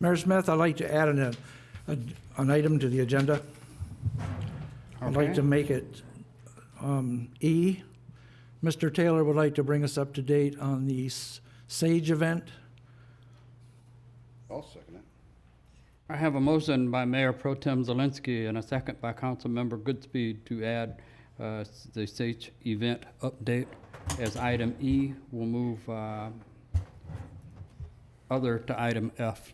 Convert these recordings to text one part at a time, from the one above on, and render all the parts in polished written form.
Mayor Smith, I'd like to add an item to the agenda. I'd like to make it E. Mr. Taylor would like to bring us up to date on the SAGE event. I'll second it. I have a motion by Mayor Pro Tem Zelinski and a second by Councilmember Goodspeed to add the SAGE event update as item E. We'll move other to item F.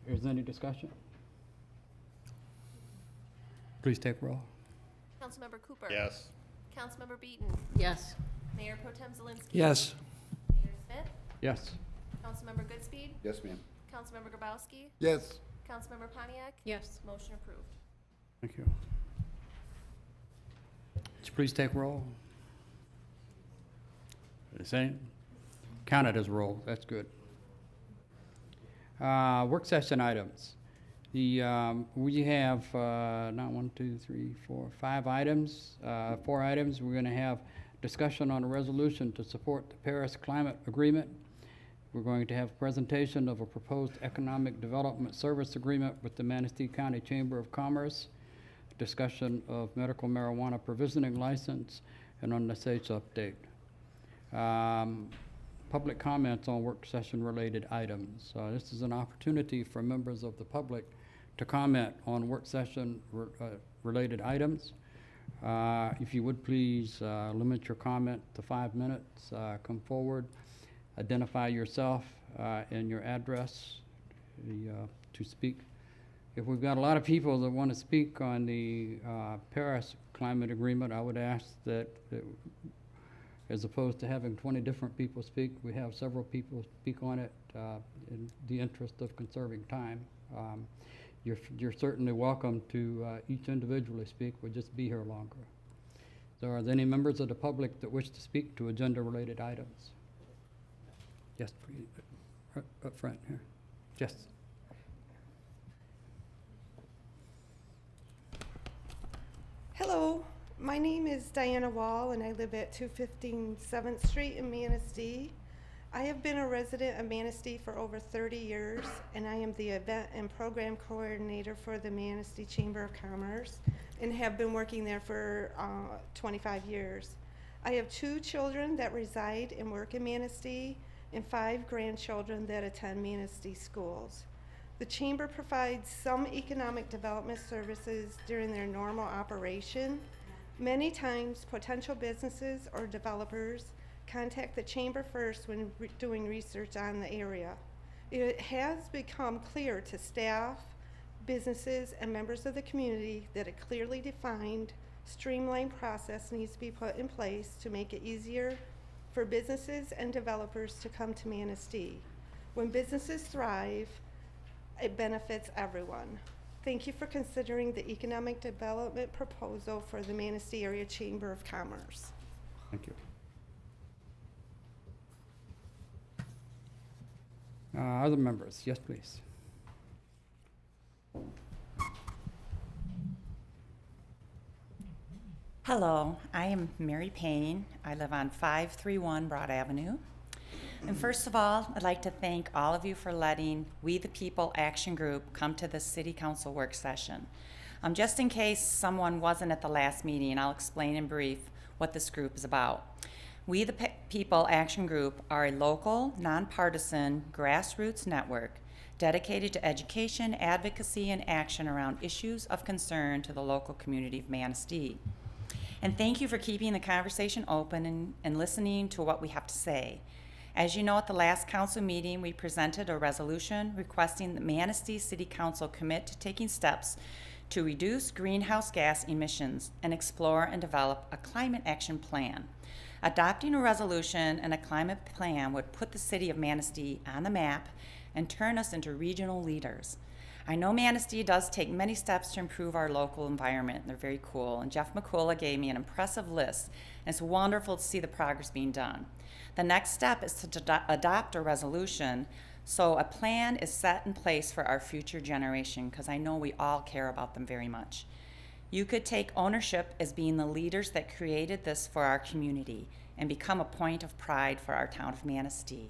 Is there any discussion? Please take roll. Councilmember Cooper. Yes. Councilmember Beaton. Yes. Mayor Pro Tem Zelinski. Yes. Mayor Smith. Yes. Councilmember Goodspeed. Yes, ma'am. Councilmember Grabowski. Yes. Councilmember Pontiac. Yes. Motion approved. Thank you. Would you please take roll? The same? Count it as roll. That's good. Work session items. We have not 1, 2, 3, 4, 5 items. 4 items. We're going to have discussion on a resolution to support the Paris Climate Agreement. We're going to have a presentation of a proposed economic development service agreement with the Manistee County Chamber of Commerce, discussion of medical marijuana provisioning license, and on the SAGE update. Public comments on work session related items. This is an opportunity for members of the public to comment on work session related items. If you would please limit your comment to 5 minutes. Come forward, identify yourself and your address to speak. If we've got a lot of people that want to speak on the Paris Climate Agreement, I would ask that as opposed to having 20 different people speak, we have several people speak on it in the interest of conserving time. You're certainly welcome to each individually speak. We'll just be here longer. So are there any members of the public that wish to speak to agenda-related items? Yes, please. Up front here. Yes. Hello, my name is Diana Wall and I live at 215 7th Street in Manistee. I have been a resident of Manistee for over 30 years and I am the event and program coordinator for the Manistee Chamber of Commerce and have been working there for 25 years. I have 2 children that reside and work in Manistee and 5 grandchildren that attend Manistee schools. The Chamber provides some economic development services during their normal operation. Many times, potential businesses or developers contact the Chamber first when doing research on the area. It has become clear to staff, businesses, and members of the community that a clearly defined, streamlined process needs to be put in place to make it easier for businesses and developers to come to Manistee. When businesses thrive, it benefits everyone. Thank you for considering the economic development proposal for the Manistee Area Chamber of Commerce. Thank you. Other members? Yes, please. Hello, I am Mary Payne. I live on 531 Broad Avenue. And first of all, I'd like to thank all of you for letting We the People Action Group come to the City Council work session. Just in case someone wasn't at the last meeting, I'll explain in brief what this group is about. We the People Action Group are a local, nonpartisan, grassroots network dedicated to education, advocacy, and action around issues of concern to the local community of Manistee. And thank you for keeping the conversation open and listening to what we have to say. As you know, at the last council meeting, we presented a resolution requesting that Manistee City Council commit to taking steps to reduce greenhouse gas emissions and explore and develop a climate action plan. Adopting a resolution and a climate plan would put the city of Manistee on the map and turn us into regional leaders. I know Manistee does take many steps to improve our local environment. They're very cool, and Jeff McCullough gave me an impressive list, and it's wonderful to see the progress being done. The next step is to adopt a resolution so a plan is set in place for our future generation, because I know we all care about them very much. You could take ownership as being the leaders that created this for our community and become a point of pride for our town of Manistee.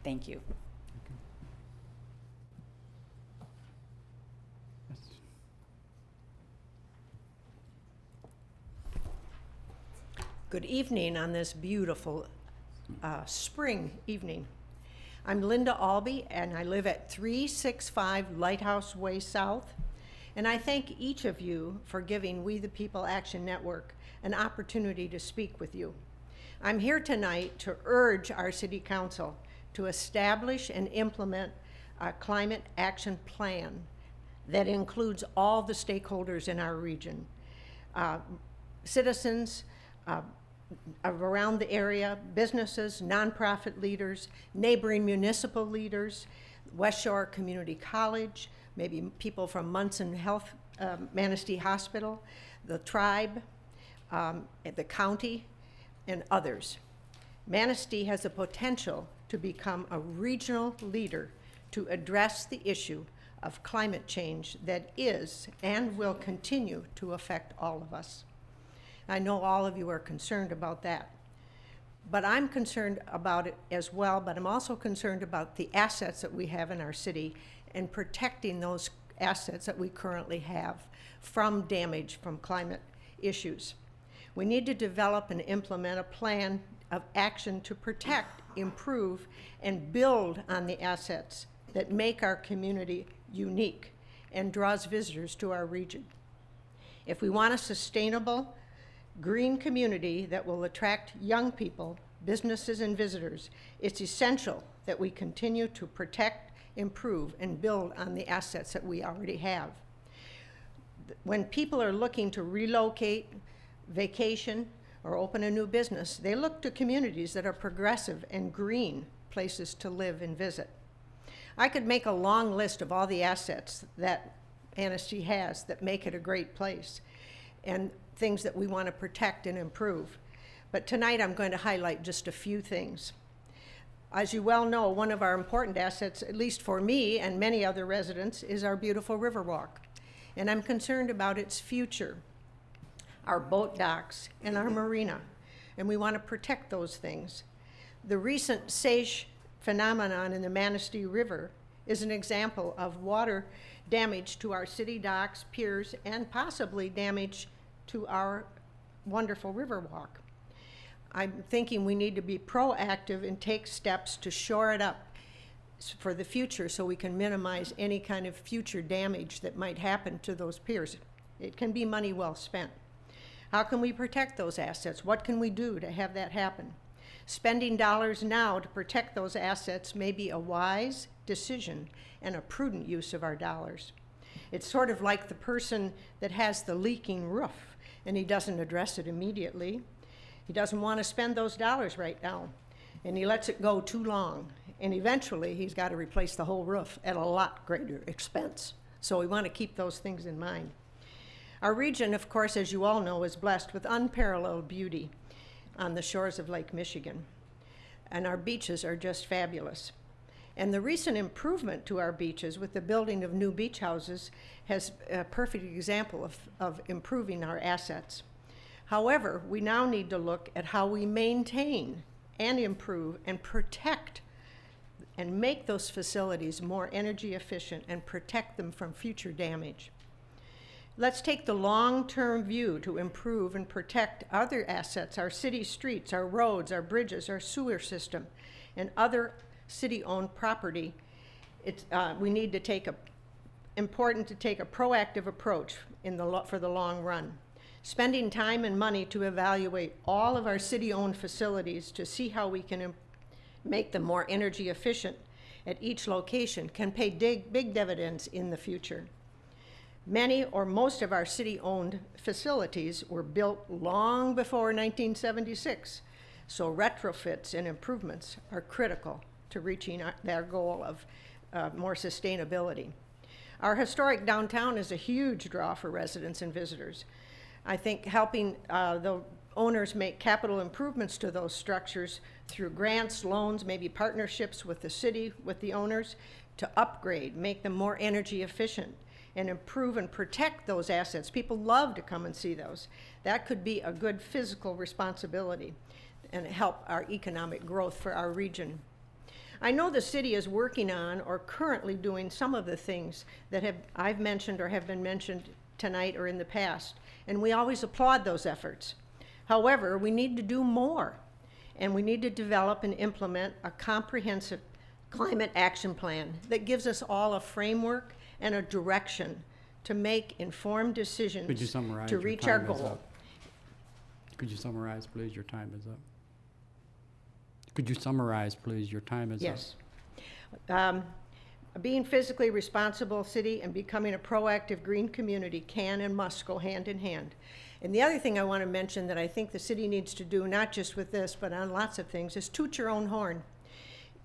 Thank you. Good evening on this beautiful spring evening. I'm Linda Albee, and I live at 365 Lighthouse Way South. And I thank each of you for giving We the People Action Network an opportunity to speak with you. I'm here tonight to urge our City Council to establish and implement a climate action plan that includes all the stakeholders in our region. Citizens around the area, businesses, nonprofit leaders, neighboring municipal leaders, West Shore Community College, maybe people from Munson Health, Manistee Hospital, the tribe, the county, and others. Manistee has the potential to become a regional leader to address the issue of climate change that is and will continue to affect all of us. I know all of you are concerned about that, but I'm concerned about it as well, but I'm also concerned about the assets that we have in our city and protecting those assets that we currently have from damage from climate issues. We need to develop and implement a plan of action to protect, improve, and build on the assets that make our community unique and draws visitors to our region. If we want a sustainable, green community that will attract young people, businesses, and visitors, it's essential that we continue to protect, improve, and build on the assets that we already have. When people are looking to relocate, vacation, or open a new business, they look to communities that are progressive and green places to live and visit. I could make a long list of all the assets that Manistee has that make it a great place and things that we want to protect and improve. But tonight I'm going to highlight just a few things. As you well know, one of our important assets, at least for me and many other residents, is our beautiful Riverwalk. And I'm concerned about its future, our boat docks and our marina. And we want to protect those things. The recent sage phenomenon in the Manistee River is an example of water damage to our city docks, piers, and possibly damage to our wonderful Riverwalk. I'm thinking we need to be proactive and take steps to shore it up for the future so we can minimize any kind of future damage that might happen to those piers. It can be money well spent. How can we protect those assets? What can we do to have that happen? Spending dollars now to protect those assets may be a wise decision and a prudent use of our dollars. It's sort of like the person that has the leaking roof and he doesn't address it immediately. He doesn't want to spend those dollars right now, and he lets it go too long. And eventually, he's got to replace the whole roof at a lot greater expense. So we want to keep those things in mind. Our region, of course, as you all know, is blessed with unparalleled beauty on the shores of Lake Michigan. And our beaches are just fabulous. And the recent improvement to our beaches with the building of new beach houses has a perfect example of improving our assets. However, we now need to look at how we maintain and improve and protect and make those facilities more energy efficient and protect them from future damage. Let's take the long-term view to improve and protect other assets, our city streets, our roads, our bridges, our sewer system, and other city-owned property. We need to take important to take a proactive approach for the long run. Spending time and money to evaluate all of our city-owned facilities to see how we can make them more energy efficient at each location can pay big dividends in the future. Many or most of our city-owned facilities were built long before 1976, so retrofits and improvements are critical to reaching their goal of more sustainability. Our historic downtown is a huge draw for residents and visitors. I think helping the owners make capital improvements to those structures through grants, loans, maybe partnerships with the city, with the owners, to upgrade, make them more energy efficient, and improve and protect those assets. People love to come and see those. That could be a good physical responsibility and help our economic growth for our region. I know the city is working on or currently doing some of the things that I've mentioned or have been mentioned tonight or in the past, and we always applaud those efforts. However, we need to do more, and we need to develop and implement a comprehensive climate action plan that gives us all a framework and a direction to make informed decisions Could you summarize? to Your reach our time is goal. up. Could you summarize, please? Your time is up. Could you summarize, please? Your time is up. Yes. Being physically responsible city and becoming a proactive green community can and must go hand in hand. And the other thing I want to mention that I think the city needs to do, not just with this, but on lots of things, is toot your own horn.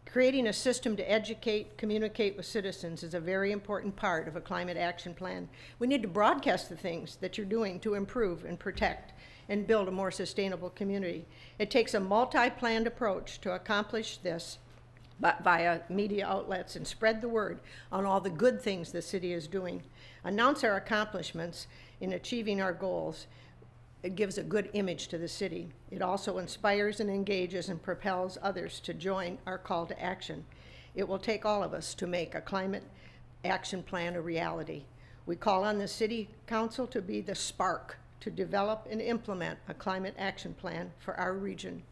Creating a system to educate, communicate with citizens is a very important part of a climate action plan. We need to broadcast the things that you're doing to improve and protect and build a more sustainable community. It takes a multi-planned approach to accomplish this, but via media outlets, and spread the word on all the good things the city is doing. Announce our accomplishments in achieving our goals. It gives a good image to the city. It also inspires and engages and propels others to join our call to action. It will take all of us to make a climate action plan a reality. We call on the City Council to be the spark to develop and implement a climate action plan for our region.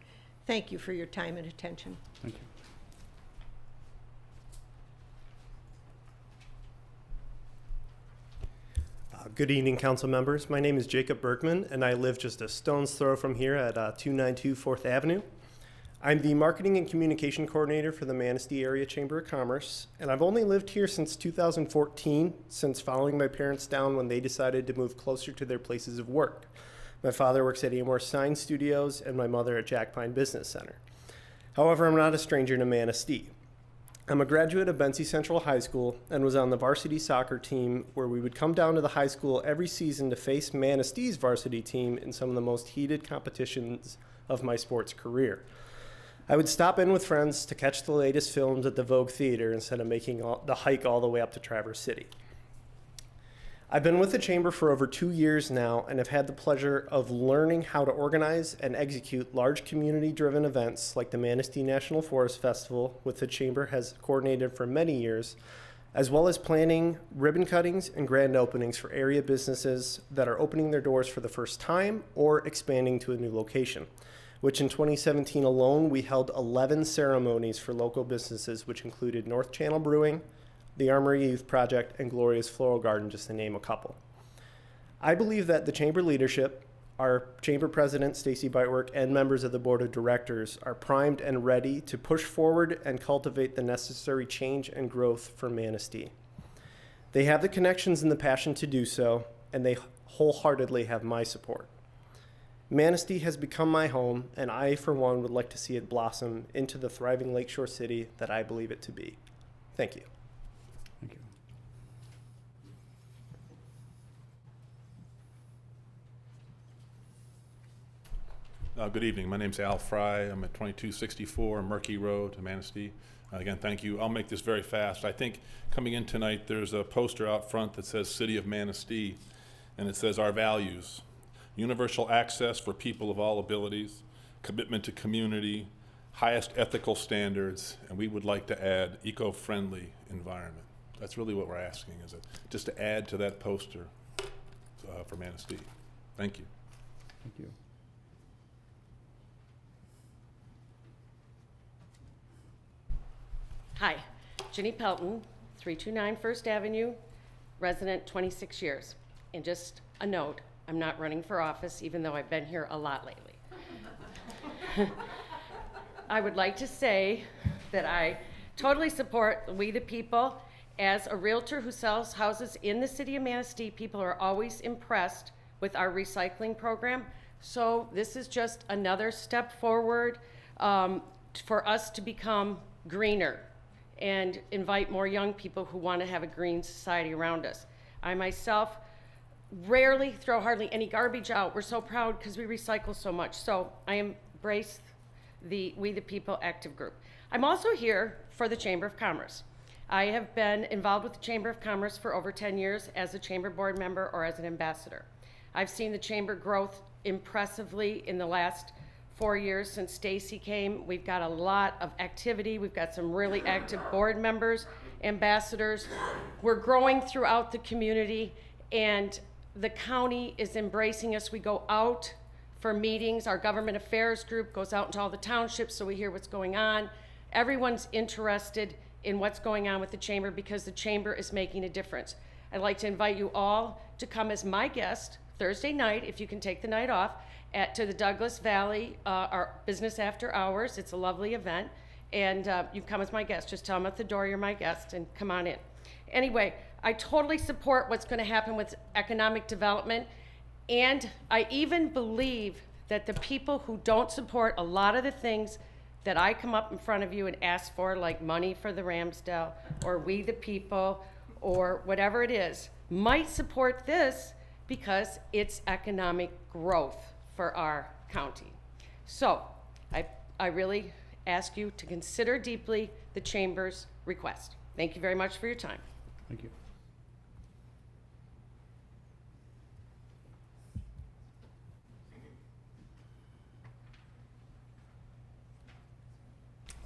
Thank you for your time and attention. Thank you. Good evening, council members. My name is Jacob Bergman, and I live just a stone's throw from here at 292 4th Avenue. I'm the Marketing and Communication Coordinator for the Manistee Area Chamber of Commerce, and I've only lived here since 2014, since following my parents down when they decided to move closer to their places of work. My father works at Amor Sign Studios, and my mother at Jack Pine Business Center. However, I'm not a stranger to Manistee. I'm a graduate of Benzie Central High School and was on the varsity soccer team where we would come down to the high school every season to face Manistee's varsity team in some of the most heated competitions of my sports career. I would stop in with friends to catch the latest films at the Vogue Theater instead of making the hike all the way up to Traverse City. I've been with the Chamber for over 2 years now and have had the pleasure of learning how to organize and execute large community-driven events like the Manistee National Forest Festival, which the Chamber has coordinated for many years, as well as planning ribbon cuttings and grand openings for area businesses that are opening their doors for the first time or expanding to a new location, which in 2017 alone, we held 11 ceremonies for local businesses, which included North Channel Brewing, the Armory Youth Project, and Gloria's Floral Garden, just to name a couple. I believe that the Chamber leadership, our Chamber President, Stacy Beitwerk, and members of the Board of Directors are primed and ready to push forward and cultivate the necessary change and growth for Manistee. They have the connections and the passion to do so, and they wholeheartedly have my support. Manistee has become my home, and I, for one, would like to see it blossom into the thriving Lakeshore city that I believe it to be. Thank you. Thank you. Good evening. My name's Al Fry. I'm at 2264 Murky Road, Manistee. Again, thank you. I'll make this very fast. I think coming in tonight, there's a poster out front that says City of Manistee, and it says our values: universal access for people of all abilities, commitment to community, highest ethical standards, and we would like to add eco-friendly environment. That's really what we're asking, is it just to add to that poster for Manistee. Thank you. Thank you. Hi, Jenny Pelton, 329 First Avenue, resident 26 years. And just a note, I'm not running for office, even though I've been here a lot lately. I would like to say that I totally support We the People. As a realtor who sells houses in the city of Manistee, people are always impressed with our recycling program. So this is just another step forward for us to become greener and invite more young people who want to have a green society around us. I myself rarely throw hardly any garbage out. We're so proud because we recycle so much. So I embrace the We the People active group. I'm also here for the Chamber of Commerce. I have been involved with the Chamber of Commerce for over 10 years as a Chamber board member or as an ambassador. I've seen the Chamber growth impressively in the last 4 years since Stacy came. We've got a lot of activity. We've got some really active board members, ambassadors. We're growing throughout the community, and the county is embracing us. We go out for meetings. Our government affairs group goes out into all the townships so we hear what's going on. Everyone's interested in what's going on with the chamber because the chamber is making a difference. I'd like to invite you all to come as my guest Thursday night, if you can take the night off, to the Douglas Valley, our business after hours. It's a lovely event, and you come as my guest. Just tell them at the door you're my guest and come on in. Anyway, I totally support what's going to happen with economic development, and I even believe that the people who don't support a lot of the things that I come up in front of you and ask for, like money for the Ramsdale, or We the People, or whatever it is, might support this because it's economic growth for our county. So I really ask you to consider deeply the Chamber's request. Thank you very much for your time. Thank you.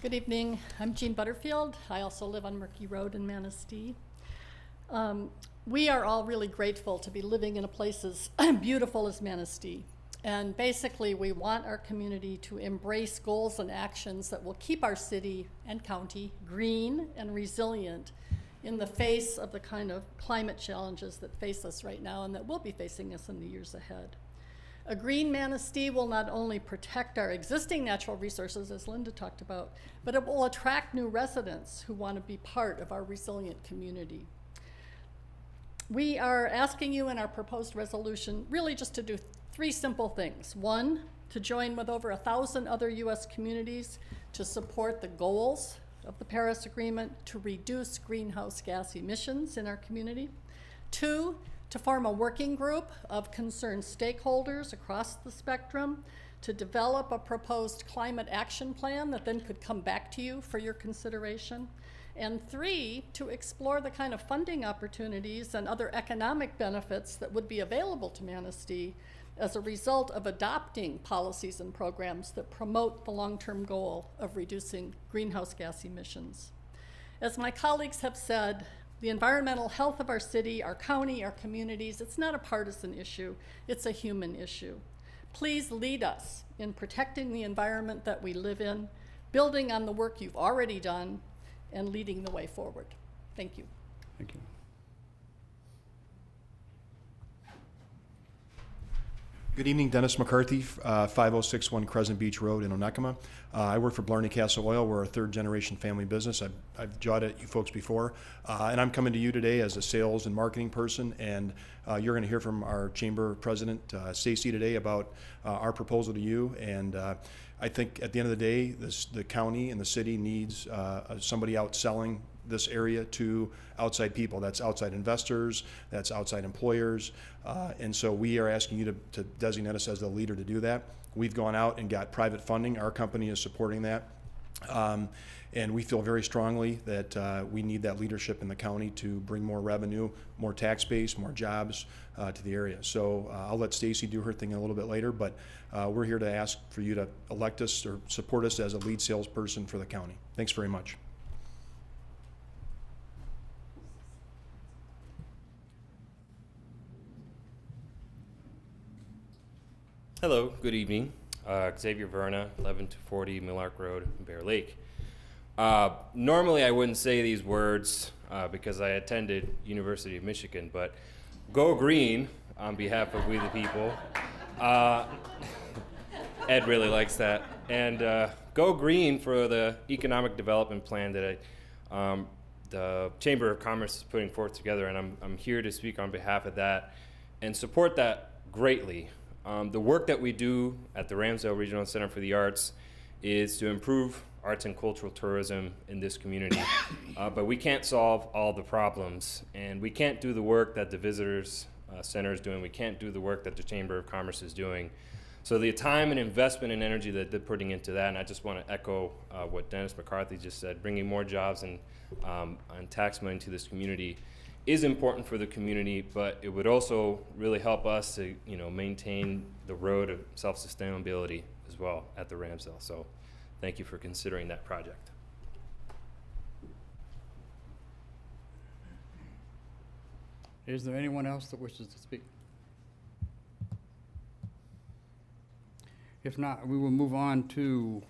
Good evening. I'm Jean Butterfield. I also live on Murky Road in Manistee. We are all really grateful to be living in a place as beautiful as Manistee. And basically, we want our community to embrace goals and actions that will keep our city and county green and resilient in the face of the kind of climate challenges that face us right now and that will be facing us in the years ahead. A green Manistee will not only protect our existing natural resources, as Linda talked about, but it will attract new residents who want to be part of our resilient community. We are asking you in our proposed resolution really just to do 3 simple things. 1, to join with over 1,000 other U.S. communities to support the goals of the Paris Agreement to reduce greenhouse gas emissions in our community. 2, to form a working group of concerned stakeholders across the spectrum to develop a proposed climate action plan that then could come back to you for your consideration. And 3, to explore the kind of funding opportunities and other economic benefits that would be available to Manistee as a result of adopting policies and programs that promote the long-term goal of reducing greenhouse gas emissions. As my colleagues have said, the environmental health of our city, our county, our communities, it's not a partisan issue, it's a human issue. Please lead us in protecting the environment that we live in, building on the work you've already done, and leading the way forward. Thank you. Thank you. Good evening, Dennis McCarthy, 5061 Crescent Beach Road in Onekama. I work for Blarney Castle Oil. We're a 3rd-generation family business. I've jawed at you folks before, and I'm coming to you today as a sales and marketing person, and you're going to hear from our chamber president, Stacy, today about our proposal to you. And I think at the end of the day, the county and the city needs somebody out selling this area to outside people. That's outside investors, that's outside employers, and so we are asking you to designate us as the leader to do that. We've gone out and got private funding. Our company is supporting that, and we feel very strongly that we need that leadership in the county to bring more revenue, more tax base, more jobs to the area. So I'll let Stacy do her thing a little bit later, but we're here to ask for you to elect us or support us as a lead salesperson for the county. Thanks very much. Hello, good evening. Xavier Verna, 11-40 Millark Road, Bear Lake. Normally I wouldn't say these words because I attended University of Michigan, but go green on behalf of We the People. Ed really likes that. And go green for the economic development plan that the Chamber of Commerce is putting forth together, and I'm here to speak on behalf of that and support that greatly. The work that we do at the Ramsdale Regional Center for the Arts is to improve arts and cultural tourism in this community. But we can't solve all the problems, and we can't do the work that the Visitors Center is doing. We can't do the work that the Chamber of Commerce is doing. So the time and investment and energy that they're putting into that, and I just want to echo what Dennis McCarthy just said, bringing more jobs and tax money to this community is important for the community, but it would also really help us to, maintain the road of self-sustainability as well at the Ramsdale. So thank you for considering that project. Is there anyone else that wishes to speak? If not, we will move on to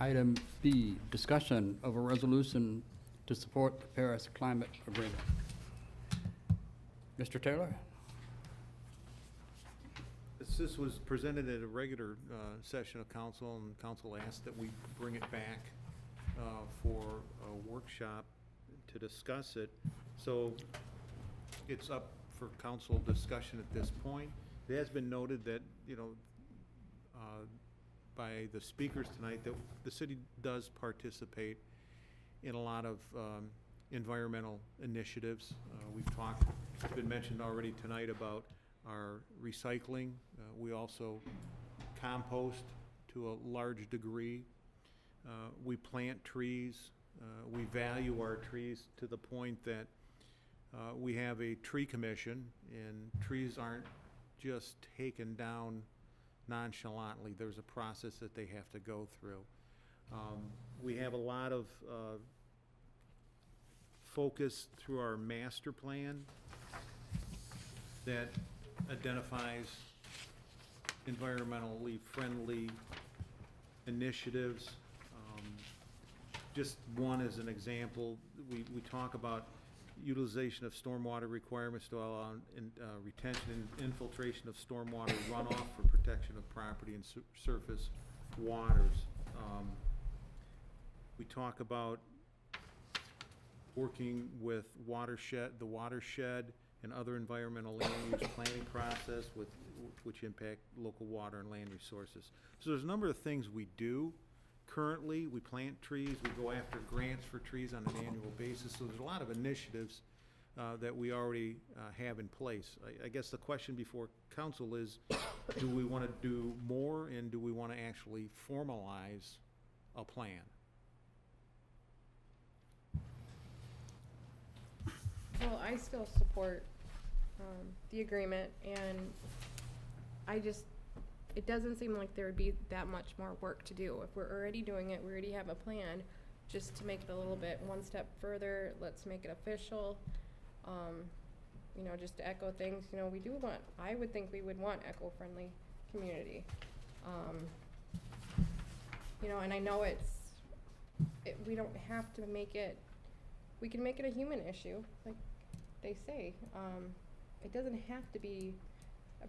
item B, discussion of a resolution to support the Paris Climate Agreement. Mr. Taylor? This was presented at a regular session of council, and council asked that we bring it back for a workshop to discuss it. So it's up for council discussion at this point. It has been noted that, by the speakers tonight, that the city does participate in a lot of environmental initiatives. It's been mentioned already tonight about our recycling. We also compost to a large degree. We plant trees. We value our trees to the point that we have a tree commission, and trees aren't just taken down nonchalantly. There's a process that they have to go through. We have a lot of focus through our master plan that identifies environmentally friendly initiatives. Just one as an example, we talk about utilization of stormwater requirements to allow retention and infiltration of stormwater runoff for protection of property and surface waters. We talk about working with the watershed and other environmental land use planning process which impact local water and land resources. So there's a number of things we do. Currently, we plant trees, we go after grants for trees on an annual basis, so there's a lot of initiatives that we already have in place. I guess the question before council is, do we want to do more, and do we want to actually formalize a plan? Well, I still support the agreement, and it doesn't seem like there would be that much more work to do. If we're already doing it, we already have a plan, just to make it a little bit one step further, let's make it official. Just to echo things, I would think we would want eco-friendly community. And I know we don't have to make it, we can make it a human issue, like they say. It doesn't have to be a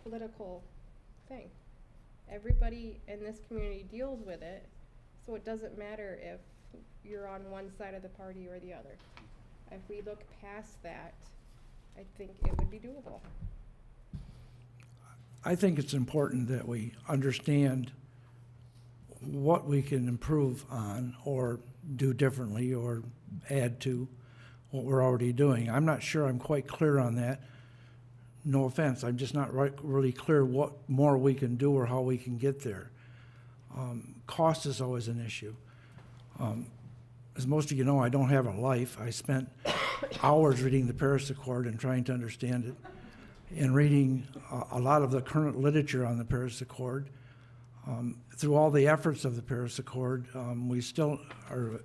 political thing. Everybody in this community deals with it, so it doesn't matter if you're on one side of the party or the other. If we look past that, I think it would be doable. I think it's important that we understand what we can improve on or do differently or add to what we're already doing. I'm not sure I'm quite clear on that. No offense, I'm just not really clear what more we can do or how we can get there. Cost is always an issue. As most of you know, I don't have a life. I spent hours reading the Paris Accord and trying to understand it, and reading a lot of the current literature on the Paris Accord. Through all the efforts of the Paris Accord, our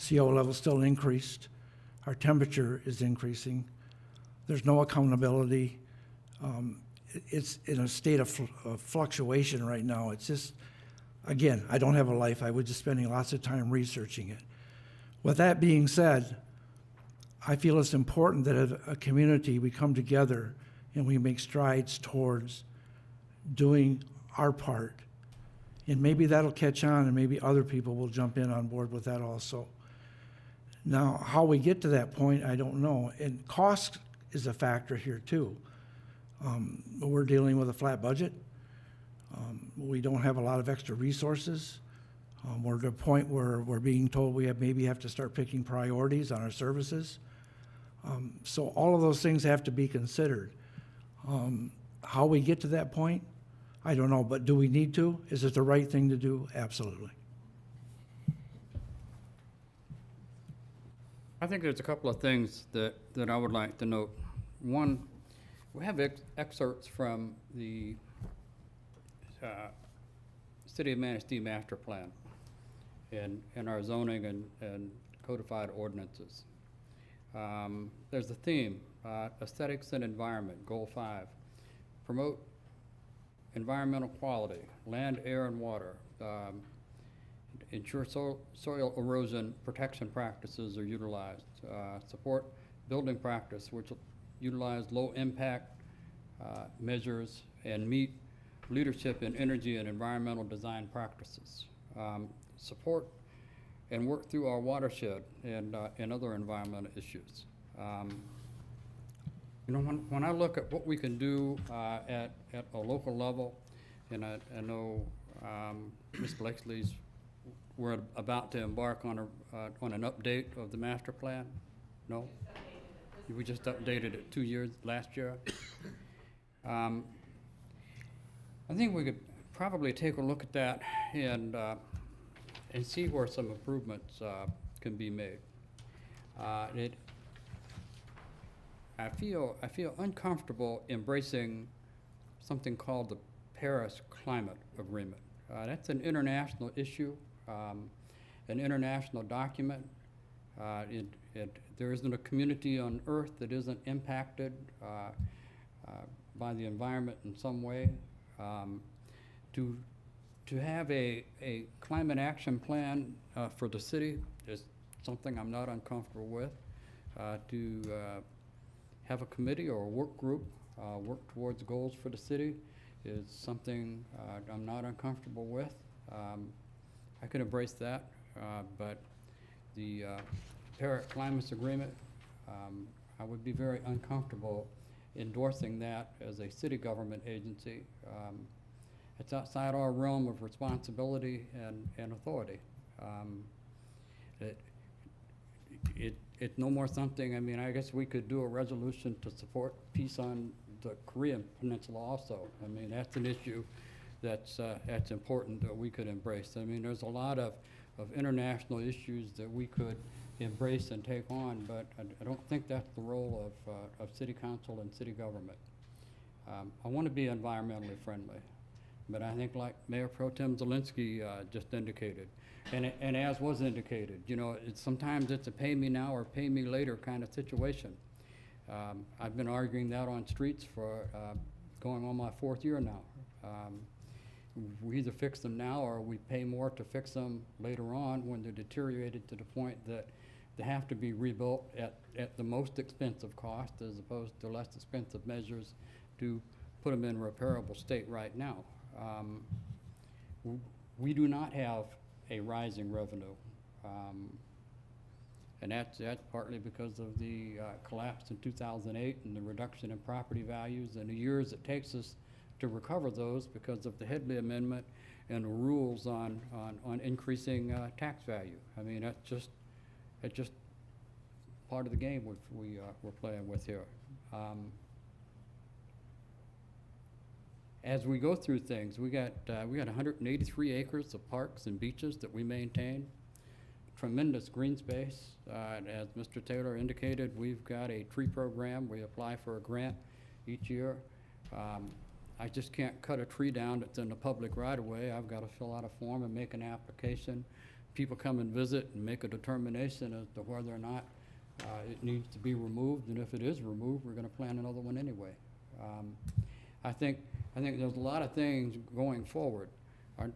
CO level still increased. Our temperature is increasing. There's no accountability. It's in a state of fluctuation right now. It's just, again, I don't have a life. I was just spending lots of time researching it. With that being said, I feel it's important that as a community we come together and we make strides towards doing our part. And maybe that'll catch on, and maybe other people will jump in on board with that also. Now, how we get to that point, I don't know. And cost is a factor here too. We're dealing with a flat budget. We don't have a lot of extra resources. We're at a point where we're being told we maybe have to start picking priorities on our services. So all of those things have to be considered. How we get to that point, I don't know, but do we need to? Is it the right thing to do? Absolutely. I think there's a couple of things that I would like to note. One, we have excerpts from the City of Manistee Master Plan in our zoning and codified ordinances. There's a theme, aesthetics and environment, Goal 5. Promote environmental quality, land, air, and water. Ensure soil erosion protection practices are utilized. Support building practice, which utilize low-impact measures and meet leadership in energy and environmental design practices. Support and work through our watershed and other environmental issues. You know, when I look at what we can do at a local level, and I know Ms. Blakeslee's, we're about to embark on an update of the master plan. No? We just updated it 2 years, last year. I think we could probably take a look at that and see where some improvements can be made. I feel uncomfortable embracing something called the Paris Climate Agreement. That's an international issue, an international document. There isn't a community on Earth that isn't impacted by the environment in some way. To have a climate action plan for the city is something I'm not uncomfortable with. To have a committee or a work group work towards goals for the city is something I'm not uncomfortable with. I could embrace that, but the Paris Climate Agreement, I would be very uncomfortable endorsing that as a city government agency. It's outside our realm of responsibility and authority. It's no more something, I mean, I guess we could do a resolution to support peace on the Korean Peninsula also. I mean, that's an issue that's important that we could embrace. I mean, there's a lot of international issues that we could embrace and take on, but I don't think that's the role of city council and city government. I want to be environmentally friendly, but I think like Mayor Pro Tem Zielinski just indicated, and as was indicated, you know, sometimes it's a pay me now or pay me later kind of situation. I've been arguing that on streets for going on my 4th year now. We either fix them now or we pay more to fix them later on when they're deteriorated to the point that they have to be rebuilt at the most expensive cost as opposed to less expensive measures to put them in repairable state right now. We do not have a rising revenue. And that's partly because of the collapse in 2008 and the reduction in property values and the years it takes us to recover those because of the Headley Amendment and the rules on increasing tax value. I mean, that's just part of the game we're playing with here. As we go through things, we got 183 acres of parks and beaches that we maintain. Tremendous green space. As Mr. Taylor indicated, we've got a tree program. We apply for a grant each year. I just can't cut a tree down that's in the public right of way. I've got to fill out a form and make an application. People come and visit and make a determination as to whether or not it needs to be removed, and if it is removed, we're going to plant another one anyway. I think there's a lot of things going forward.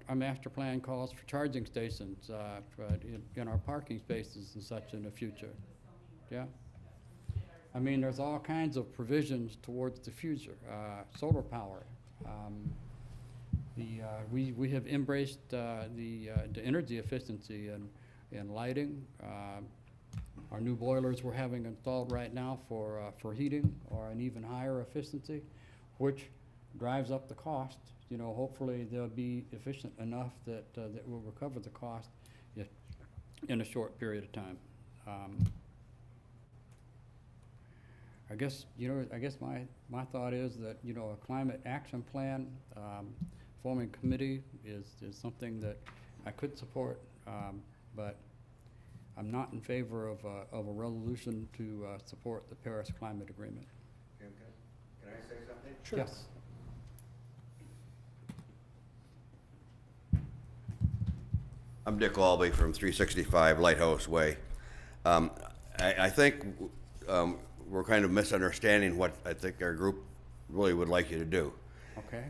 Our master plan calls for charging stations in our parking spaces and such in the future. Yeah. I mean, there's all kinds of provisions towards the future. Solar power. We have embraced the energy efficiency in lighting. Our new boilers we're having installed right now for heating are an even higher efficiency, which drives up the cost. You know, hopefully they'll be efficient enough that will recover the cost in a short period of time. I guess my thought is that, you know, a climate action plan, forming a committee is something that I could support, but I'm not in favor of a resolution to support the Paris Climate Agreement. Can I say something? Sure. Yes. I'm Dick Albee from 365 Lighthouse Way. I think we're kind of misunderstanding what I think our group really would like you to do. Okay.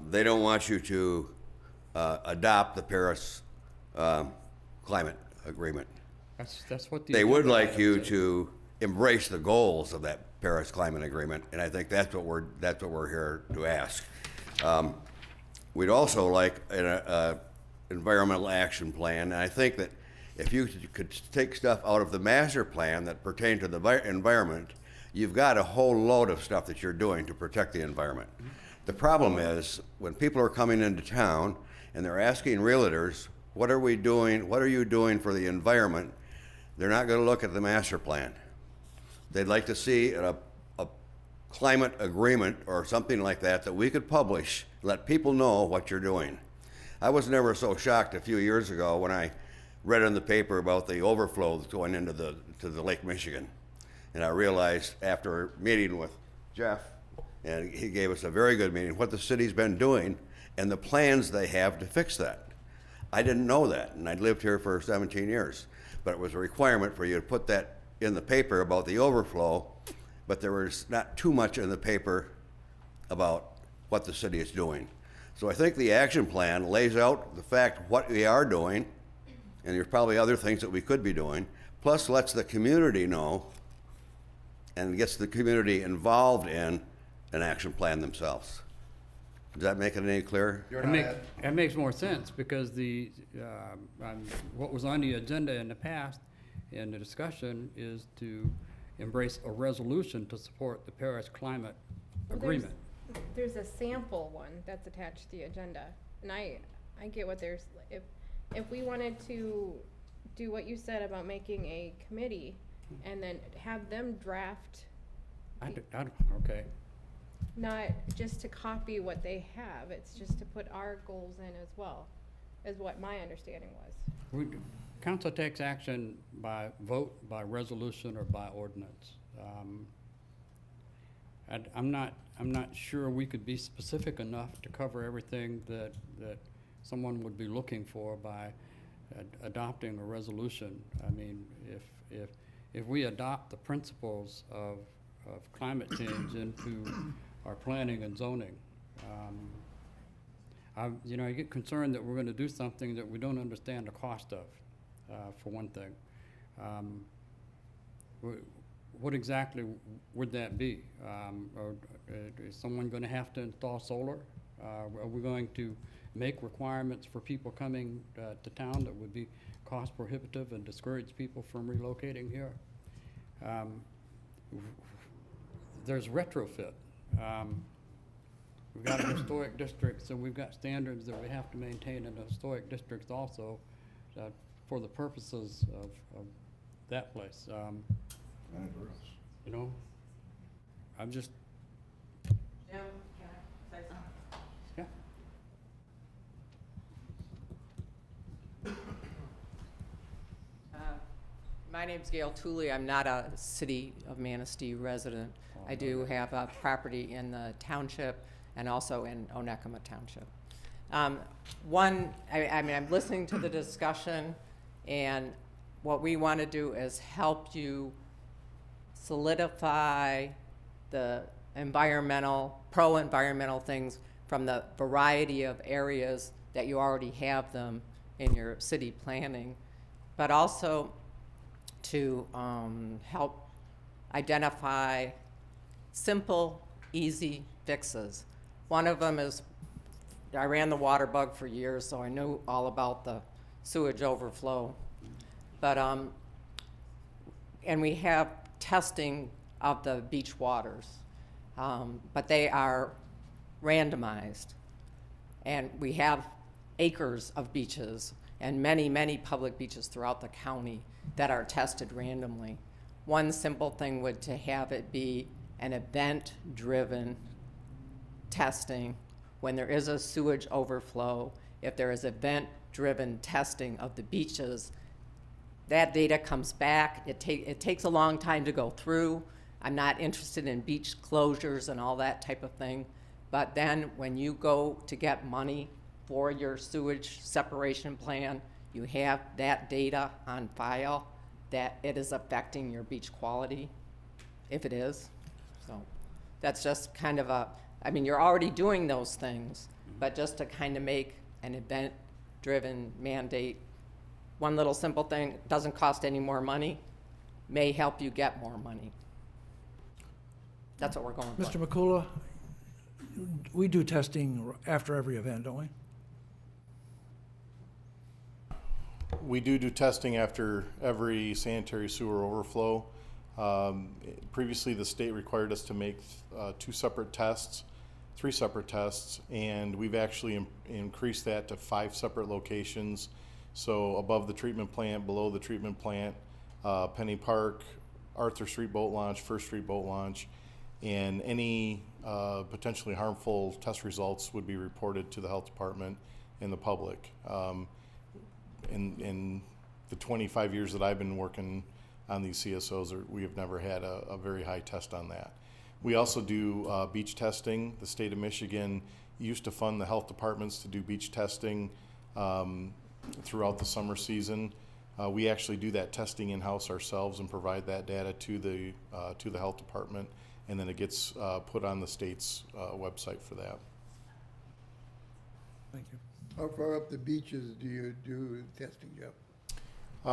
They don't want you to adopt the Paris climate agreement. That's what the. They would agenda like item you says. to embrace the goals of that Paris climate agreement, and I think that's what we're here to ask. We'd also like an environmental action plan, and I think that if you could take stuff out of the master plan that pertain to the environment, you've got a whole load of stuff that you're doing to protect the environment. The problem is when people are coming into town and they're asking realtors, what are we doing, what are you doing for the environment? They're not going to look at the master plan. They'd like to see a climate agreement or something like that that we could publish, let people know what you're doing. I was never so shocked a few years ago when I read in the paper about the overflows going into the Lake Michigan. And I realized after meeting with Jeff, and he gave us a very good meeting, what the city's been doing and the plans they have to fix that. I didn't know that, and I'd lived here for 17 years, but it was a requirement for you to put that in the paper about the overflow, but there was not too much in the paper about what the city is doing. So I think the action plan lays out the fact what we are doing, and there's probably other things that we could be doing, plus lets the community know and gets the community involved in an action plan themselves. Does that make it any clearer? That makes more sense because what was on the agenda in the past and the discussion is to embrace a resolution to support the Paris climate agreement. There's a sample one that's attached to the agenda, and I get what there's, if we wanted to do what you said about making a committee and then have them draft, Okay. not just to copy what they have, it's just to put our goals in as well, is what my understanding was. Council takes action by vote, by resolution, or by ordinance. I'm not sure we could be specific enough to cover everything that someone would be looking for by adopting a resolution. I mean, if we adopt the principles of climate change into our planning and zoning, I get concerned that we're going to do something that we don't understand the cost of, for one thing. What exactly would that be? Or is someone going to have to install solar? Are we going to make requirements for people coming to town that would be cost prohibitive and discourage people from relocating here? There's retrofit. We've got a historic district, so we've got standards that we have to maintain in the historic districts also for the purposes of that place. You know, I'm just. Jim, can I say something? Yeah. My name's Gail Tooley. I'm not a City of Manistee resident. I do have a property in the township and also in Onekama Township. I mean, I'm listening to the discussion, and what we want to do is help you solidify the pro-environmental things from the variety of areas that you already have them in your city planning, but also to help identify simple, easy fixes. One of them is, I ran the water bug for years, so I knew all about the sewage overflow. But, and we have testing of the beach waters, but they are randomized. And we have acres of beaches and many, many public beaches throughout the county that are tested randomly. One simple thing would to have it be an event-driven testing. When there is a sewage overflow, if there is event-driven testing of the beaches, that data comes back. It takes a long time to go through. I'm not interested in beach closures and all that type of thing. But then when you go to get money for your sewage separation plan, you have that data on file that it is affecting your beach quality, if it is. So that's just kind of I mean, you're already doing those things, but just to kind of make an event-driven mandate, one little simple thing, doesn't cost any more money, may help you get more money. That's what we're going for. Mr. McCullough, we do testing after every event, don't we? We do testing after every sanitary sewer overflow. Previously, the state required us to make three separate tests, and we've actually increased that to 5 separate locations. So above the treatment plant, below the treatment plant, Penny Park, Arthur Street Boat Launch, First Street Boat Launch, and any potentially harmful test results would be reported to the health department and the public. In the 25 years that I've been working on these CSOs, we have never had a very high test on that. We also do beach testing. The state of Michigan used to fund the health departments to do beach testing throughout the summer season. We actually do that testing in-house ourselves and provide that data to the health department, and then it gets put on the state's website for that. Thank you. How far up the beaches do you do testing, Jeff?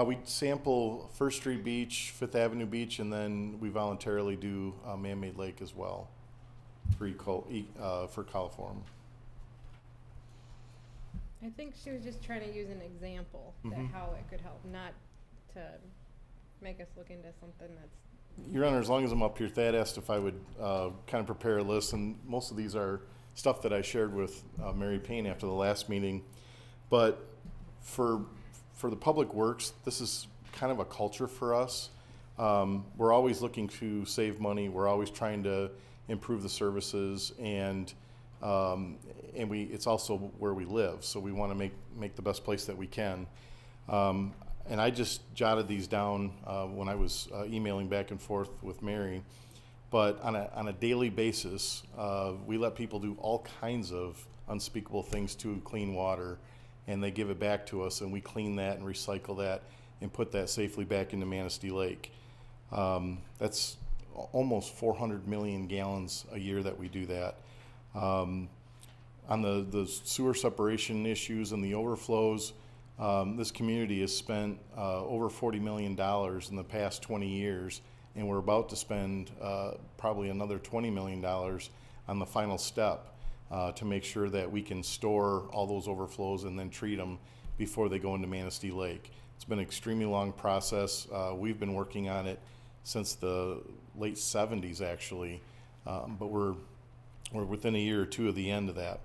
We sample First Street Beach, Fifth Avenue Beach, and then we voluntarily do Man-Made Lake as well for coliform. I think she was just trying to use an example that how it could help, not to make us look into something that's. Your Honor, as long as I'm up here, Thad asked if I would kind of prepare a list, and most of these are stuff that I shared with Mary Payne after the last meeting. But for the public works, this is kind of a culture for us. We're always looking to save money. We're always trying to improve the services, and it's also where we live, so we want to make the best place that we can. And I just jotted these down when I was emailing back and forth with Mary. But on a daily basis, we let people do all kinds of unspeakable things to clean water, and they give it back to us, and we clean that and recycle that and put that safely back into Manistee Lake. That's almost 400 million gallons a year that we do that. On the sewer separation issues and the overflows, this community has spent over $40 million in the past 20 years, and we're about to spend probably another $20 million on the final step to make sure that we can store all those overflows and then treat them before they go into Manistee Lake. It's been an extremely long process. We've been working on it since the late 70s, actually, but we're within a year or two of the end of that.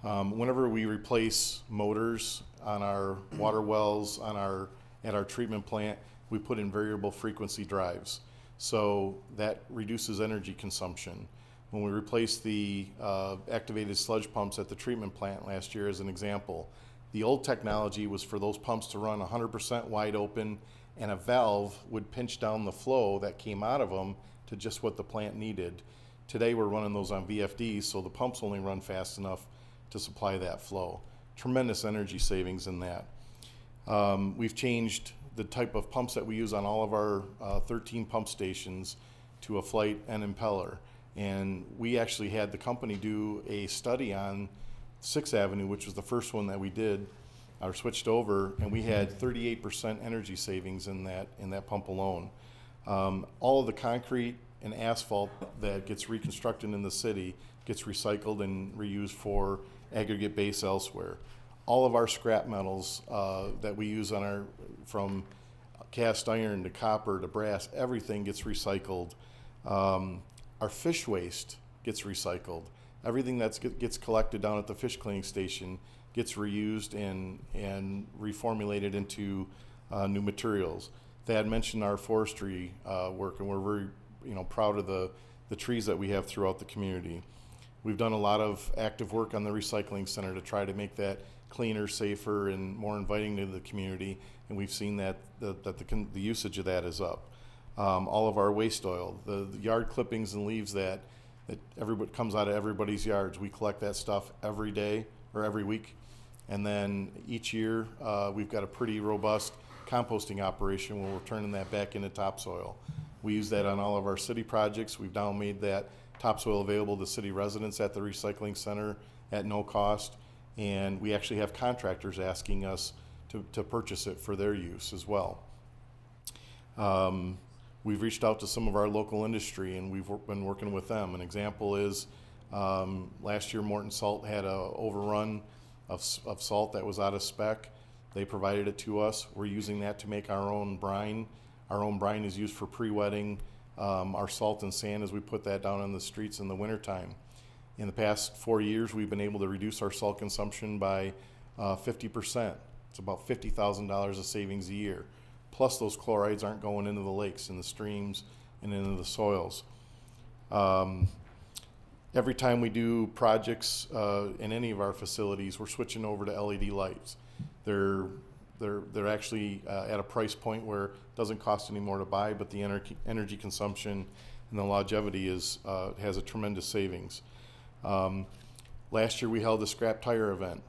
Whenever we replace motors on our water wells, at our treatment plant, we put in variable frequency drives. So that reduces energy consumption. When we replaced the activated sludge pumps at the treatment plant last year, as an example, the old technology was for those pumps to run 100% wide open, and a valve would pinch down the flow that came out of them to just what the plant needed. Today we're running those on VFDs, so the pumps only run fast enough to supply that flow. Tremendous energy savings in that. We've changed the type of pumps that we use on all of our 13 pump stations to a flight and impeller. And we actually had the company do a study on 6th Avenue, which was the first one that we did, or switched over, and we had 38% energy savings in that pump alone. All of the concrete and asphalt that gets reconstructed in the city gets recycled and reused for aggregate base elsewhere. All of our scrap metals that we use from cast iron to copper to brass, everything gets recycled. Our fish waste gets recycled. Everything that gets collected down at the fish cleaning station gets reused and reformulated into new materials. Thad mentioned our forestry work, and we're very proud of the trees that we have throughout the community. We've done a lot of active work on the recycling center to try to make that cleaner, safer, and more inviting to the community, and we've seen that the usage of that is up. All of our waste oil, the yard clippings and leaves that everybody comes out of everybody's yards, we collect that stuff every day or every week, and then each year we've got a pretty robust composting operation where we're turning that back into topsoil. We use that on all of our city projects. We've now made that topsoil available to city residents at the recycling center at no cost. And we actually have contractors asking us to purchase it for their use as well. We've reached out to some of our local industry and we've been working with them. An example is last year Morton Salt had a overrun of salt that was out of spec. They provided it to us. We're using that to make our own brine. Our own brine is used for pre-wetting our salt and sand as we put that down on the streets in the wintertime. In the past 4 years, we've been able to reduce our salt consumption by 50%. It's about $50,000 of savings a year. Plus those chlorides aren't going into the lakes and the streams and into the soils. Every time we do projects in any of our facilities, we're switching over to LED lights. They're actually at a price point where it doesn't cost any more to buy, but the energy consumption and the longevity has a tremendous savings. Last year we held a scrap tire event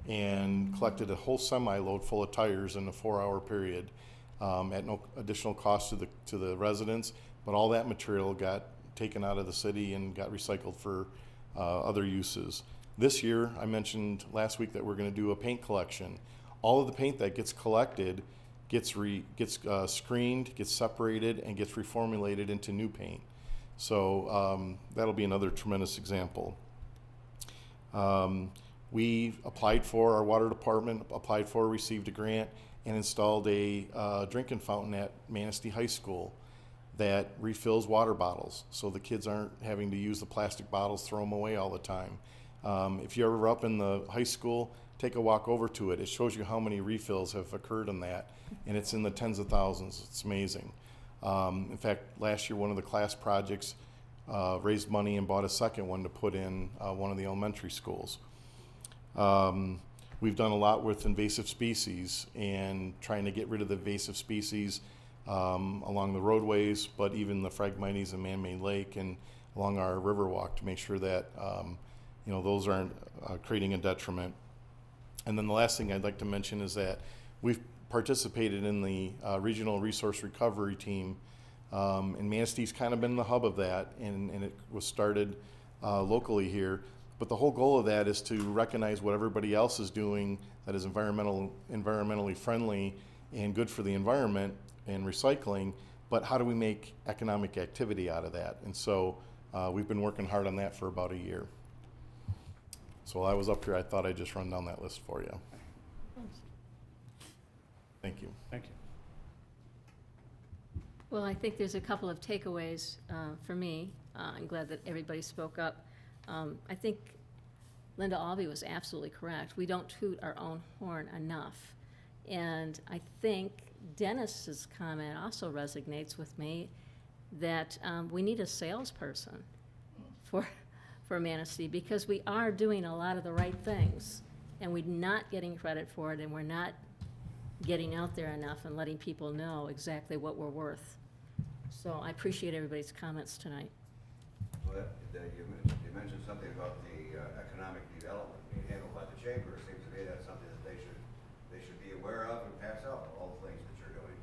and collected a whole semi-load full of tires in a 4-hour period at no additional cost to the residents, but all that material got taken out of the city and got recycled for other uses. This year, I mentioned last week that we're going to do a paint collection. All of the paint that gets collected gets screened, gets separated, and gets reformulated into new paint. So that'll be another tremendous example. We applied for, our water department applied for, received a grant, and installed a drinking fountain at Manistee High School that refills water bottles, so the kids aren't having to use the plastic bottles, throw them away all the time. If you're ever up in the high school, take a walk over to it. It shows you how many refills have occurred in that, and it's in the tens of thousands. It's amazing. In fact, last year one of the class projects raised money and bought a second one to put in one of the elementary schools. We've done a lot with invasive species and trying to get rid of the invasive species along the roadways, but even the Phragmites and man-made lake and along our river walk to make sure that those aren't creating a detriment. And then the last thing I'd like to mention is that we've participated in the regional resource recovery team, and Manistee's kind of been the hub of that, and it was started locally here. But the whole goal of that is to recognize what everybody else is doing that is environmentally friendly and good for the environment and recycling, but how do we make economic activity out of that? And so we've been working hard on that for about a year. So while I was up here, I thought I'd just run down that list for you. Thank you. Thank you. Well, I think there's a couple of takeaways for me. I'm glad that everybody spoke up. I think Linda Albee was absolutely correct. We don't toot our own horn enough. And I think Dennis's comment also resonates with me that we need a salesperson for Manistee, because we are doing a lot of the right things and we're not getting credit for it, and we're not getting out there enough and letting people know exactly what we're worth. So I appreciate everybody's comments tonight. Well, you mentioned something about the economic development being handled by the chamber. It seems to me that's something that they should be aware of and pass out, all the things that you're doing.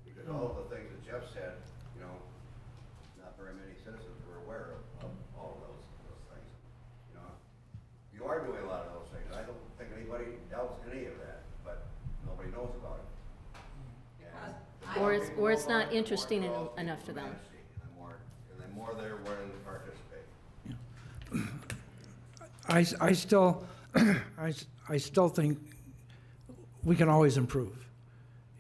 Because all of the things that Jeff said, not very many citizens were aware of all of those things. You are doing a lot of those things. I don't think anybody doubts any of that, but nobody knows about it. Or it's not interesting enough to them. And the more they're willing to participate. I still think we can always improve.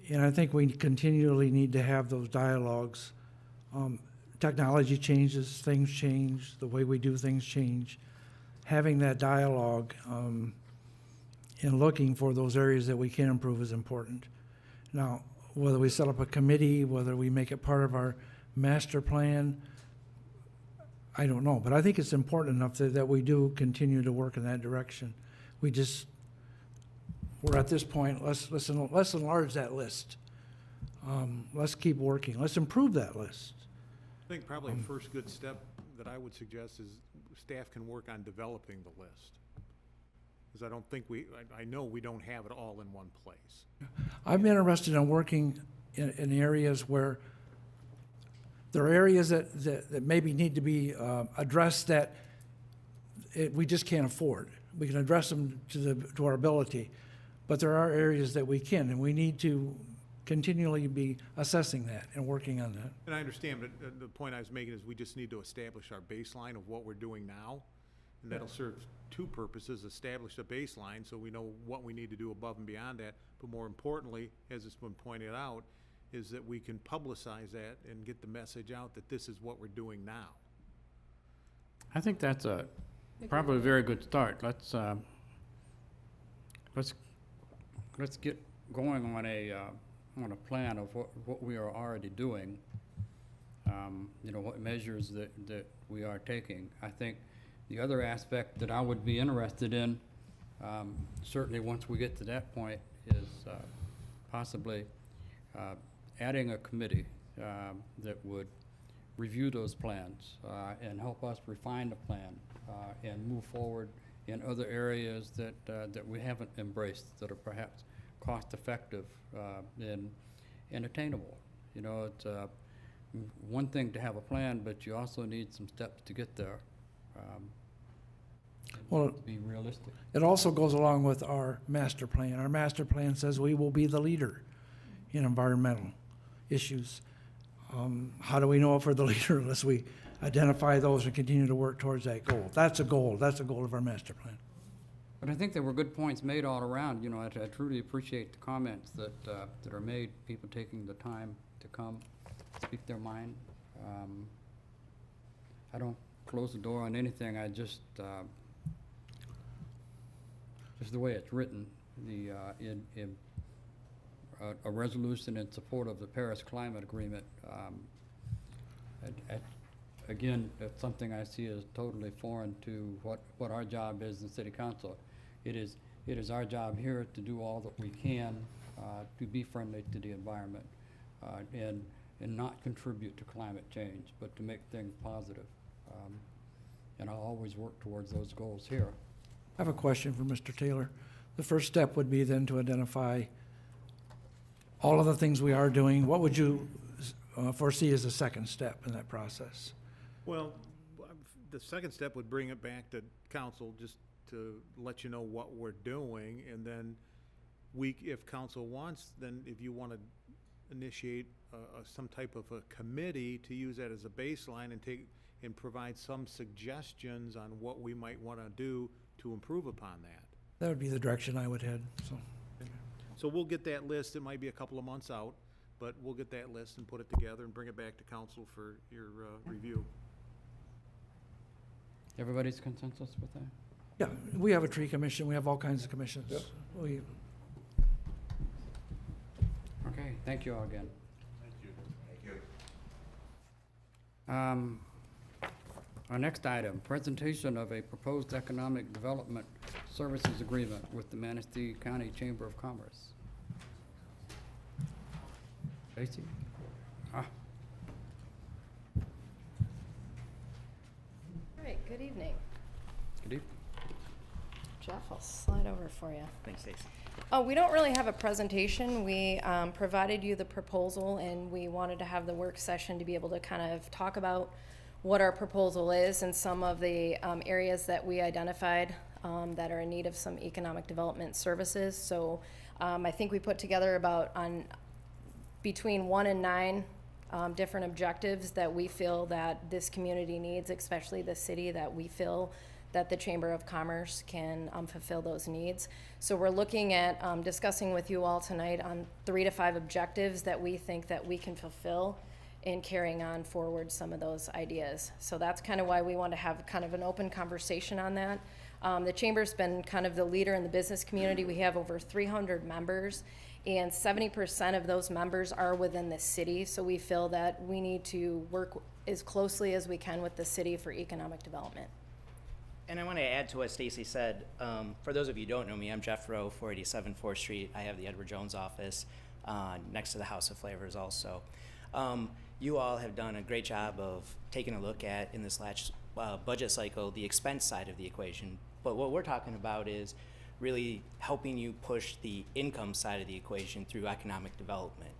And I think we continually need to have those dialogues. Technology changes, things change, the way we do things change. Having that dialogue and looking for those areas that we can improve is important. Now, whether we set up a committee, whether we make it part of our master plan, I don't know. But I think it's important enough that we do continue to work in that direction. We're at this point, let's enlarge that list. Let's keep working. Let's improve that list. I think probably a first good step that I would suggest is staff can work on developing the list. Because I don't think I know we don't have it all in one place. I'm interested in working in areas where There are areas that maybe need to be addressed that we just can't afford. We can address them to our ability, but there are areas that we can, and we need to continually be assessing that and working on that. And I understand, but the point I was making is we just need to establish our baseline of what we're doing now. And that'll serve two purposes: establish a baseline so we know what we need to do above and beyond that. But more importantly, as it's been pointed out, is that we can publicize that and get the message out that this is what we're doing now. I think that's probably a very good start. Let's get going on a plan of what we are already doing. What measures that we are taking. I think the other aspect that I would be interested in, certainly once we get to that point, is possibly adding a committee that would review those plans and help us refine the plan and move forward in other areas that we haven't embraced, that are perhaps cost-effective and attainable. It's one thing to have a plan, but you also need some steps to get there. Well, be realistic. It also goes along with our master plan. Our master plan says we will be the leader in environmental issues. How do we know if we're the leader unless we identify those and continue to work towards that goal? That's a goal. That's a goal of our master plan. But I think there were good points made all around. I truly appreciate the comments that are made, people taking the time to come speak their mind. I don't close the door on anything. I just the way it's written, in a resolution in support of the Paris Climate Agreement. Again, that's something I see as totally foreign to what our job is in City Council. It is our job here to do all that we can to be friendly to the environment and not contribute to climate change, but to make things positive. And I'll always work towards those goals here. I have a question for Mr. Taylor. The first step would be then to identify all of the things we are doing. What would you foresee as a second step in that process? Well, the second step would bring it back to council just to let you know what we're doing, and then if council wants, then if you want to initiate some type of a committee to use that as a baseline and provide some suggestions on what we might want to do to improve upon that. That would be the direction I would head, so. So we'll get that list. It might be a couple of months out, but we'll get that list and put it together and bring it back to council for your review. Everybody's consensus with that? Yeah, we have a tree commission. We have all kinds of commissions. Yep. Okay, thank you all again. Thank you. Our next item, presentation of a proposed economic development services agreement with the Manistee County Chamber of Commerce. Stacy? All right, good evening. Good evening. Jeff, I'll slide over for you. Thanks, Stacy. Oh, we don't really have a presentation. We provided you the proposal, and we wanted to have the work session to be able to kind of talk about what our proposal is and some of the areas that we identified that are in need of some economic development services. So I think we put together between 1 and 9 different objectives that we feel that this community needs, especially the city, that we feel that the Chamber of Commerce can fulfill those needs. So we're looking at discussing with you all tonight on 3 to 5 objectives that we think that we can fulfill in carrying on forward some of those ideas. So that's kind of why we want to have kind of an open conversation on that. The Chamber's been kind of the leader in the business community. We have over 300 members, and 70% of those members are within the city. So we feel that we need to work as closely as we can with the city for economic development. And I want to add to what Stacy said. For those of you who don't know me, I'm Jeff Rowe, 487 4th Street. I have the Edward Jones office next to the House of Flavors also. You all have done a great job of taking a look at, in this last budget cycle, the expense side of the equation. But what we're talking about is really helping you push the income side of the equation through economic development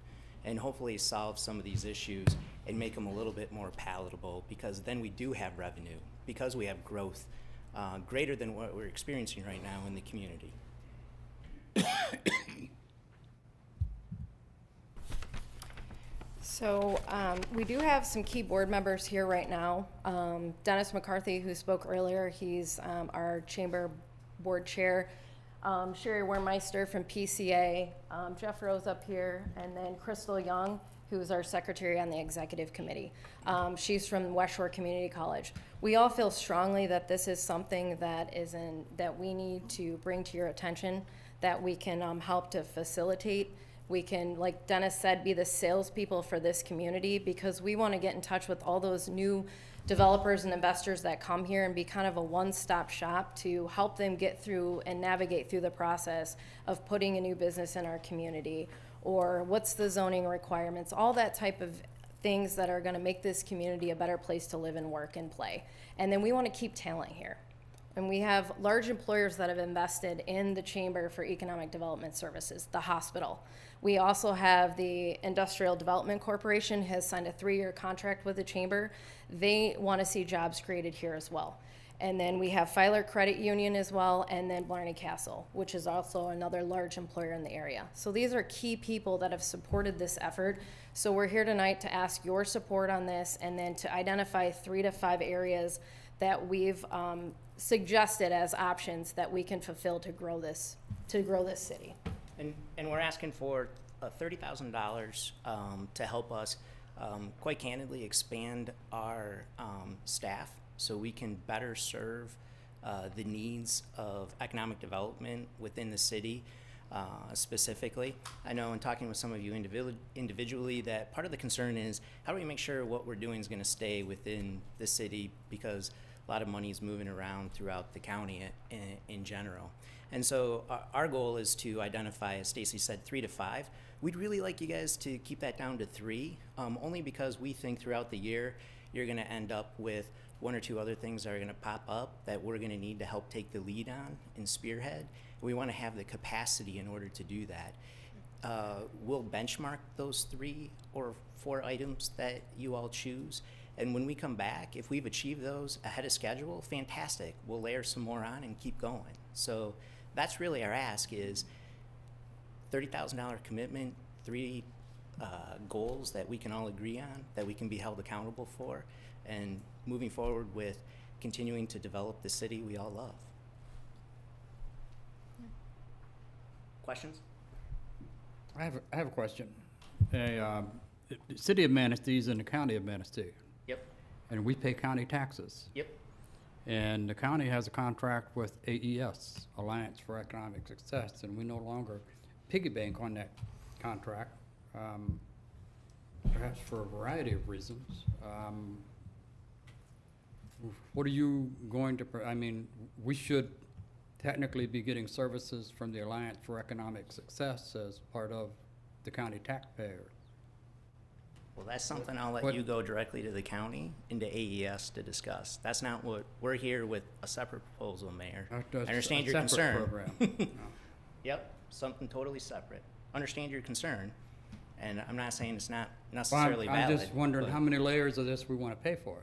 and hopefully solve some of these issues and make them a little bit more palatable, because then we do have revenue, because we have growth greater than what we're experiencing right now in the community. So we do have some key board members here right now. Dennis McCarthy, who spoke earlier, he's our chamber board chair. Sherry Wermeister from PCA, Jeff Rose up here, and then Crystal Young, who's our secretary on the executive committee. She's from West Shore Community College. We all feel strongly that this is something that that we need to bring to your attention, that we can help to facilitate. We can, like Dennis said, be the salespeople for this community, because we want to get in touch with all those new developers and investors that come here and be kind of a one-stop shop to help them get through and navigate through the process of putting a new business in our community, or what's the zoning requirements, all that type of things that are going to make this community a better place to live and work and play. And then we want to keep talent here. And we have large employers that have invested in the Chamber for Economic Development Services, the hospital. We also have the Industrial Development Corporation has signed a 3-year contract with the Chamber. They want to see jobs created here as well. And then we have Filer Credit Union as well, and then Blarney Castle, which is also another large employer in the area. So these are key people that have supported this effort. So we're here tonight to ask your support on this, and then to identify 3 to 5 areas that we've suggested as options that we can fulfill to grow this city. And we're asking for $30,000 to help us, quite candidly, expand our staff so we can better serve the needs of economic development within the city specifically. I know in talking with some of you individually that part of the concern is, how do we make sure what we're doing is going to stay within the city, because a lot of money is moving around throughout the county in general. And so our goal is to identify, as Stacy said, 3 to 5. We'd really like you guys to keep that down to 3, only because we think throughout the year you're going to end up with 1 or 2 other things that are going to pop up that we're going to need to help take the lead on and spearhead. We want to have the capacity in order to do that. We'll benchmark those 3 or 4 items that you all choose. And when we come back, if we've achieved those ahead of schedule, fantastic. We'll layer some more on and keep going. So that's really our ask, is $30,000 commitment, 3 goals that we can all agree on, that we can be held accountable for, and moving forward with continuing to develop the city we all love. Questions? I have a question. The city of Manistee is in the county of Manistee. Yep. And we pay county taxes. Yep. And the county has a contract with AES, Alliance for Economic Success, and we no longer piggy bank on that contract, perhaps for a variety of reasons. What are you going to, we should technically be getting services from the Alliance for Economic Success as part of the county taxpayer. Well, that's something I'll let you go directly to the county and to AES to discuss. That's not what, we're here with a separate proposal, Mayor. I understand your concern. Program. No. Yep, something totally separate. Understand your concern, and I'm not saying it's not necessarily valid. I'm just wondering how many layers of this we want to pay for.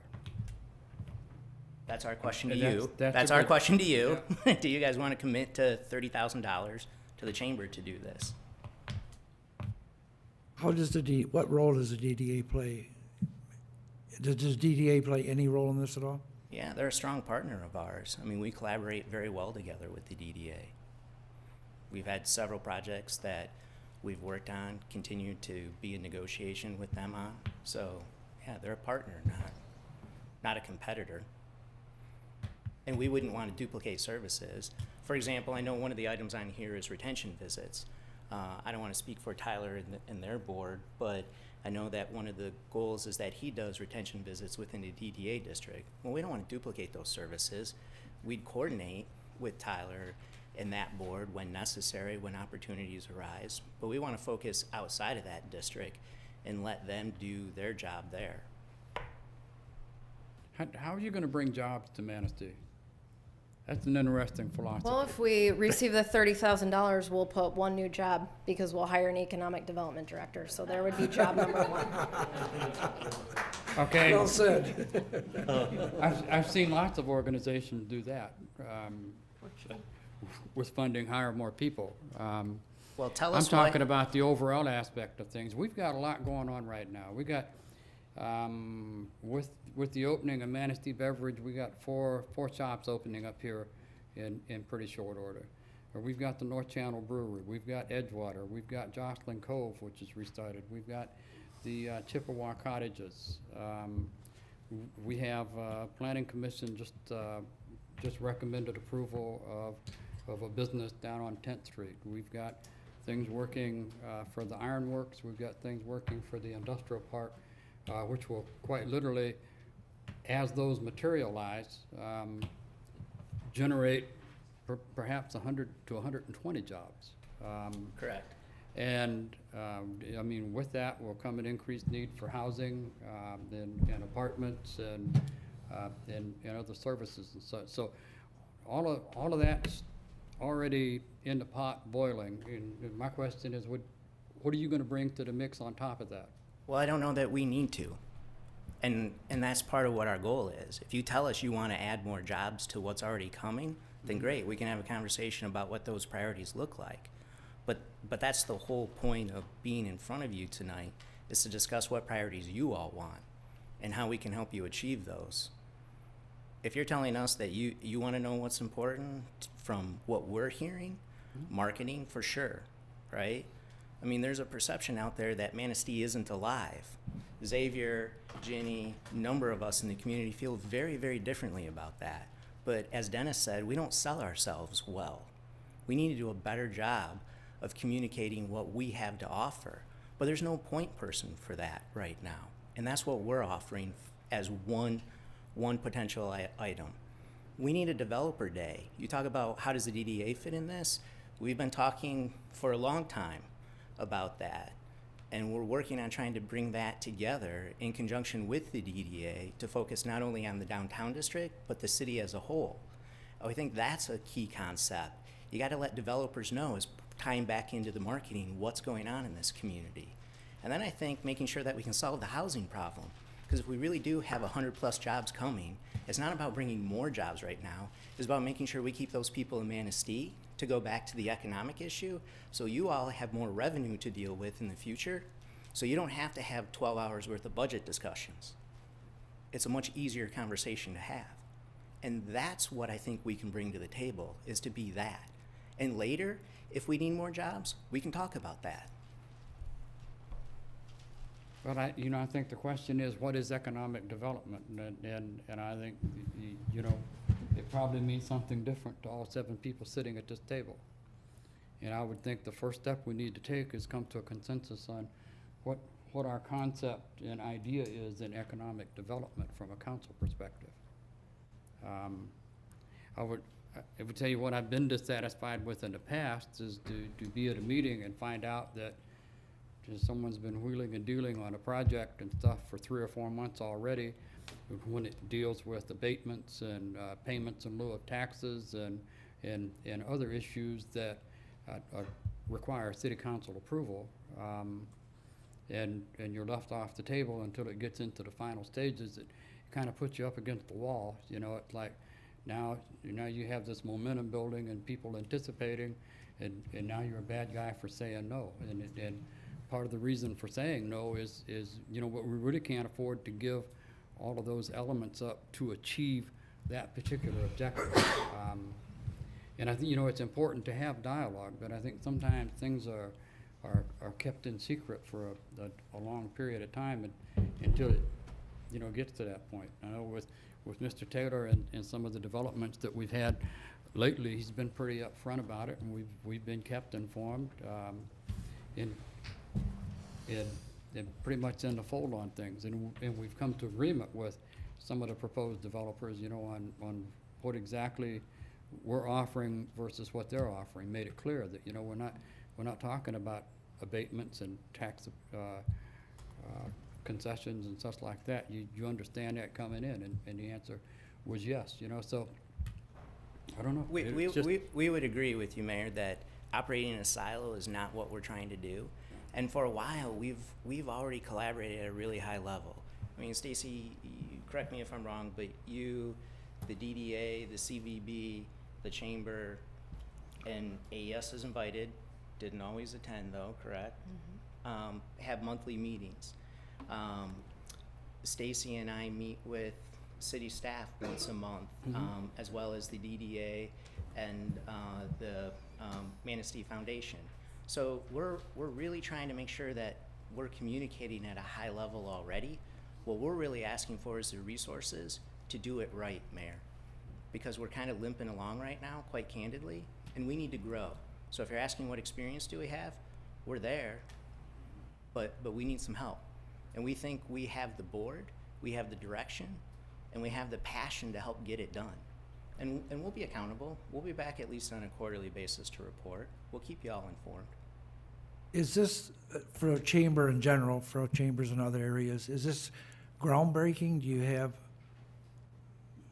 That's our question to And you. That's our question to you. Yeah. Do you guys want to commit to $30,000 to the chamber to do this? How does what role does the DDA play? Does DDA play any role in this at all? Yeah, they're a strong partner of ours. I mean, we collaborate very well together with the DDA. We've had several projects that we've worked on, continue to be in negotiation with them on. So, yeah, they're a partner, not a competitor. And we wouldn't want to duplicate services. For example, I know one of the items on here is retention visits. I don't want to speak for Tyler and their board, but I know that one of the goals is that he does retention visits within the DDA district. Well, we don't want to duplicate those services. We'd coordinate with Tyler and that board when necessary, when opportunities arise. But we want to focus outside of that district and let them do their job there. How are you going to bring jobs to Manistee? That's an interesting philosophy. Well, if we receive the $30,000, we'll put one new job because we'll hire an economic development director. So there would be job number one. Okay. Well said. I've seen lots of organizations do that, with funding, hire more people. Well, tell I'm us talking about the overall aspect of things. We've got a lot going on right now. We got, with the opening of Manistee Beverage, we got four shops opening up here in pretty short order. Or we've got the North Channel Brewery, we've got Edgewater, we've got Jocelyn Cove, which is restarted, we've got the Chippewa Cottages. We have Planning Commission just recommended approval of a business down on 10th Street. We've got things working for the ironworks. We've got things working for the industrial park, which will quite literally, as those materialize, generate perhaps 100 to 120 jobs. Correct. And I mean, with that will come an increased need for housing and apartments and other services and such. So all of that's already in the pot boiling. And my question is, what are you going to bring to the mix on top of that? Well, I don't know that we need to. And that's part of what our goal is. If you tell us you want to add more jobs to what's already coming, then great, we can have a conversation about what those priorities look like. But that's the whole point of being in front of you tonight, is to discuss what priorities you all want and how we can help you achieve those. If you're telling us that you want to know what's important from what we're hearing, marketing for sure, right? I mean, there's a perception out there that Manistee isn't alive. Xavier, Ginny, a number of us in the community feel very, very differently about that. But as Dennis said, we don't sell ourselves well. We need to do a better job of communicating what we have to offer. But there's no point person for that right now. And that's what we're offering as one potential item. We need a developer day. You talk about how does the DDA fit in this? We've been talking for a long time about that. And we're working on trying to bring that together in conjunction with the DDA to focus not only on the downtown district, but the city as a whole. I think that's a key concept. You got to let developers know, as tying back into the marketing, what's going on in this community. And then I think making sure that we can solve the housing problem. Because if we really do have 100+ jobs coming, it's not about bringing more jobs right now. It's about making sure we keep those people in Manistee, to go back to the economic issue, so you all have more revenue to deal with in the future, so you don't have to have 12 hours worth of budget discussions. It's a much easier conversation to have. And that's what I think we can bring to the table, is to be that. And later, if we need more jobs, we can talk about that. But I think the question is, what is economic development? And I think, it probably means something different to all 7 people sitting at this table. And I would think the first step we need to take is come to a consensus on what our concept and idea is in economic development from a council perspective. I would tell you what I've been dissatisfied with in the past is to be at a meeting and find out that someone's been wheeling and dealing on a project and stuff for 3 or 4 months already, when it deals with abatements and payments in lieu of taxes and other issues that require city council approval, and you're left off the table until it gets into the final stages. It kind of puts you up against the wall. It's like now you have this momentum building and people anticipating, and now you're a bad guy for saying no. And part of the reason for saying no is what we really can't afford to give all of those elements up to achieve that particular objective. And I think, it's important to have dialogue, but I think sometimes things are kept in secret for a long period of time until it, gets to that point. I know with Mr. Taylor and some of the developments that we've had lately, he's been pretty upfront about it, and we've been kept informed, and pretty much in the fold on things, and we've come to agreement with some of the proposed developers, on what exactly we're offering versus what they're offering. Made it clear that we're not talking about abatements and tax concessions and such like that. You understand that coming in, and the answer was yes. So I don't know. We, It's we, just- we would agree with you, Mayor, that operating in a silo is not what we're trying to do. And for a while, we've already collaborated at a really high level. I mean, Stacy, you correct me if I'm wrong, but you, the DDA, the CVB, the Chamber, and AES is invited, didn't always attend though, correct? Have monthly meetings. Stacy and I meet with city staff once a month, as well as the DDA and the Manistee Foundation. So we're really trying to make sure that we're communicating at a high level already. What we're really asking for is the resources to do it right, Mayor, because we're kind of limping along right now, quite candidly, and we need to grow. So if you're asking what experience do we have, we're there, but we need some help. And we think we have the board, we have the direction, and we have the passion to help get it done. And we'll be accountable. We'll be back at least on a quarterly basis to report. We'll keep you all informed. Is this, for a chamber in general, for chambers in other areas, is this groundbreaking? Do you have?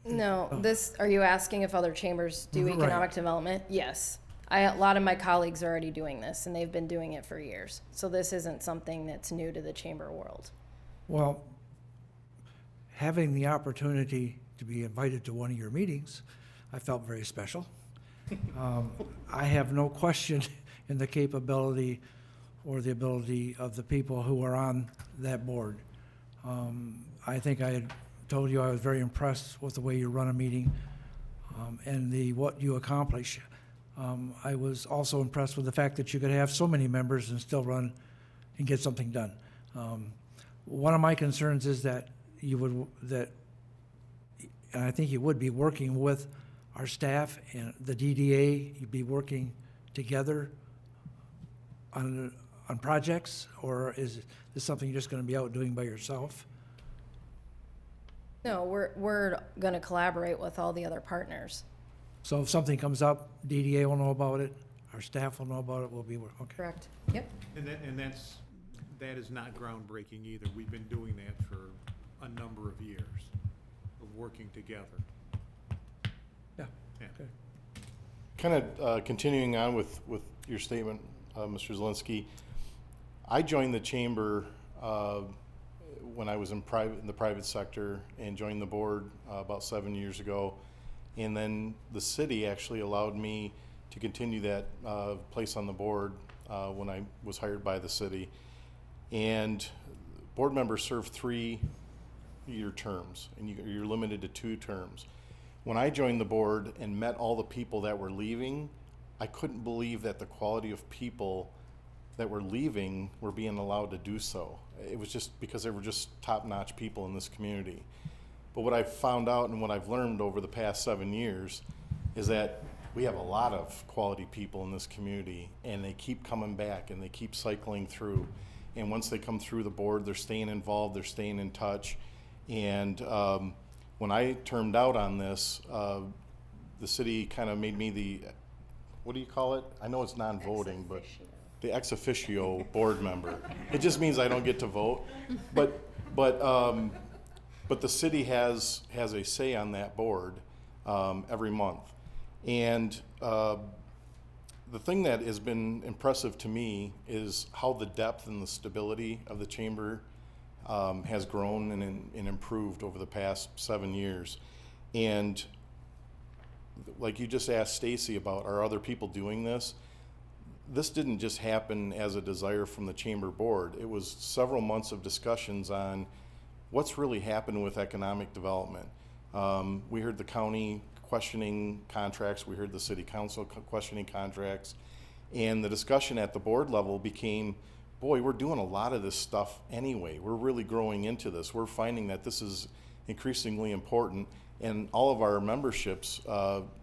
No, are you asking if other chambers do Right. economic development? Yes. A lot of my colleagues are already doing this, and they've been doing it for years. So this isn't something that's new to the chamber world. Well, having the opportunity to be invited to one of your meetings, I felt very special. I have no question in the capability or the ability of the people who are on that board. I think I had told you I was very impressed with the way you run a meeting and what you accomplish. I was also impressed with the fact that you could have so many members and still run and get something done. One of my concerns is that and I think you would be working with our staff and the DDA, you'd be working together on projects, or is this something you're just gonna be out doing by yourself? No, we're going to collaborate with all the other partners. So if something comes up, DDA will know about it, our staff will know about it, we'll be, okay. Correct. Yep. And that is not groundbreaking either. We've been doing that for a number of years, of working together. Yeah. Yeah. Okay. Kind of continuing on with your statement, Mr. Zelinski, I joined the chamber when I was in the private sector and joined the board about 7 years ago. And then the city actually allowed me to continue that place on the board when I was hired by the city. And board members serve 3-year terms, and you're limited to 2 terms. When I joined the board and met all the people that were leaving, I couldn't believe that the quality of people that were leaving were being allowed to do so. It was just because they were just top-notch people in this community. But what I've found out and what I've learned over the past 7 years is that we have a lot of quality people in this community, and they keep coming back and they keep cycling through. And once they come through the board, they're staying involved, they're staying in touch. And when I termed out on this, the city kind of made me the, what do you call it? I know it's non-voting, but the ex officio board member. It just means I don't get to vote. But the city has a say on that board every month. And the thing that has been impressive to me is how the depth and the stability of the chamber has grown and improved over the past 7 years. And like you just asked Stacy about, are other people doing this? This didn't just happen as a desire from the chamber board. It was several months of discussions on what's really happened with economic development. We heard the county questioning contracts, we heard the city council questioning contracts, and the discussion at the board level became, boy, we're doing a lot of this stuff anyway. We're really growing into this. We're finding that this is increasingly important, and all of our memberships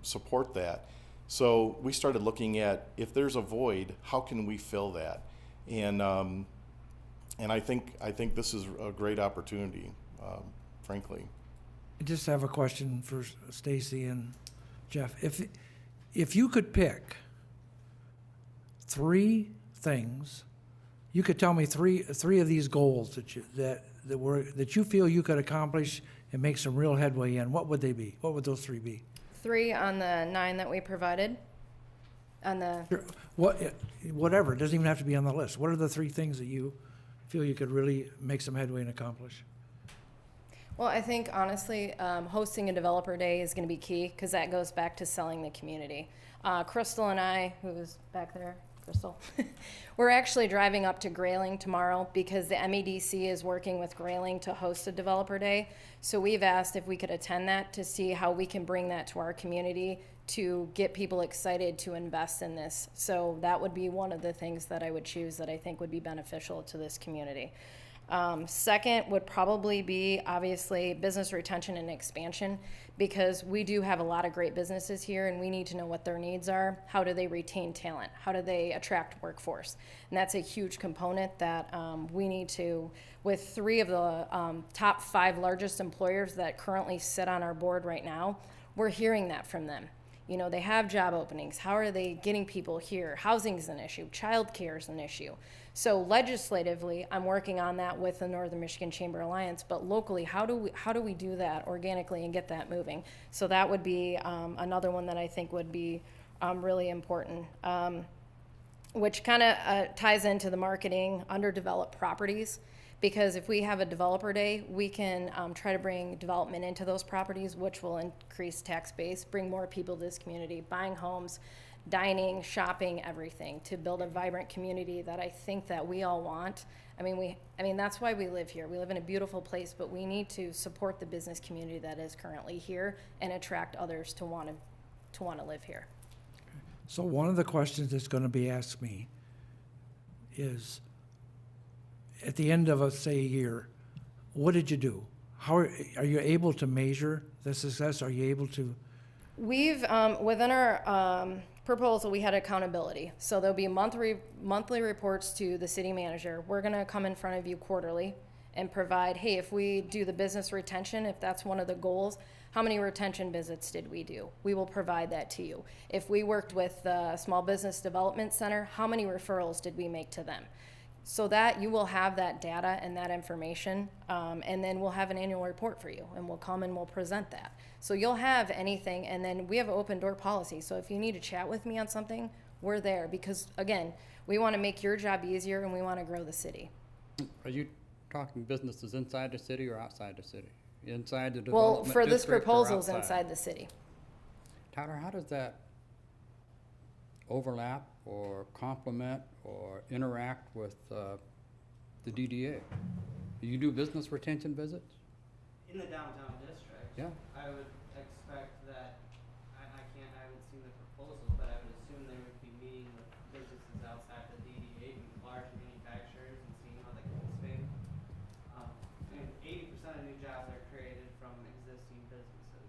support that. So we started looking at, if there's a void, how can we fill that? And I think this is a great opportunity, frankly. I just have a question for Stacy and Jeff. If you could pick 3 things, you could tell me three of these goals that you feel you could accomplish and make some real headway in, what would they be? What would those 3 be? 3 on the 9 that we provided. On the, Sure. Whatever, it doesn't even have to be on the list. What are the 3 things that you feel you could really make some headway and accomplish? well, I think honestly, hosting a developer day is going to be key because that goes back to selling the community. Crystal and I, who is back there, Crystal, we're actually driving up to Grayling tomorrow because the MEDC is working with Grayling to host a developer day. So we've asked if we could attend that to see how we can bring that to our community to get people excited to invest in this. So that would be one of the things that I would choose that I think would be beneficial to this community. Second would probably be obviously business retention and expansion, because we do have a lot of great businesses here and we need to know what their needs are. How do they retain talent? How do they attract workforce? And that's a huge component that we need to, with 3 of the top 5 largest employers that currently sit on our board right now, we're hearing that from them. You know, they have job openings. How are they getting people here? Housing's an issue. Childcare is an issue. So legislatively, I'm working on that with the Northern Michigan Chamber Alliance. But locally, how do we do that organically and get that moving? So that would be another one that I think would be really important, which kind of ties into the marketing underdeveloped properties. Because if we have a developer day, we can try to bring development into those properties, which will increase tax base, bring more people to this community, buying homes, dining, shopping, everything, to build a vibrant community that I think that we all want. I mean, that's why we live here. We live in a beautiful place, but we need to support the business community that is currently here and attract others to want to live here. So one of the questions that's going to be asked me is, at the end of, say, a year, what did you do? How are you able to measure the success? Are you able to? We've, within our proposal, we had accountability. So there'll be monthly reports to the city manager. We're gonna come in front of you quarterly and provide, hey, if we do the business retention, if that's one of the goals, how many retention visits did we do? We will provide that to you. If we worked with the Small Business Development Center, how many referrals did we make to them? So that you will have that data and that information, and then we'll have an annual report for you, and we'll come and we'll present that. So you'll have anything, and then we have an open door policy. So if you need to chat with me on something, we're there, because again, we want to make your job easier and we want to grow the city. Are you talking businesses inside the city or outside the city? Inside the Well, development for this district or proposal is outside? inside the city. Tyler, how does that overlap or complement or interact with the DDA? Do you do business retention visits? In the downtown district, Yeah. I would expect that, I haven't seen the proposal, but I would assume they would be meeting with businesses outside the DDA, large manufacturers, and seeing how they can expand. And 80% of new jobs are created from existing businesses.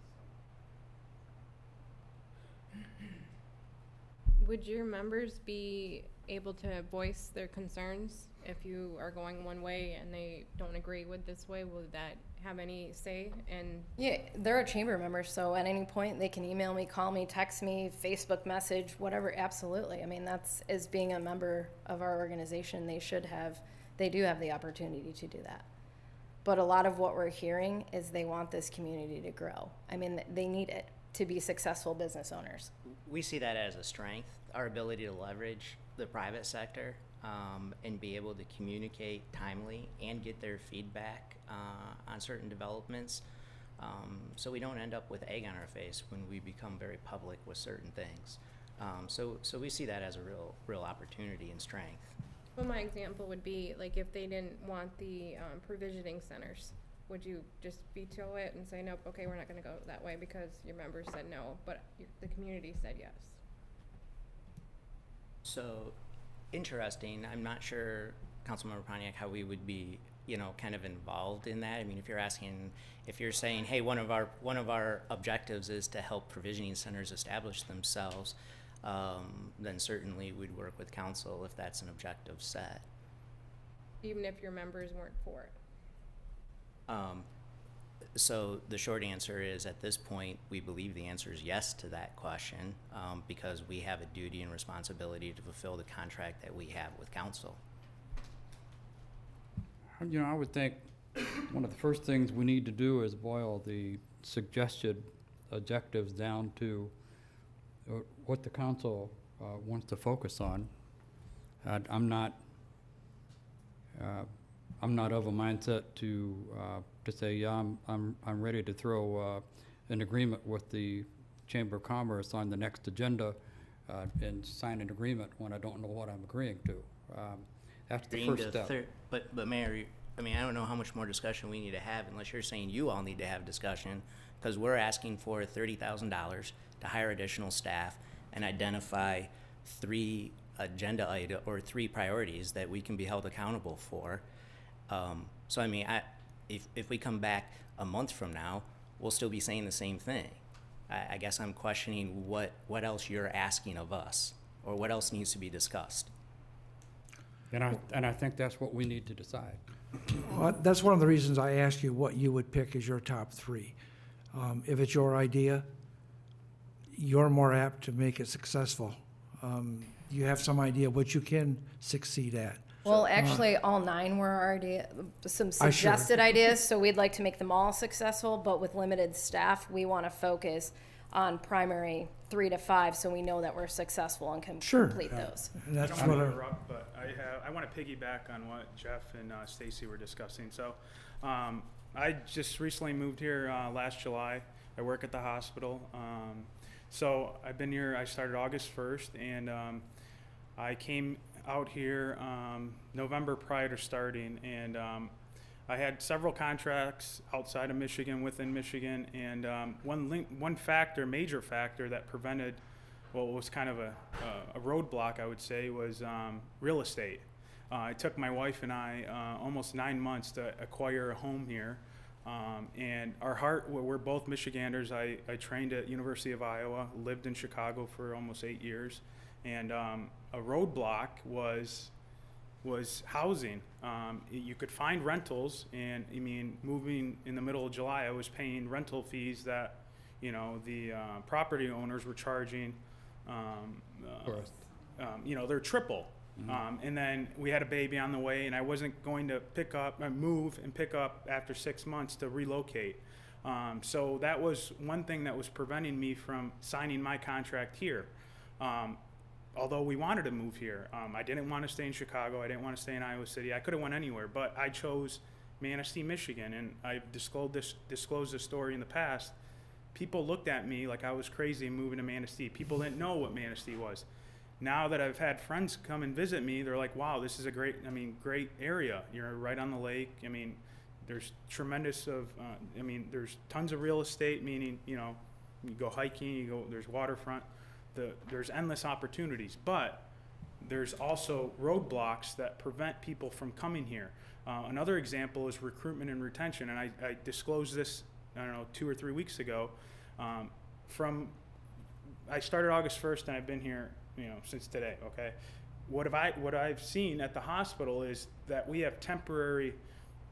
Would your members be able to voice their concerns if you are going one way and they don't agree with this way? Will that have any say? And Yeah, they're a chamber member, so at any point they can email me, call me, text me, Facebook message, whatever. Absolutely. I mean, that's, as being a member of our organization, they do have the opportunity to do that. But a lot of what we're hearing is they want this community to grow. I mean, they need it to be successful business owners. We see that as a strength, our ability to leverage the private sector and be able to communicate timely and get their feedback on certain developments, so we don't end up with egg on our face when we become very public with certain things. So we see that as a real opportunity and strength. well, my example would be like if they didn't want the provisioning centers, would you just veto it and say, nope, okay, we're not gonna go that way because your members said no, but the community said yes? So, interesting. I'm not sure, Councilmember Pontiac, how we would be, kind of involved in that. I mean, if you're saying, hey, one of our objectives is to help provisioning centers establish themselves, then certainly we'd work with council if that's an objective set. Even if your members weren't for it? So the short answer is, at this point, we believe the answer is yes to that question, because we have a duty and responsibility to fulfill the contract that we have with council. I would think one of the first things we need to do is boil the suggested objectives down to what the council wants to focus on. I'm not of a mindset to say, yeah, I'm ready to throw an agreement with the Chamber of Commerce on the next agenda and sign an agreement when I don't know what I'm agreeing to. That's the Agreeing first to step. But Mayor, I mean, I don't know how much more discussion we need to have unless you're saying you all need to have discussion, because we're asking for $30,000 to hire additional staff and identify 3 agenda item or 3 priorities that we can be held accountable for. So I mean, if we come back a month from now, we'll still be saying the same thing. I guess I'm questioning what else you're asking of us, or what else needs to be discussed. And I think that's what we need to decide. Well, that's one of the reasons I asked you what you would pick as your top 3. If it's your idea, you're more apt to make it successful. You have some idea what you can succeed at. Well, actually, all 9 were our some suggested ideas, so we'd like to make them all successful, but with limited staff, we want to focus on primary 3 to 5, so we know that we're successful and can complete those. And that's I don't want what to interrupt, but I want to piggyback on what Jeff and Stacy were discussing. So, I just recently moved here last July. I work at the hospital. So I've been here. I started August 1st, and I came out here November prior to starting, and I had several contracts outside of Michigan, within Michigan, and one major factor that prevented, well, it was kind of a roadblock, I would say, was real estate. It took my wife and I almost 9 months to acquire a home here, and we're both Michiganders. I trained at University of Iowa, lived in Chicago for almost 8 years, and a roadblock was housing. You could find rentals, and I mean, moving in the middle of July, I was paying rental fees that, the property owners were charging, they're triple. Mm-hmm. And then we had a baby on the way, and I wasn't going to move and pick up after 6 months to relocate. So that was one thing that was preventing me from signing my contract here. Although we wanted to move here, I didn't want to stay in Chicago. I didn't want to stay in Iowa City. I could have went anywhere, but I chose Manistee, Michigan, and I've disclosed this story in the past. People looked at me like I was crazy moving to Manistee. People didn't know what Manistee was. Now that I've had friends come and visit me, they're like, "Wow, this is a great area. You're right on the lake. I mean, there's there's tons of real estate. Meaning, you go hiking, there's waterfront." There's endless opportunities, but there's also roadblocks that prevent people from coming here. Another example is recruitment and retention, and I disclosed this, 2 or 3 weeks ago. I started August 1st, and I've been here, since today. Okay, what I've seen at the hospital is that we have temporary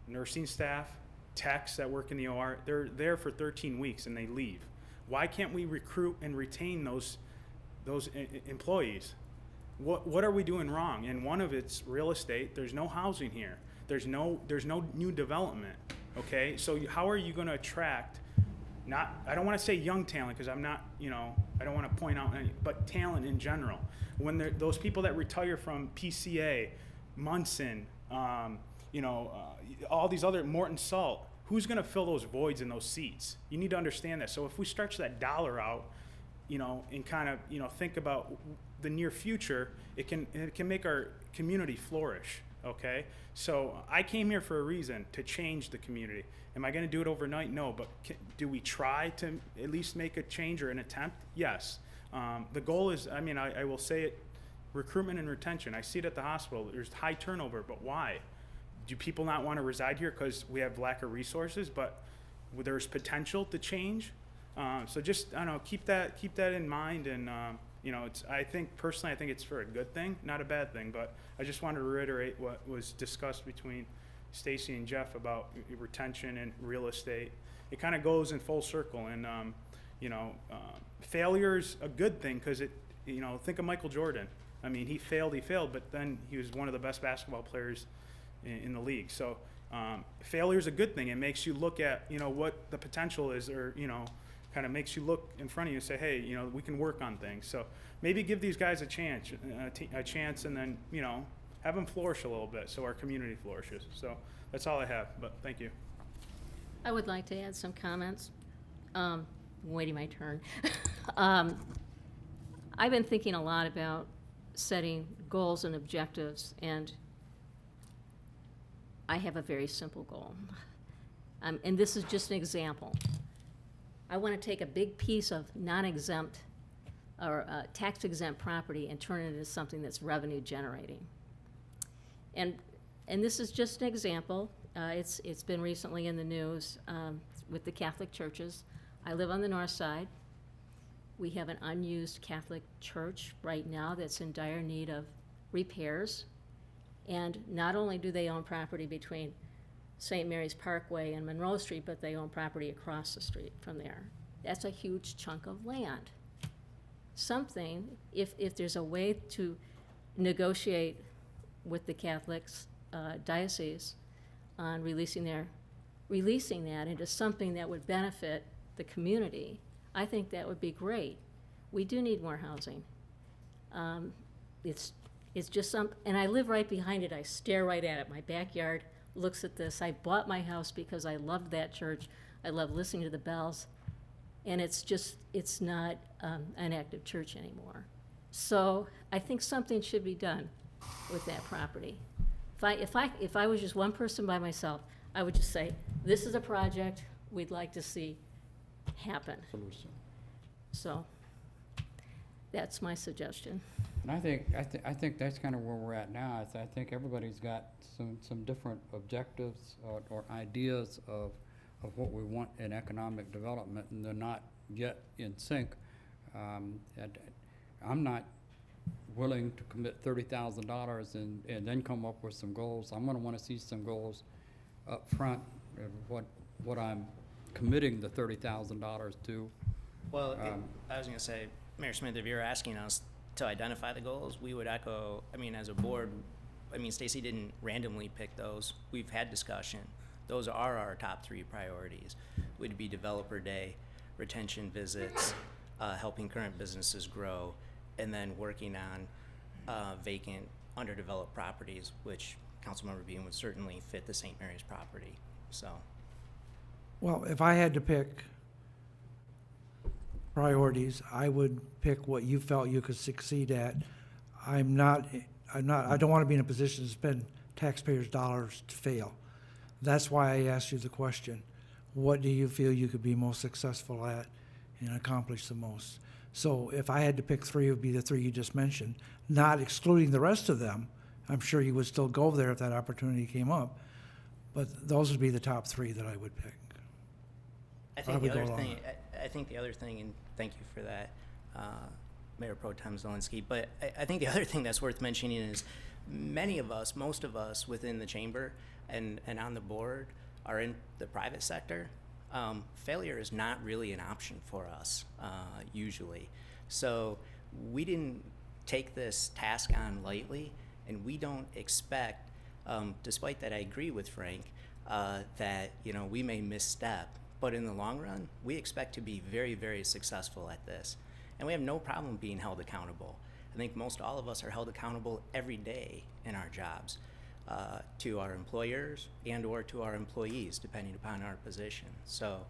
nursing staff, techs that work in the OR. They're there for 13 weeks and they leave. Why can't we recruit and retain those employees? What are we doing wrong? And one of it's real estate. There's no housing here. There's no new development. Okay, so how are you going to attract? I don't want to say young talent, because I'm not, I don't want to point out any, but talent in general. When those people that retire from PCA, Munson, all these other Morton Salt, who's going to fill those voids in those seats? You need to understand that. So if we stretch that dollar out, and kind of, think about the near future, it can make our community flourish. Okay, so I came here for a reason, to change the community. Am I going to do it overnight? No, but do we try to at least make a change or an attempt? Yes. The goal is, I will say it, recruitment and retention. I see it at the hospital. There's high turnover, but why? Do people not want to reside here because we have lack of resources? But there's potential to change. So just, keep that in mind, and I think it's for a good thing, not a bad thing. But I just wanted to reiterate what was discussed between Stacy and Jeff about retention and real estate. It kind of goes in full circle, and failure's a good thing, because think of Michael Jordan. He failed, but then he was one of the best basketball players in the league. So failure is a good thing. It makes you look at what the potential is, or kind of makes you look in front of you and say, hey, you know, we can work on things. So maybe give these guys a chance, and then, you know, have them flourish a little bit so our community flourishes. So that's all I have, but thank you. I would like to add some comments. Waiting my turn. I've been thinking a lot about setting goals and objectives, and I have a very simple goal. And this is just an example. I want to take a big piece of non-exempt or tax-exempt property and turn it into something that's revenue generating. And this is just an example. It's been recently in the news with the Catholic churches. I live on the north side. We have an unused Catholic church right now that's in dire need of repairs. And not only do they own property between St. Mary's Parkway and Monroe Street, but they own property across the street from there. That's a huge chunk of land. Something, if there's a way to negotiate with the Catholics diocese on releasing that into something that would benefit the community, I think that would be great. We do need more housing. It's just and I live right behind it. I stare right at it. My backyard looks at this. I bought my house because I loved that church. I love listening to the bells. And it's not an active church anymore. So I think something should be done with that property. If I was just one person by myself, I would just say, this is a project we'd like to see happen. So that's my suggestion. And I think that's kind of where we're at now. I think everybody's got some different objectives or ideas of what we want in economic development, and they're not yet in sync. And I'm not willing to commit $30,000 and then come up with some goals. I'm going to want to see some goals up front of what I'm committing the $30,000 to. Well, I was going to say, Mayor Smith, if you're asking us to identify the goals, we would echo, I mean, as a board, I mean, Stacy didn't randomly pick those. We've had discussion. Those are our top 3 priorities. Would be developer day, retention visits, helping current businesses grow, and then working on vacant, underdeveloped properties, which Councilmember Bean would certainly fit the St. Mary's property. So, Well, if I had to pick priorities, I would pick what you felt you could succeed at. I don't want to be in a position to spend taxpayers' dollars to fail. That's why I asked you the question. What do you feel you could be most successful at and accomplish the most? So if I had to pick 3, it would be the 3 you just mentioned, not excluding the rest of them. I'm sure you would still go there if that opportunity came up, but those would be the top 3 that I would pick. I think the other thing, and thank you for that, Mayor Pro Tem Zielinski, but I think the other thing that's worth mentioning is many of us, most of us within the chamber and on the board are in the private sector. Failure is not really an option for us, usually. So we didn't take this task on lightly, and we don't expect, despite that I agree with Frank, that, you know, we may misstep, but in the long run, we expect to be very, very successful at this. And we have no problem being held accountable. I think most all of us are held accountable every day in our jobs, to our employers and or to our employees, depending upon our position. So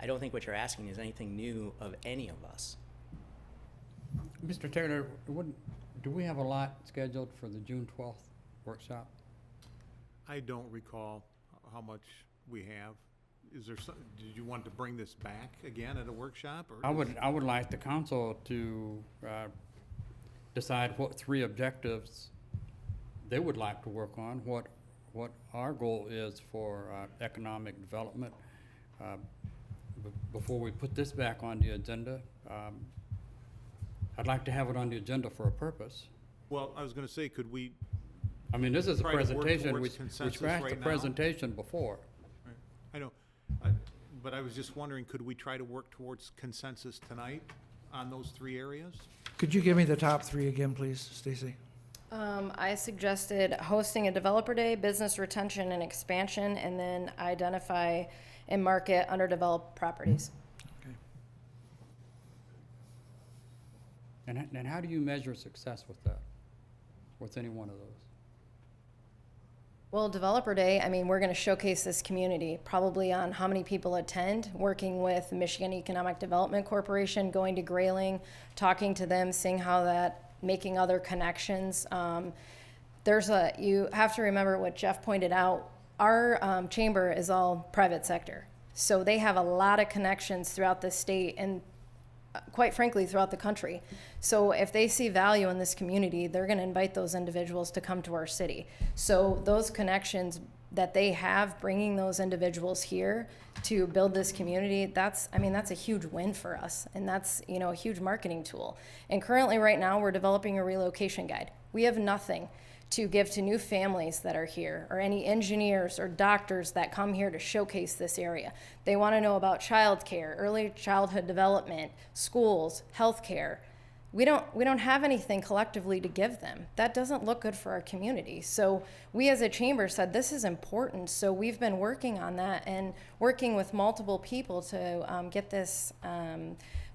I don't think what you're asking is anything new of any of us. Mr. Taylor, do we have a lot scheduled for the June 12th workshop? I don't recall how much we have. Is there some, did you want to bring this back again at a workshop? Or I would like the council to decide what 3 objectives they would like to work on, what our goal is for economic development. Before we put this back on the agenda, I'd like to have it on the agenda for a purpose. Well, I was going to say, could we? I mean, this is a try to work presentation. towards We consensus scratched right the now? presentation before. Right. I know, but I was just wondering, could we try to work towards consensus tonight on those 3 areas? Could you give me the top 3 again, please, Stacy? I suggested hosting a developer day, business retention and expansion, and then identify and market underdeveloped properties. Okay. And how do you measure success with that? With any one of those? Well, Developer Day, I mean, we're going to showcase this community probably on how many people attend, working with Michigan Economic Development Corporation, going to Grayling, talking to them, seeing how that, making other connections. You have to remember what Jeff pointed out. Our chamber is all private sector. So they have a lot of connections throughout the state and quite frankly, throughout the country. So if they see value in this community, they're going to invite those individuals to come to our city. So those connections that they have, bringing those individuals here to build this community, that's a huge win for us. And that's, a huge marketing tool. And currently right now, we're developing a relocation guide. We have nothing to give to new families that are here, or any engineers or doctors that come here to showcase this area. They want to know about childcare, early childhood development, schools, healthcare. We don't have anything collectively to give them. That doesn't look good for our community. So we as a chamber said this is important. So we've been working on that and working with multiple people to get this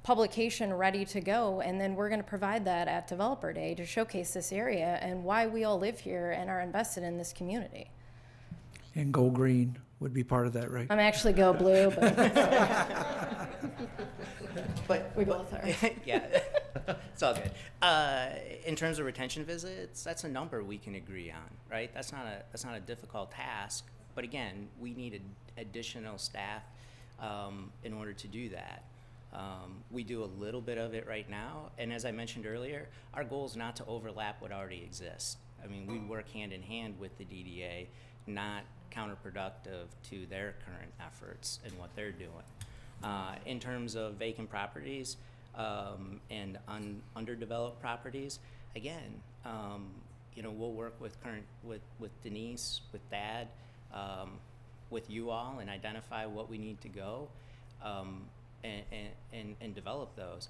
publication ready to go, and then we're going to provide that at Developer Day to showcase this area and why we all live here and are invested in this community. And Go Green would be part of that, right? I'm actually Go Blue, but we both are. Yeah, it's all good. In terms of retention visits, that's a number we can agree on, right? That's not a difficult task. But again, we need additional staff in order to do that. We do a little bit of it right now, and as I mentioned earlier, our goal is not to overlap what already exists. I mean, we work hand in hand with the DDA, not counterproductive to their current efforts and what they're doing. In terms of vacant properties and underdeveloped properties, again, we'll work with Denise, with Thad, with you all, and identify what we need to go. And develop those.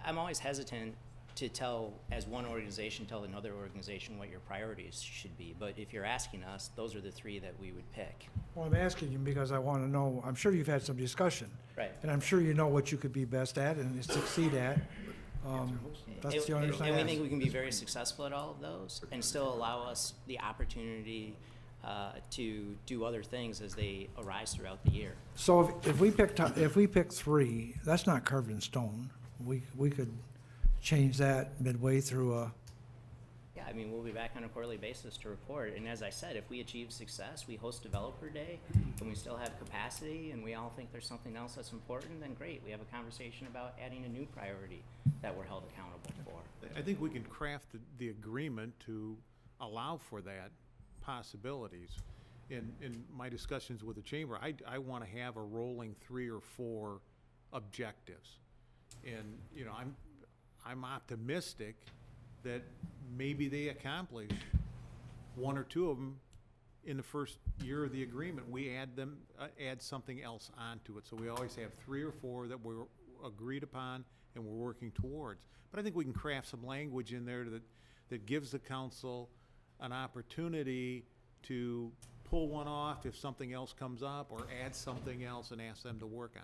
I'm always hesitant to as one organization tell another organization what your priorities should be. But if you're asking us, those are the three that we would pick. Well, I'm asking you because I want to know, I'm sure you've had some discussion. Right. And I'm sure you know what you could be best at and succeed at. That's the only reason I And we ask. think we can be very successful at all of those and still allow us the opportunity to do other things as they arise throughout the year. So if we pick three, that's not carved in stone. We could change that midway through a. Yeah, I mean, we'll be back on a quarterly basis to report. And as I said, if we achieve success, we host Developer Day, and we still have capacity, and we all think there's something else that's important, then great. We have a conversation about adding a new priority that we're held accountable for. I think we can craft the agreement to allow for that possibilities. In my discussions with the chamber, I want to have a rolling 3 or 4 objectives. And, I'm optimistic that maybe they accomplish 1 or 2 of them in the first year of the agreement. We add something else onto it. So we always have 3 or 4 that we're agreed upon and we're working towards. But I think we can craft some language in there that gives the council an opportunity to pull one off if something else comes up, or add something else and ask them to work on.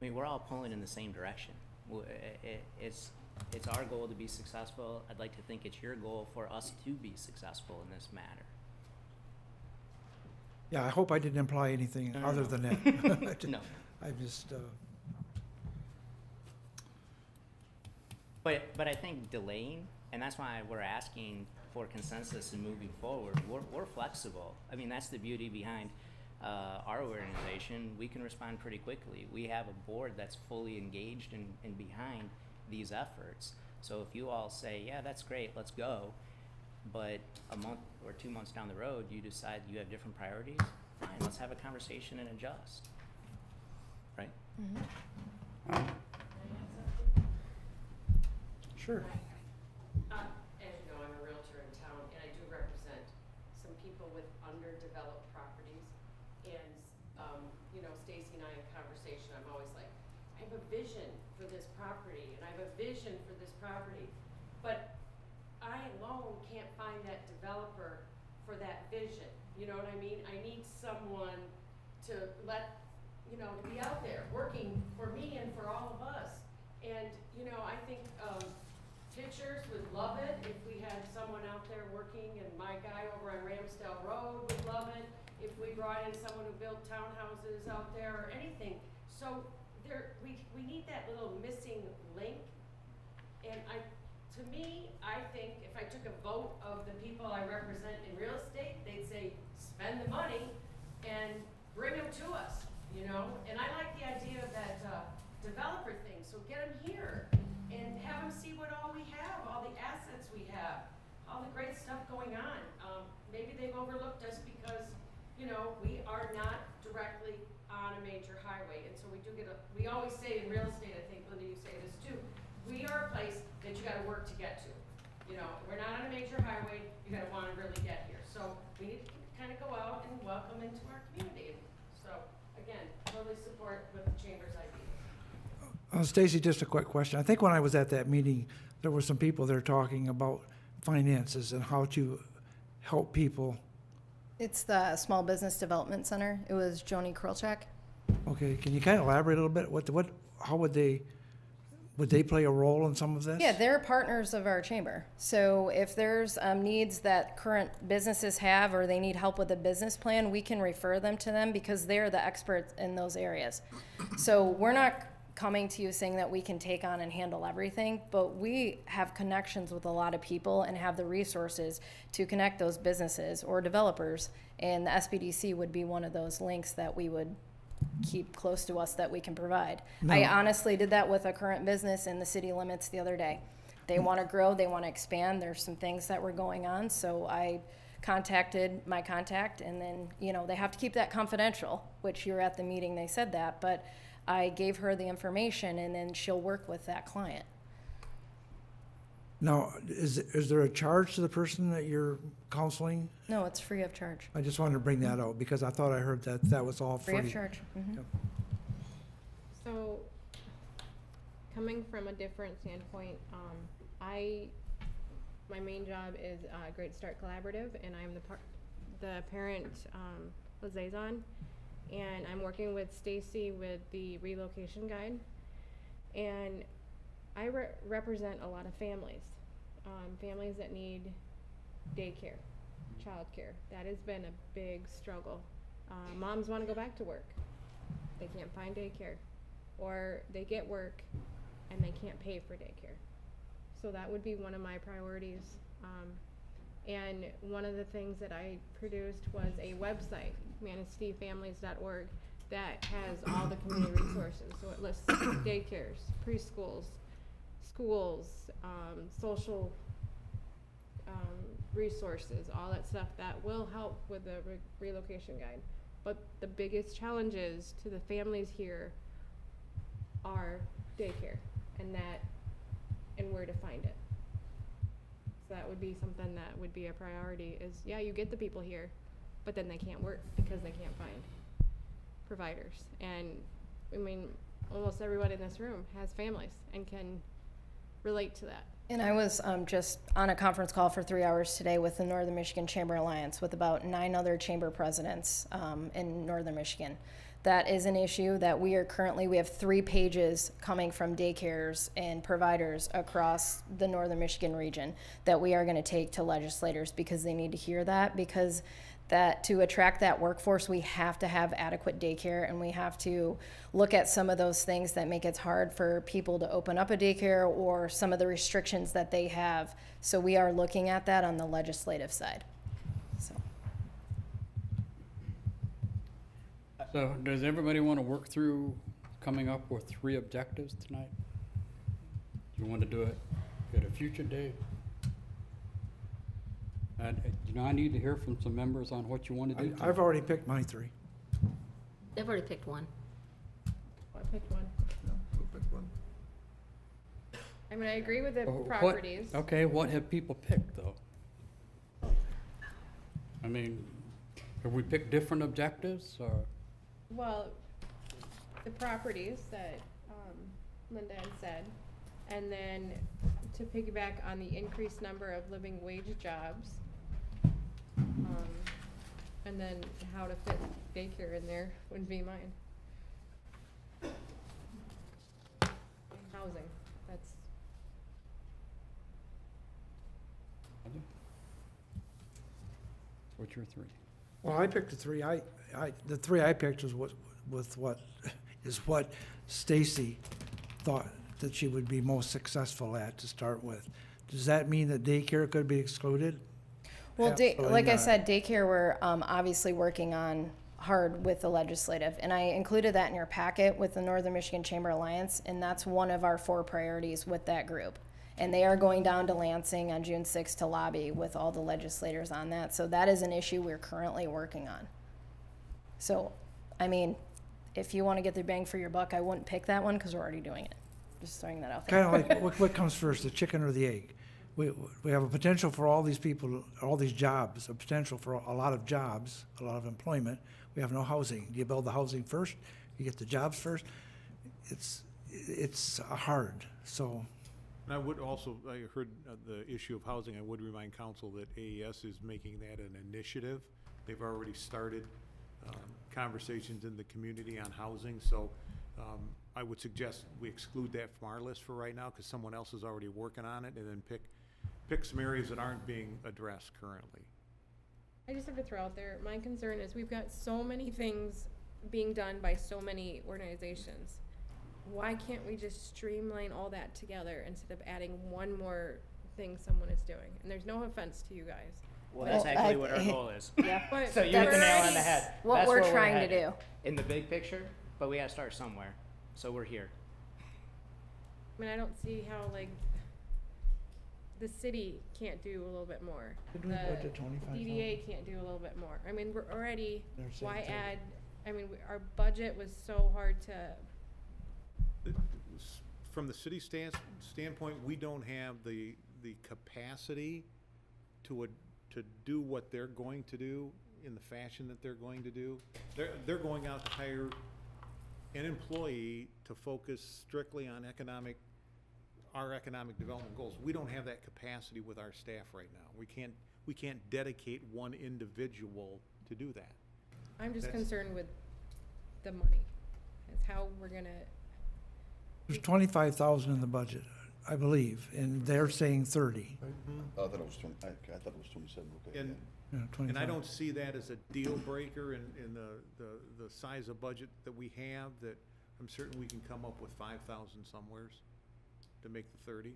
I mean, we're all pulling in the same direction. It's our goal to be successful. I'd like to think it's your goal for us to be successful in this matter. Yeah, I hope I didn't imply anything No, other no. than that. No. I just. But I think delaying, and that's why we're asking for consensus and moving forward. We're flexible. I mean, that's the beauty behind our organization. We can respond pretty quickly. We have a board that's fully engaged and behind these efforts. So if you all say, yeah, that's great, let's go, but a month or 2 months down the road, you decide you have different priorities, fine, let's have a conversation and adjust. Right? Mm-hmm. Sure. As you know, I'm a realtor in town, and I do represent some people with underdeveloped properties. And, Stacy and I in conversation, I'm always like, I have a vision for this property, and I have a vision for this property. But I alone can't find that developer for that vision. You know what I mean? I need someone to to be out there working for me and for all of us you know, I think pitchers would love it if we had someone out there working, and my guy over on Ramsdale Road would love it if we brought in someone who built townhouses out there or anything. So we need that little missing link. And to me, I think if I took a vote of the people I represent in real estate, they'd say, spend the money and bring them to us, you know? And I like the idea of that developer thing, so get them here and have them see what all we have, all the assets we have, all the great stuff going on. Maybe they've overlooked us because, you know, we are not directly on a major highway, and so we always say in real estate, I think, Linda, you say this too, we are a place that you gotta work to get to. You know, we're not on a major highway, you gotta wanna really get here. So we need to kind of go out and welcome into our community. So again, totally support with the Chamber's ideas. Stacy, just a quick question. I think when I was at that meeting, there were some people there talking about finances and how to help people. It's the Small Business Development Center. It was Joni Krolchak. Okay, can you kind of elaborate a little bit? How would they play a role in some of this? Yeah, they're partners of our chamber. So if there's needs that current businesses have or they need help with a business plan, we can refer them to them because they're the experts in those areas. So we're not coming to you saying that we can take on and handle everything, but we have connections with a lot of people and have the resources to connect those businesses or developers, and the SBDC would be one of those links that we would keep close to us that we can provide. No. I honestly did that with a current business in the city limits the other day. They want to grow, they want to expand, there's some things that were going on, so I contacted my contact, and then, you know, they have to keep that confidential, which you were at the meeting, they said that, but I gave her the information, and then she'll work with that client. Now, is there a charge to the person that you're counseling? No, it's free of charge. I just wanted to bring that out because I thought I heard that was all free. Free of charge. Mhm. Yep. So, coming from a different standpoint, my main job is Great Start Collaborative, and I'm the parent liaison, and I'm working with Stacy with the relocation guide, and I represent a lot of families, families that need daycare, childcare. That has been a big struggle. Moms want to go back to work, they can't find daycare, or they get work and they can't pay for daycare. So that would be one of my priorities. And one of the things that I produced was a website, ManisteeFamilies.org, that has all the community resources. So it lists daycares, preschools, schools, social resources, all that stuff that will help with the relocation guide. But the biggest challenges to the families here are daycare and where to find it. So that would be something that would be a priority is, yeah, you get the people here, but then they can't work because they can't find providers. And I mean, almost everyone in this room has families and can relate to that. And I was just on a conference call for 3 hours today with the Northern Michigan Chamber Alliance with about 9 other chamber presidents in Northern Michigan. That is an issue that we have 3 pages coming from daycares and providers across the Northern Michigan region that we are going to take to legislators because they need to hear that, because that to attract that workforce, we have to have adequate daycare, and we have to look at some of those things that make it hard for people to open up a daycare or some of the restrictions that they have. So we are looking at that on the legislative side. So does everybody want to work through coming up with 3 objectives tonight? Do you want to do it at a future date? I need to hear from some members on what you want to do. I've already picked my 3. They've already picked one. I picked one. Pick one. I mean, I agree with the What- properties. Okay, what have people picked, though? I mean, have we picked different objectives, or? Well, the properties that Linda had said, and then to piggyback on the increased number of living wage jobs, and then how to fit daycare in there would be mine. Housing. That's, What's your three? Well, I picked the three. The three I picked was what Stacy thought that she would be most successful at to start with. Does that mean that daycare could be excluded? Well, Absolutely like I not. said, daycare, we're obviously working on hard with the legislative, and I included that in your packet with the Northern Michigan Chamber Alliance, and that's one of our 4 priorities with that group. And they are going down to Lansing on June 6th to lobby with all the legislators on that. So that is an issue we're currently working on. So, I mean, if you want to get the bang for your buck, I wouldn't pick that one because we're already doing it. Just throwing that out there. Kind of like, what comes first, the chicken or the egg? We have a potential for all these people, all these jobs, a potential for a lot of jobs, a lot of employment. We have no housing. Do you build the housing first? You get the jobs first? It's hard, so. And I would also, I heard the issue of housing, I would remind council that AES is making that an initiative. They've already started conversations in the community on housing, so I would suggest we exclude that from our list for right now, because someone else is already working on it, and then pick some areas that aren't being addressed currently. I just have to throw out there, my concern is we've got so many things being done by so many organizations. Why can't we just streamline all that together instead of adding one more thing someone is doing? And there's no offense to you guys. Well, that's actually what our goal is. Yeah. But So you hit the nail on the that's head. what That's we're where trying to headed do. in the big picture, but we gotta start somewhere. So we're here. I mean, I don't see how, like, the city can't do a little bit more. Did we The budget 25,000? DDA can't do a little bit more. I mean, we're already, They're saying why 30. add, I mean, our budget was so hard to, From the city standpoint, we don't have the capacity to do what they're going to do in the fashion that they're going to do. They're going out to hire an employee to focus strictly on our economic development goals. We don't have that capacity with our staff right now. We can't dedicate one individual to do that. I'm just That's- concerned with the money. It's how we're gonna, There's 25,000 in the budget, I believe, and they're saying 30. I thought it was 20, I thought it was 27, okay. And Yeah, And 25. I don't see that as a deal breaker in the size of budget that we have, that I'm certain we can come up with 5,000 somewheres to make the 30.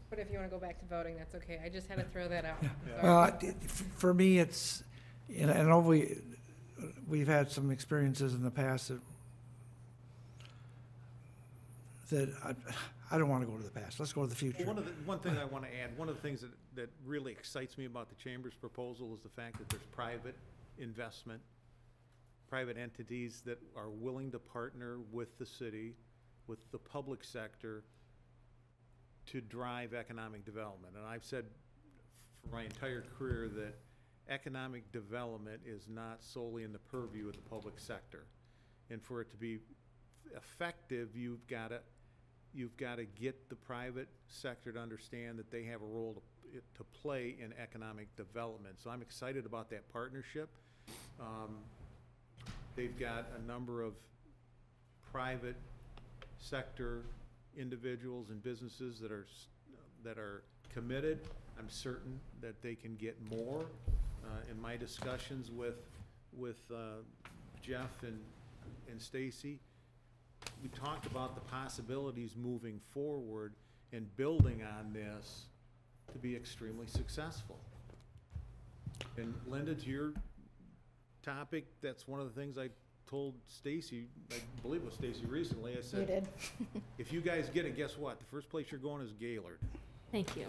but if you wanna go back to voting, that's okay. I just had to throw that out. Sorry. Well, for me, it's, and I know we've had some experiences in the past that I don't want to go to the past. Let's go to the future. Well, one thing I want to add, one of the things that really excites me about the Chamber's proposal is the fact that there's private investment, private entities that are willing to partner with the city, with the public sector, to drive economic development. And I've said for my entire career that economic development is not solely in the purview of the public sector. And for it to be effective, you've got to get the private sector to understand that they have a role to play in economic development. So I'm excited about that partnership. They've got a number of private sector individuals and businesses that are committed. I'm certain that they can get more. In my discussions with Jeff and Stacy, we talked about the possibilities moving forward and building on this to be extremely successful. And Linda, to your topic, that's one of the things I told Stacy, I believe it was Stacy recently. I said, You did. if you guys get it, guess what? The first place you're going is Gaylord. Thank you.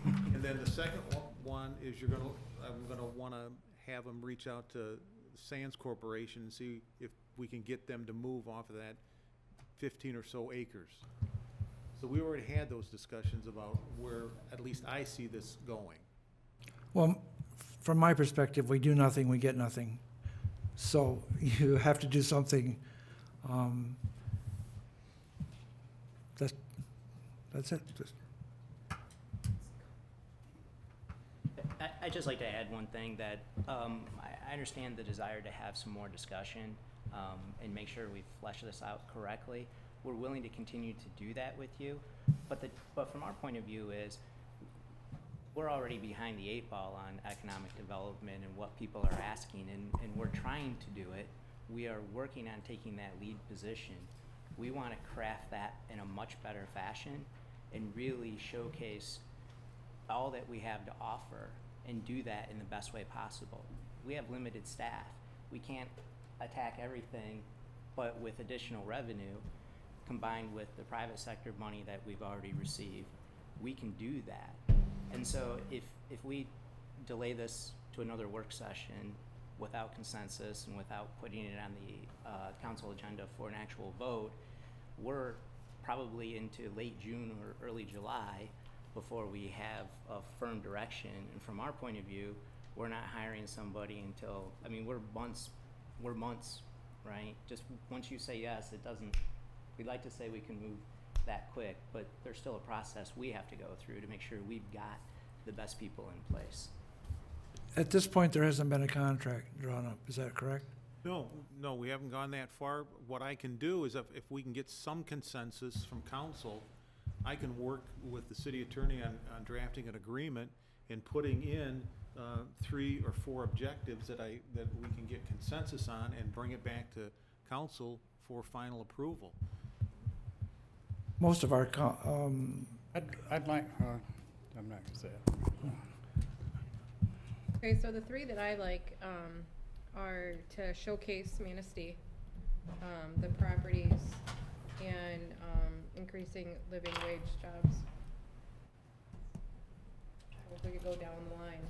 And then the second one is I'm gonna wanna have them reach out to Sands Corporation and see if we can get them to move off of that 15 or so acres. So we already had those discussions about where, at least I see this going. Well, from my perspective, we do nothing, we get nothing. So you have to do something. That's it. I'd just like to add one thing that I understand the desire to have some more discussion. and make sure we flesh this out correctly, we're willing to continue to do that with you. But from our point of view is, we're already behind the 8 ball on economic development and what people are asking, and we're trying to do it. We are working on taking that lead position. We want to craft that in a much better fashion and really showcase all that we have to offer and do that in the best way possible. We have limited staff. We can't attack everything, but with additional revenue combined with the private sector money that we've already received, we can do that. And so if we delay this to another work session without consensus and without putting it on the council agenda for an actual vote, we're probably into late June or early July before we have a firm direction. And from our point of view, we're not hiring somebody until, I mean, we're months, right? Just once you say yes, it doesn't, we'd like to say we can move that quick, but there's still a process we have to go through to make sure we've got the best people in place. At this point, there hasn't been a contract drawn up, is that correct? No, we haven't gone that far. What I can do is if we can get some consensus from council, I can work with the city attorney on drafting an agreement and putting in 3 or 4 objectives that we can get consensus on and bring it back to council for final approval. Most of our, I'd like, I'm not gonna say it. Okay, so the 3 that I like are to showcase Manistee, the properties, and increasing living wage jobs. If we could go down the line.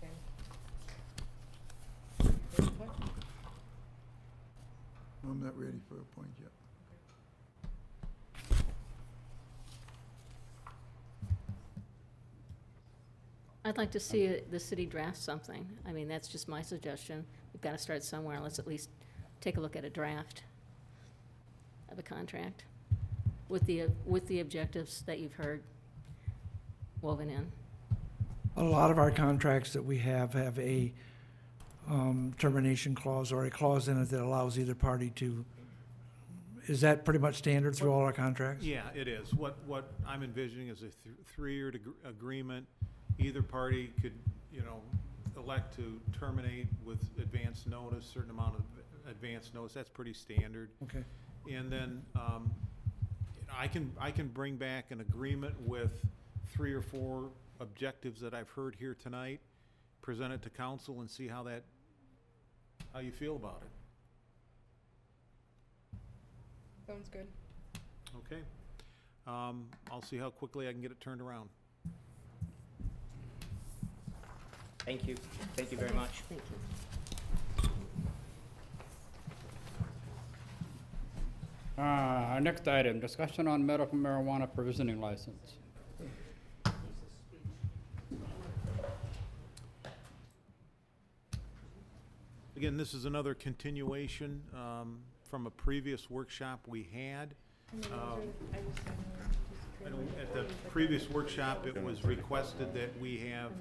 Okay. There's what? I'm not ready for a point yet. I'd like to see the city draft something. I mean, that's just my suggestion. We've got to start somewhere. Let's at least take a look at a draft of a contract with the objectives that you've heard woven in. a lot of our contracts that we have a termination clause or a clause in it that allows either party to, is that pretty much standard through all our contracts? Yeah, it is. What I'm envisioning is a 3-year agreement. Either party could, elect to terminate with advance notice, certain amount of advance notice. That's pretty standard. Okay. And then I can bring back an agreement with 3 or 4 objectives that I've heard here tonight, present it to council and see how you feel about it. Sounds good. Okay. I'll see how quickly I can get it turned around. Thank you. Thank you very much. Thank you. Our next item, discussion on medical marijuana provisioning license. Again, this is another continuation from a previous workshop we had. At the previous workshop, it was requested that we have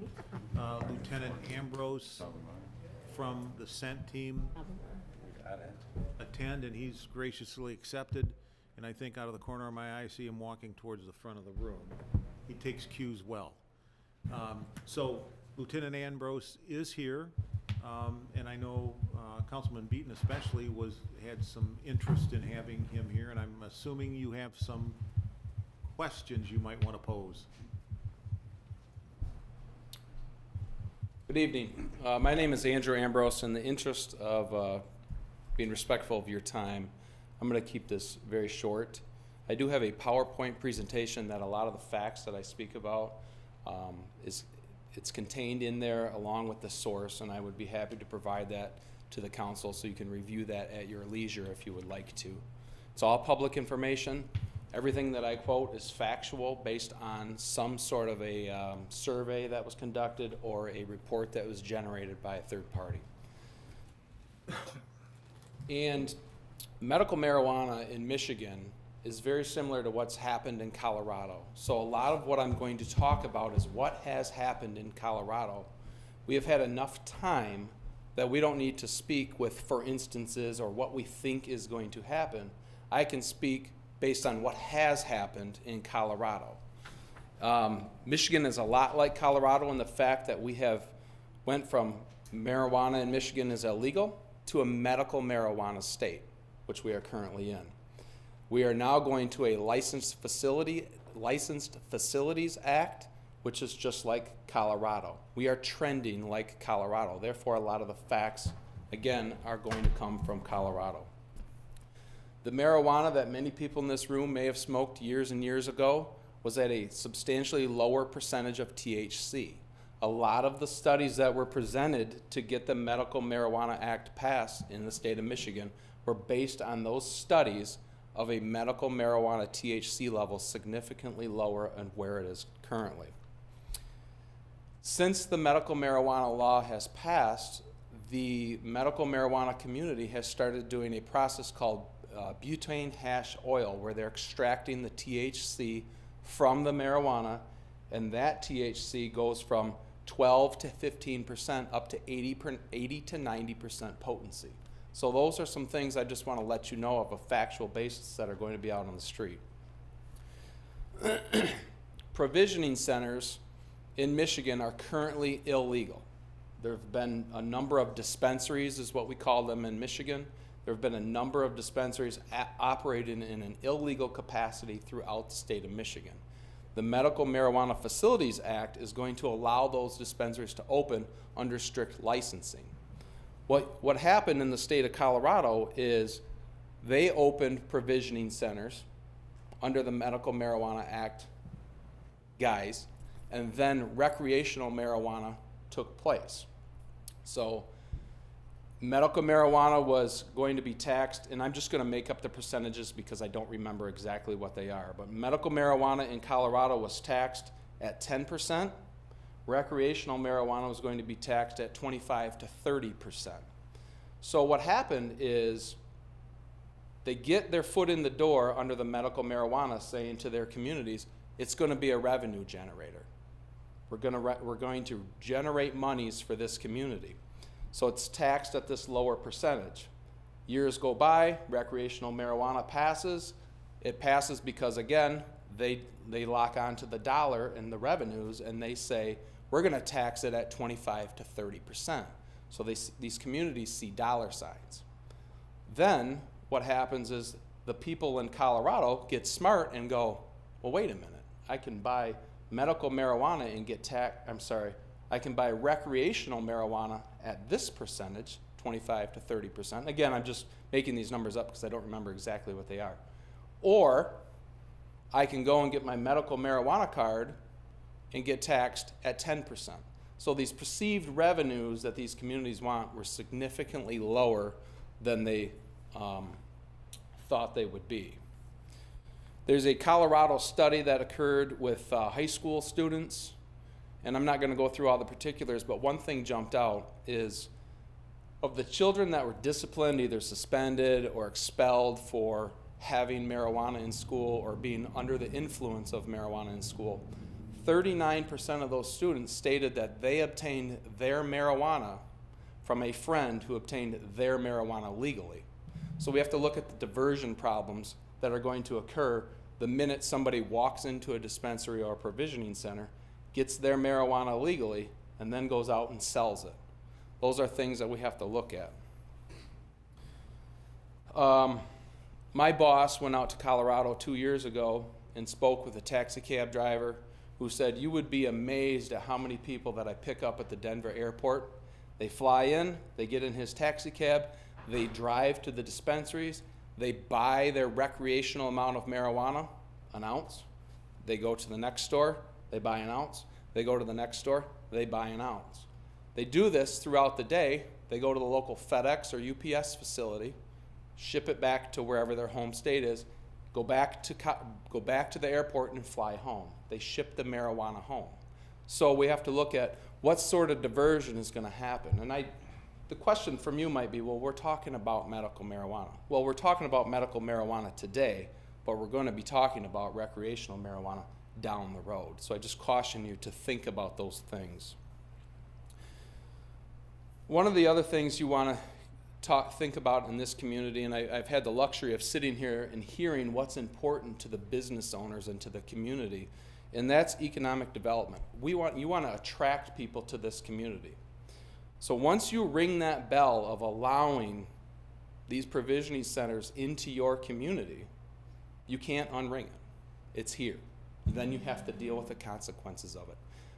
Lieutenant Ambrose from the SENT team attend, and he's graciously accepted. And I think out of the corner of my eye, I see him walking towards the front of the room. He takes cues well. So Lieutenant Ambrose is here, and I know Councilman Beaton especially had some interest in having him here, and I'm assuming you have some questions you might want to pose. Good evening. My name is Andrew Ambrose. In the interest of being respectful of your time, I'm going to keep this very short. I do have a PowerPoint presentation that a lot of the facts that I speak about it's contained in there along with the source, and I would be happy to provide that to the council so you can review that at your leisure if you would like to. It's all public information. Everything that I quote is factual based on some sort of a survey that was conducted or a report that was generated by a third party. And medical marijuana in Michigan is very similar to what's happened in Colorado. So a lot of what I'm going to talk about is what has happened in Colorado we have had enough time that we don't need to speak with for instances or what we think is going to happen. I can speak based on what has happened in Colorado. Michigan is a lot like Colorado in the fact that we have went from marijuana in Michigan is illegal to a medical marijuana state, which we are currently in. We are now going to a Licensed Facilities Act, which is just like Colorado. We are trending like Colorado. Therefore, a lot of the facts, again, are going to come from Colorado. The marijuana that many people in this room may have smoked years and years ago was at a substantially lower percentage of THC. A lot of the studies that were presented to get the Medical Marijuana Act passed in the state of Michigan were based on those studies of a medical marijuana THC level significantly lower than where it is currently. Since the medical marijuana law has passed, the medical marijuana community has started doing a process called butane hash oil, where they're extracting the THC from the marijuana, and that THC goes from 12 to 15% up to 80 to 90% potency. So those are some things I just want to let you know of a factual basis that are going to be out on the street. Provisioning centers in Michigan are currently illegal. There have been a number of dispensaries, is what we call them in Michigan. There have been a number of dispensaries operating in an illegal capacity throughout the state of Michigan. The Medical Marijuana Facilities Act is going to allow those dispensaries to open under strict licensing. What happened in the state of Colorado is they opened provisioning centers under the Medical Marijuana Act guise, and then recreational marijuana took place. So medical marijuana was going to be taxed, and I'm just going to make up the percentages because I don't remember exactly what they are, but medical marijuana in Colorado was taxed at 10%. Recreational marijuana was going to be taxed at 25 to 30%. So what happened is they get their foot in the door under the medical marijuana, saying to their communities, it's going to be a revenue generator. We're going to generate monies for this community. So it's taxed at this lower percentage. Years go by, recreational marijuana passes. It passes because, again, they lock onto the dollar and the revenues, and they say, we're going to tax it at 25 to 30%. So these communities see dollar signs. Then what happens is the people in Colorado get smart and go, well, wait a minute. I can buy medical marijuana and get I can buy recreational marijuana at this percentage, 25 to 30%. Again, I'm just making these numbers up because I don't remember exactly what they are. Or I can go and get my medical marijuana card and get taxed at 10%. So these perceived revenues that these communities want were significantly lower than they thought they would be. There's a Colorado study that occurred with high school students, and I'm not going to go through all the particulars, but one thing jumped out is of the children that were disciplined, either suspended or expelled for having marijuana in school or being under the influence of marijuana in school, 39% of those students stated that they obtained their marijuana from a friend who obtained their marijuana legally. So we have to look at the diversion problems that are going to occur the minute somebody walks into a dispensary or a provisioning center, gets their marijuana legally, and then goes out and sells it. Those are things that we have to look at. My boss went out to Colorado 2 years ago and spoke with a taxi cab driver who said, you would be amazed at how many people that I pick up at the Denver airport. They fly in, they get in his taxi cab, they drive to the dispensaries, they buy their recreational amount of marijuana, an ounce. They go to the next store, they buy an ounce. They go to the next store, they buy an ounce. They do this throughout the day. They go to the local FedEx or UPS facility, ship it back to wherever their home state is, go back to the airport and fly home. They ship the marijuana home. So we have to look at what sort of diversion is going to happen. And the question from you might be, well, we're talking about medical marijuana. Well, we're talking about medical marijuana today, but we're going to be talking about recreational marijuana down the road. So I just caution you to think about those things. One of the other things you want to think about in this community, and I've had the luxury of sitting here and hearing what's important to the business owners and to the community, and that's economic development. You want to attract people to this community. So once you ring that bell of allowing these provisioning centers into your community, you can't unring it. It's here. Then you have to deal with the consequences of it.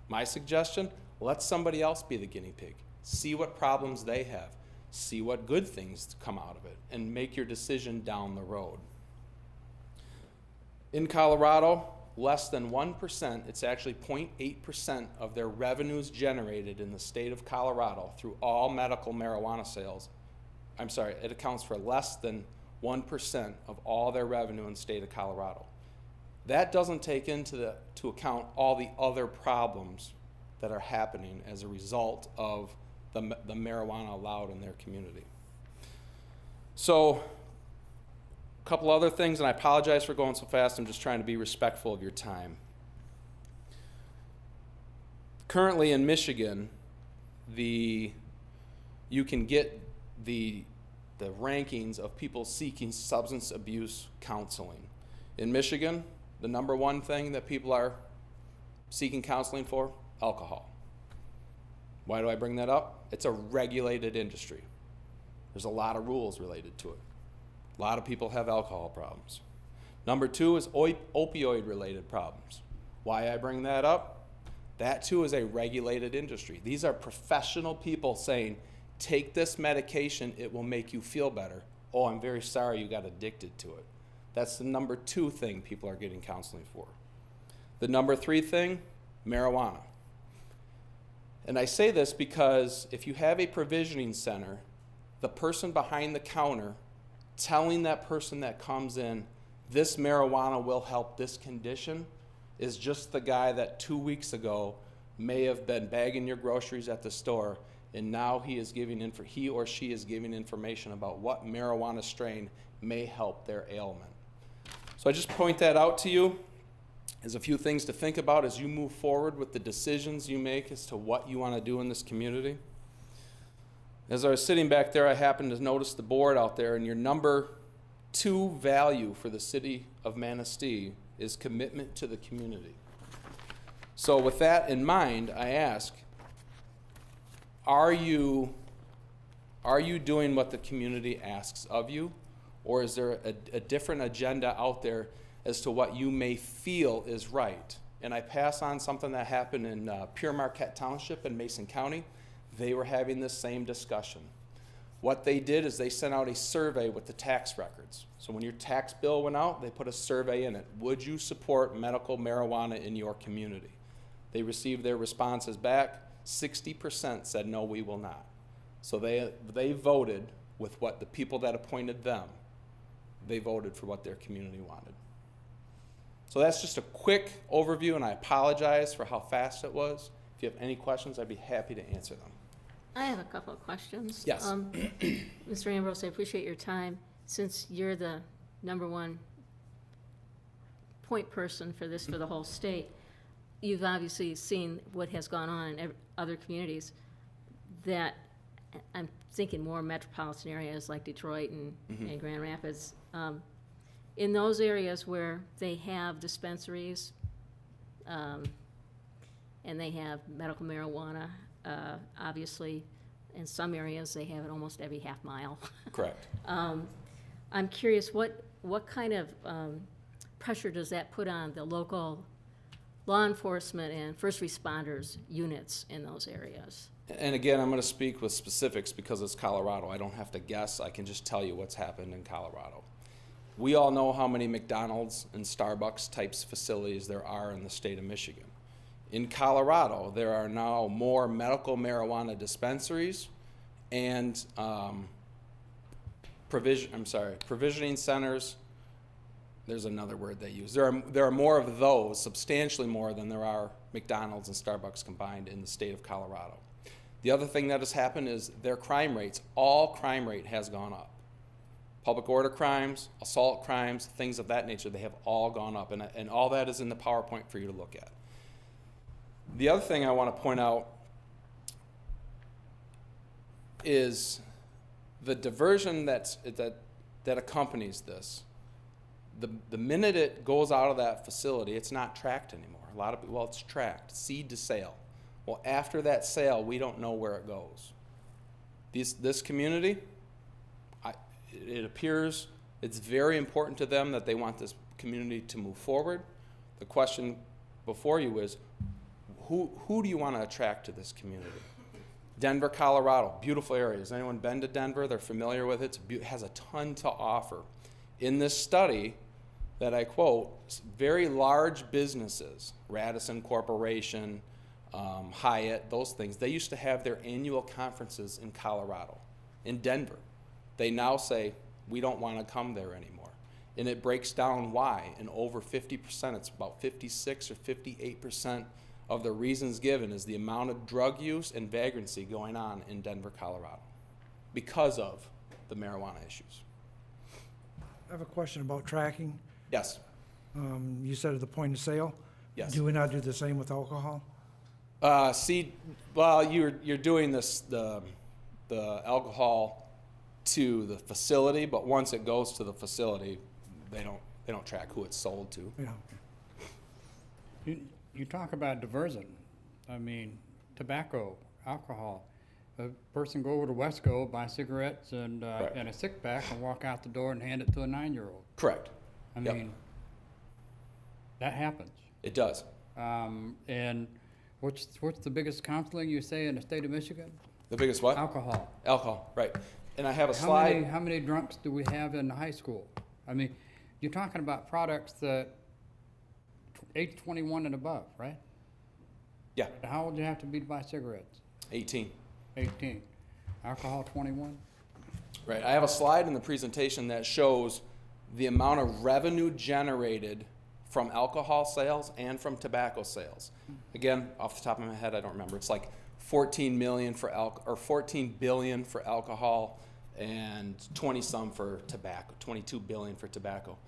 My suggestion, let somebody else be the guinea pig. See what problems they have. See what good things come out of it, and make your decision down the road. In Colorado, less than 1%, it's actually 0.8% of their revenues generated in the state of Colorado through all medical marijuana sales. I'm sorry, it accounts for less than 1% of all their revenue in the state of Colorado. That doesn't take into account all the other problems that are happening as a result of the marijuana allowed in their community. So, a couple other things, and I apologize for going so fast. I'm just trying to be respectful of your time. Currently in Michigan, you can get the rankings of people seeking substance abuse counseling. In Michigan, the number one thing that people are seeking counseling for, alcohol. Why do I bring that up? It's a regulated industry. There's a lot of rules related to it. A lot of people have alcohol problems. Number two is opioid-related problems. Why I bring that up? That too is a regulated industry. These are professional people saying, take this medication, it will make you feel better. Oh, I'm very sorry you got addicted to it. That's the number two thing people are getting counseling for. The number three thing, marijuana. And I say this because if you have a provisioning center, the person behind the counter telling that person that comes in, this marijuana will help this condition, is just the guy that 2 weeks ago may have been bagging your groceries at the store, and now he or she is giving information about what marijuana strain may help their ailment. So I just point that out to you as a few things to think about as you move forward with the decisions you make as to what you want to do in this community. As I was sitting back there, I happened to notice the board out there, and your number 2 value for the city of Manistee is commitment to the community. So with that in mind, I ask, are you doing what the community asks of you? Or is there a different agenda out there as to what you may feel is right? And I pass on something that happened in Pure Marquette Township in Mason County. They were having this same discussion. What they did is they sent out a survey with the tax records. So when your tax bill went out, they put a survey in it. Would you support medical marijuana in your community? They received their responses back. 60% said, no, we will not. So they voted with what the people that appointed them, they voted for what their community wanted. So that's just a quick overview, and I apologize for how fast it was. If you have any questions, I'd be happy to answer them. I have a couple of questions. Yes. Mr. Ambrose, I appreciate your time. Since you're the #1 point person for this for the whole state, you've obviously seen what has gone on in other communities that I'm thinking more metropolitan areas like Detroit and Grand Rapids. In those areas where they have dispensaries and they have medical marijuana, obviously in some areas they have it almost every half mile. Correct. I'm curious, what kind of pressure does that put on the local law enforcement and first responders units in those areas? And again, I'm going to speak with specifics because it's Colorado. I don't have to guess. I can just tell you what's happened in Colorado. We all know how many McDonald's and Starbucks types facilities there are in the state of Michigan. In Colorado, there are now more medical marijuana dispensaries and provisioning centers. There's another word they use. There are more of those, substantially more than there are McDonald's and Starbucks combined in the state of Colorado. The other thing that has happened is their crime rates, all crime rate has gone up. Public order crimes, assault crimes, things of that nature, they have all gone up, and all that is in the PowerPoint for you to look at. The other thing I want to point out, is the diversion that accompanies this. The minute it goes out of that facility, it's not tracked anymore. A lot of well, it's tracked, seed to sale. Well, after that sale, we don't know where it goes. This community, it appears it's very important to them that they want this community to move forward. The question before you is, who do you want to attract to this community? Denver, Colorado, beautiful area. Has anyone been to Denver? They're familiar with it. It has a ton to offer. In this study that I quote, very large businesses, Radisson Corporation, Hyatt, those things, they used to have their annual conferences in Colorado, in Denver. They now say, we don't want to come there anymore. And it breaks down why. And over 50%, it's about 56 or 58% of the reasons given is the amount of drug use and vagrancy going on in Denver, Colorado, because of the marijuana issues. I have a question about tracking. Yes. You said at the point of sale? Yes. Do we not do the same with alcohol? Well, you're doing this, the alcohol to the facility, but once it goes to the facility, they don't track who it's sold to. Yeah. You talk about diversion. I mean, tobacco, alcohol. A person go over to Wesco, buy cigarettes and a six pack, and walk out the door and hand it to a 9-year-old. Correct. I mean, that happens. It does. And what's the biggest counseling you say in the state of Michigan? The biggest what? Alcohol. Alcohol, right. And I have a slide. How many drunks do we have in high school? I mean, you're talking about products that age 21 and above, right? Yeah. How old do you have to be to buy cigarettes? 18. 18. Alcohol, 21? Right. I have a slide in the presentation that shows the amount of revenue generated from alcohol sales and from tobacco sales. Again, off the top of my head, I don't remember. It's like 14 million for or 14 billion for alcohol and 20 some for tobacco, 22 billion for tobacco.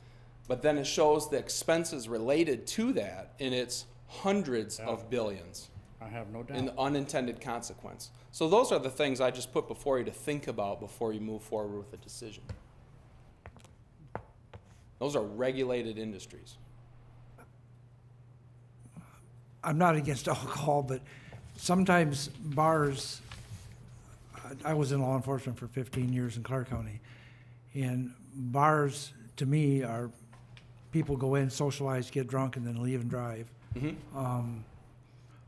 But then it shows the expenses related to that, and it's hundreds of billions. I have no doubt. In the unintended consequence. So those are the things I just put before you to think about before you move forward with a decision. Those are regulated industries. I'm not against alcohol, but sometimes bars, I was in law enforcement for 15 years in Clark County, and bars, to me, are people go in, socialize, get drunk, and then leave and drive.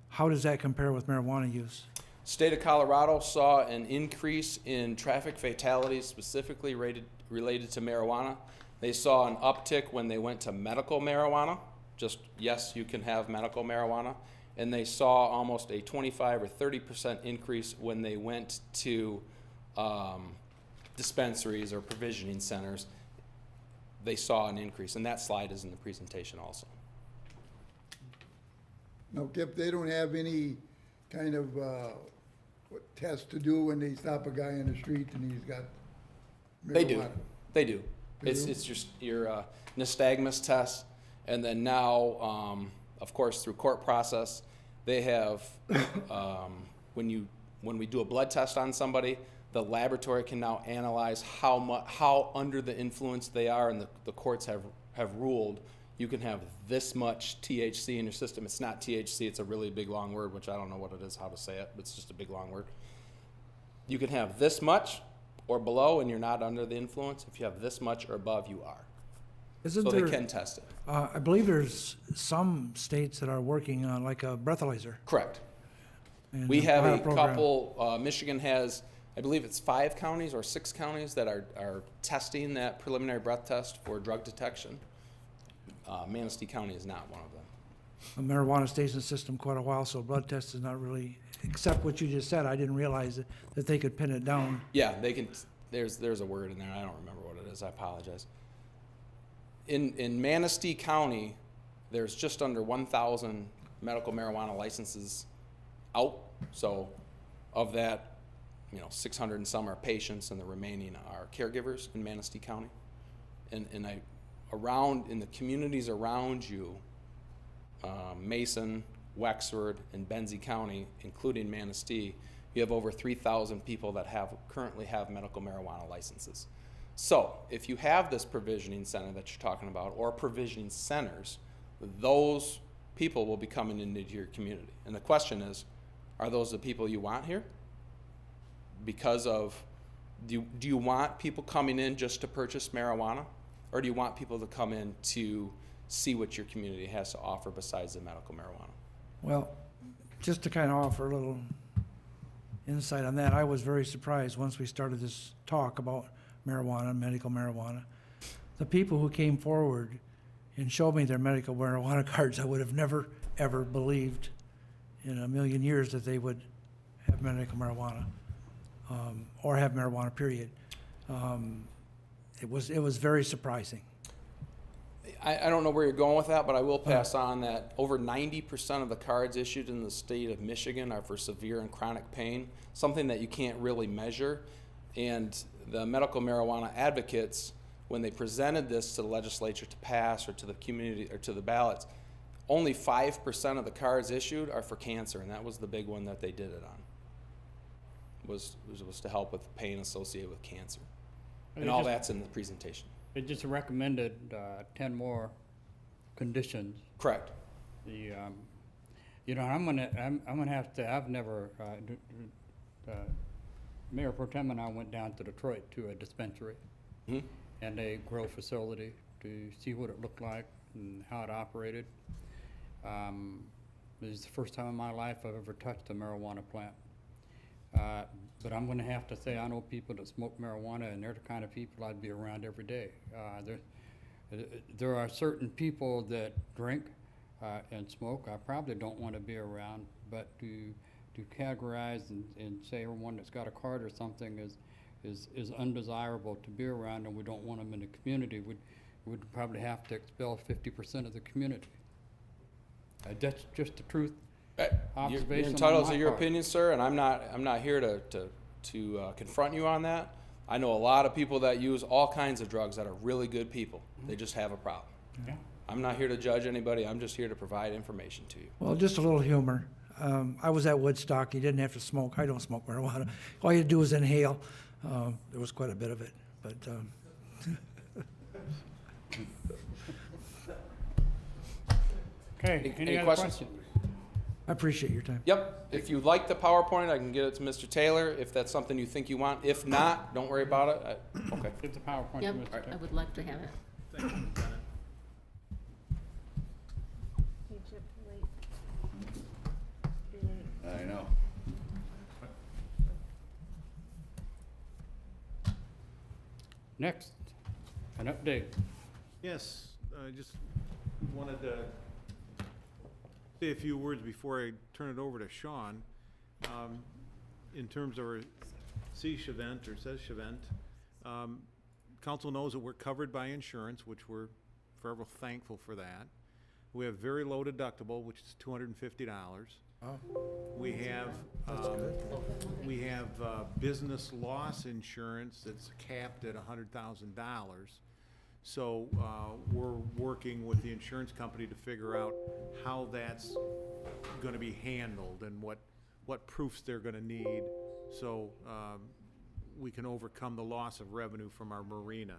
How does that compare with marijuana use? State of Colorado saw an increase in traffic fatalities specifically related to marijuana. They saw an uptick when they went to medical marijuana. Just, yes, you can have medical marijuana. And they saw almost a 25 or 30% increase when they went to dispensaries or provisioning centers. They saw an increase, and that slide is in the presentation also. Now, Kip, they don't have any kind of test to do when they stop a guy in the street and he's got marijuana? They do. They do. They It's do? just your nystagmus test, and then now, of course, through court process, they have when we do a blood test on somebody, the laboratory can now analyze how under the influence they are, and the courts have ruled you can have this much THC in your system. It's not THC, it's a really big long word, which I don't know what it is, how to say it, but it's just a big long word. You can have this much or below and you're not under the influence. If you have this much or above, you are. So they can test it. I believe there's some states that are working on like a breathalyzer. Correct. And We have a pilot program. couple, Michigan has, I believe it's 5 counties or 6 counties that are testing that preliminary breath test for drug detection. Manistee County is not one of them. Marijuana stays in the system quite a while, so blood test is not really, except what you just said, I didn't realize that they could pin it down. Yeah, they can, there's a word in there, I don't remember what it is, I apologize. In Manistee County, there's just under 1,000 medical marijuana licenses out. So of that, 600 and some are patients, and the remaining are caregivers in Manistee County. And in the communities around you, Mason, Wexford, and Benzie County, including Manistee, you have over 3,000 people that currently have medical marijuana licenses. So if you have this provisioning center that you're talking about, or provisioning centers, those people will be coming into your community. And the question is, are those the people you want here? Because of, do you want people coming in just to purchase marijuana? Or do you want people to come in to see what your community has to offer besides the medical marijuana? Well, just to kind of offer a little insight on that, I was very surprised once we started this talk about marijuana, medical marijuana. The people who came forward and showed me their medical marijuana cards, I would have never, ever believed in a million years that they would have medical marijuana, or have marijuana, period. It was very surprising. I don't know where you're going with that, but I will pass on that over 90% of the cards issued in the state of Michigan are for severe and chronic pain, something that you can't really measure. And the medical marijuana advocates, when they presented this to the legislature to pass, or to the community, or to the ballots, only 5% of the cards issued are for cancer, and that was the big one that they did it on. Was to help with pain associated with cancer. And all that's in the presentation. It just recommended 10 more conditions. Correct. The, you know, I'm gonna have to. I've never. Mayor Pro Tem and I went down to Detroit to a dispensary and a grow facility to see what it looked like and how it operated. This is the first time in my life I've ever touched a marijuana plant. But I'm going to have to say I know people that smoke marijuana, and they're the kind of people I'd be around every day. There are certain people that drink and smoke I probably don't want to be around, but to categorize and say everyone that's got a card or something is undesirable to be around, and we don't want them in the community, we'd probably have to expel 50% of the community. That's just the truth. You're entitled to your opinion, sir, and I'm not here to confront you on that. I know a lot of people that use all kinds of drugs that are really good people. They just have a problem. Yeah. I'm not here to judge anybody. I'm just here to provide information to you. Well, just a little humor. I was at Woodstock. You didn't have to smoke. I don't smoke marijuana. All you had to do was inhale. There was quite a bit of it, but. Okay, any other questions? I appreciate your time. Yep. If you like the PowerPoint, I can get it to Mr. Taylor if that's something you think you want. If not, don't worry about it. Okay. Give the PowerPoint Yep, to Mr. Taylor. I would like to have it. Thank you, Lieutenant. I know. Next, an update. Yes, I just wanted to say a few words before I turn it over to Sean. In terms of our CESH event, or SESH event, council knows that we're covered by insurance, which we're forever thankful for that. We have very low deductible, which is $250. We have business loss insurance that's capped at $100,000. So we're working with the insurance company to figure out how that's going to be handled and what proofs they're going to need, so we can overcome the loss of revenue from our marina.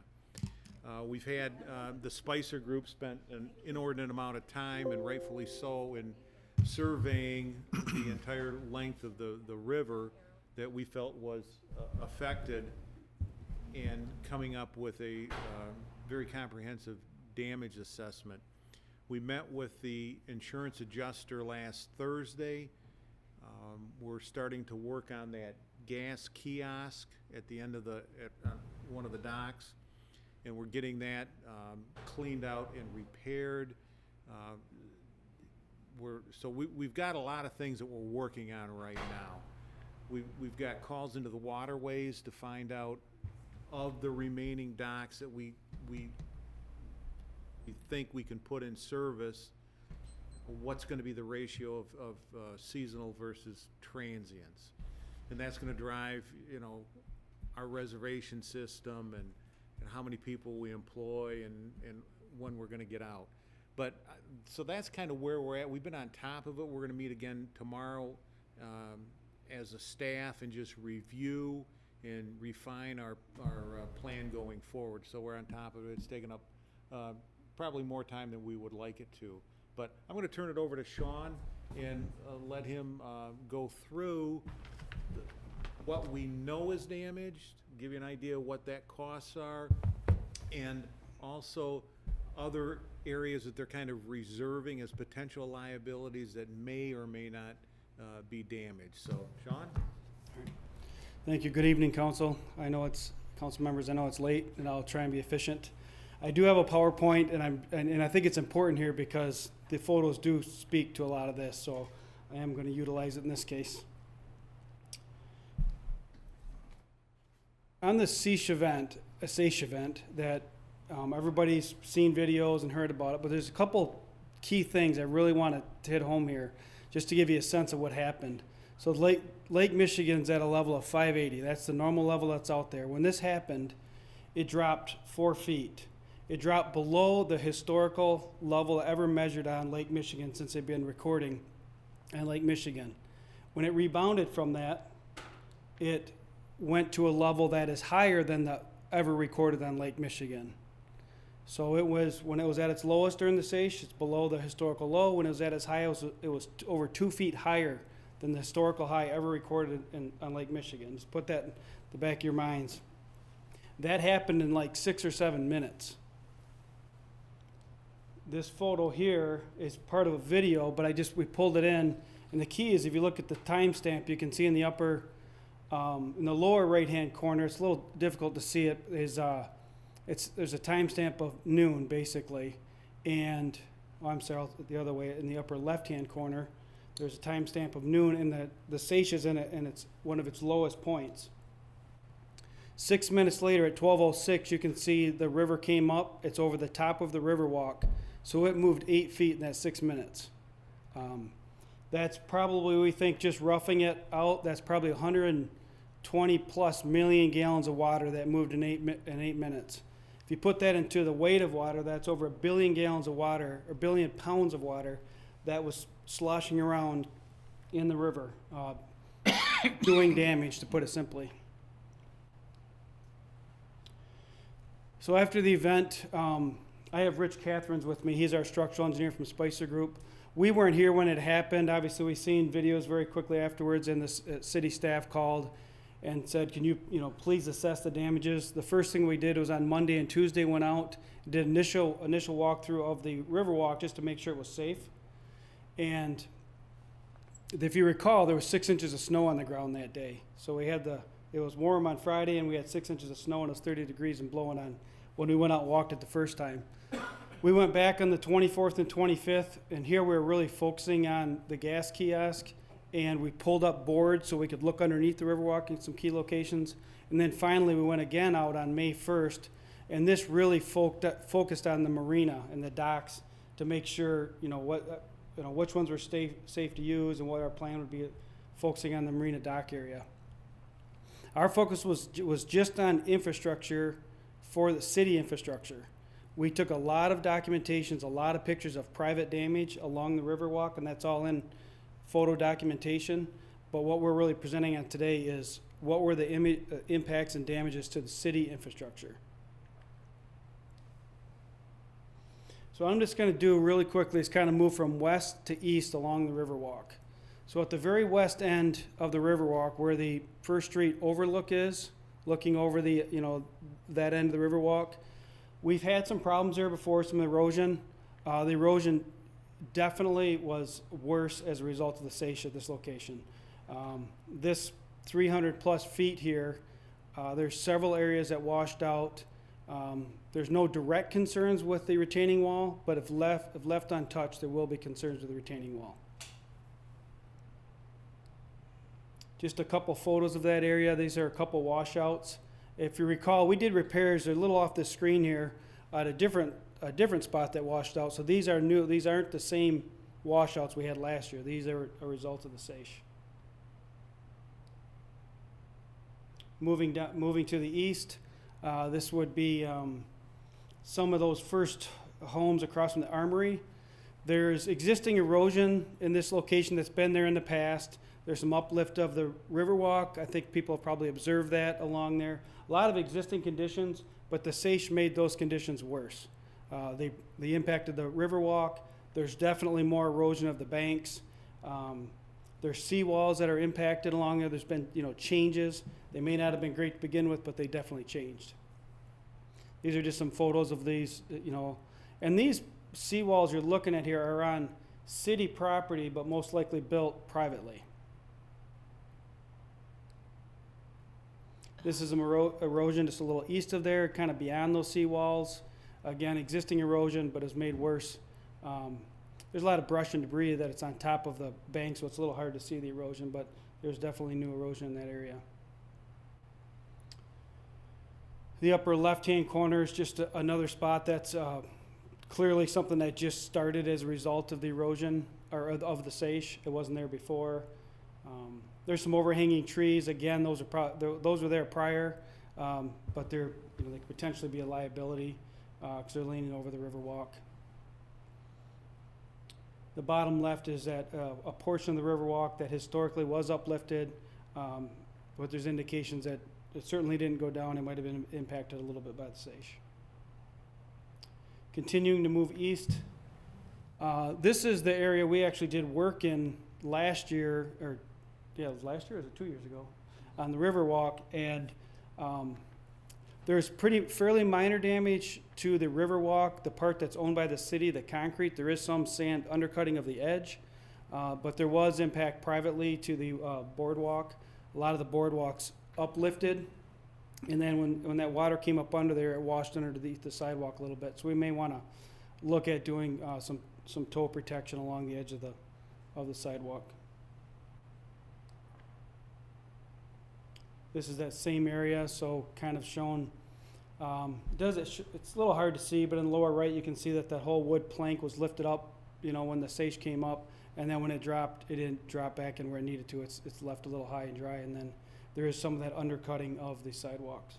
We've had the Spicer Group spent an inordinate amount of time, and rightfully so, in surveying the entire length of the river that we felt was affected, and coming up with a very comprehensive damage assessment. We met with the insurance adjuster last Thursday. We're starting to work on that gas kiosk at the end of one of the docks, and we're getting that cleaned out and repaired. We've got a lot of things that we're working on right now. We've got calls into the waterways to find out of the remaining docks that we think we can put in service, what's going to be the ratio of seasonal versus transients. And that's going to drive, our reservation system and how many people we employ and when we're going to get out. But so that's kind of where we're at. We've been on top of it. We're going to meet again tomorrow as a staff and just review and refine our plan going forward. So we're on top of it. It's taken up probably more time than we would like it to. But I'm going to turn it over to Sean and let him go through what we know is damaged, give you an idea of what that costs are, and also other areas that they're kind of reserving as potential liabilities that may or may not be damaged. So, Sean? Thank you. Good evening, council. I know council members, I know it's late, and I'll try and be efficient. I do have a PowerPoint, and I think it's important here because the photos do speak to a lot of this, so I am going to utilize it in this case. On the SAISH event that everybody's seen videos and heard about it, but there's a couple key things I really want to hit home here, just to give you a sense of what happened. So Lake Michigan's at a level of 580. That's the normal level that's out there. When this happened, it dropped 4 feet. It dropped below the historical level ever measured on Lake Michigan since they've been recording on Lake Michigan. When it rebounded from that, it went to a level that is higher than the ever recorded on Lake Michigan. So when it was at its lowest during the SAISH, it's below the historical low. When it was at its high, it was over 2 feet higher than the historical high ever recorded on Lake Michigan. Just put that in the back of your minds. That happened in like 6 or 7 minutes. This photo here is part of a video, but we pulled it in. And the key is if you look at the timestamp, you can see in the in the lower right-hand corner, it's a little difficult to see it, there's a timestamp of noon, basically. And, I'm sorry, the other way, in the upper left-hand corner, there's a timestamp of noon, and the SAISH is in it, and it's one of its lowest points. 6 minutes later, at 12:06, you can see the river came up. It's over the top of the river walk. So it moved 8 feet in that 6 minutes. That's probably, we think, just roughing it out, that's probably 120 plus million gallons of water that moved in 8 minutes. If you put that into the weight of water, that's over 1 billion gallons of water, or 1 billion pounds of water that was sloshing around in the river, doing damage, to put it simply. So after the event, I have Rich Catherines with me. He's our structural engineer from Spicer Group. We weren't here when it happened. Obviously, we seen videos very quickly afterwards, and the city staff called and said, can you please assess the damages? The first thing we did was on Monday and Tuesday went out, did initial walkthrough of the Riverwalk just to make sure it was safe. And if you recall, there was 6 inches of snow on the ground that day. So we had it was warm on Friday, and we had 6 inches of snow, and it was 30 degrees and blowing on when we went out and walked it the first time. We went back on the 24th and 25th, and here we were really focusing on the gas kiosk, and we pulled up boards so we could look underneath the Riverwalk in some key locations. And then finally, we went again out on May 1st, and this really focused on the marina and the docks to make sure, which ones were safe to use and what our plan would be, focusing on the marina dock area. Our focus was just on infrastructure for the city infrastructure. We took a lot of documentations, a lot of pictures of private damage along the Riverwalk, and that's all in photo documentation. But what we're really presenting on today is what were the impacts and damages to the city infrastructure. So I'm just going to do really quickly is kind of move from west to east along the Riverwalk. So at the very west end of the Riverwalk, where the First Street overlook is, looking over the, that end of the Riverwalk, we've had some problems there before, some erosion. The erosion definitely was worse as a result of the SAISH at this location. This 300 plus feet here, there's several areas that washed out. There's no direct concerns with the retaining wall, but if left untouched, there will be concerns with the retaining wall. Just a couple photos of that area. These are a couple washouts. If you recall, we did repairs. They're a little off the screen here at a different spot that washed out. So these are new. These aren't the same washouts we had last year. These are a result of the SAISH. Moving to the east, this would be some of those first homes across from the Armory. There's existing erosion in this location that's been there in the past. There's some uplift of the Riverwalk. I think people have probably observed that along there. A lot of existing conditions, but the SAISH made those conditions worse. They impacted the Riverwalk. There's definitely more erosion of the banks. There's seawalls that are impacted along there. There's been, changes. They may not have been great to begin with, but they definitely changed. These are just some photos of these, and these seawalls you're looking at here are on city property, but most likely built privately. This is some erosion just a little east of there, kind of beyond those seawalls. Again, existing erosion, but is made worse. There's a lot of brush and debris that it's on top of the bank, so it's a little hard to see the erosion, but there's definitely new erosion in that area. The upper left-hand corner is just another spot that's clearly something that just started as a result of the erosion, or of the SAISH. It wasn't there before. There's some overhanging trees. Again, those were there prior, but they could potentially be a liability because they're leaning over the Riverwalk. The bottom left is that a portion of the Riverwalk that historically was uplifted, but there's indications that it certainly didn't go down. It might have been impacted a little bit by the SAISH. Continuing to move east, this is the area we actually did work in last year, it was last year, or was it 2 years ago, on the Riverwalk, and there's fairly minor damage to the Riverwalk, the part that's owned by the city, the concrete. There is some sand undercutting of the edge, but there was impact privately to the boardwalk. A lot of the boardwalks uplifted, and then when that water came up under there, it washed underneath the sidewalk a little bit. So we may want to look at doing some toe protection along the edge of the sidewalk. This is that same area, so kind of shown. It's a little hard to see, but in the lower right you can see that whole wood plank was lifted up, when the SAISH came up, and then when it dropped, it didn't drop back in where it needed to. It's left a little high and dry, and then there is some of that undercutting of the sidewalks.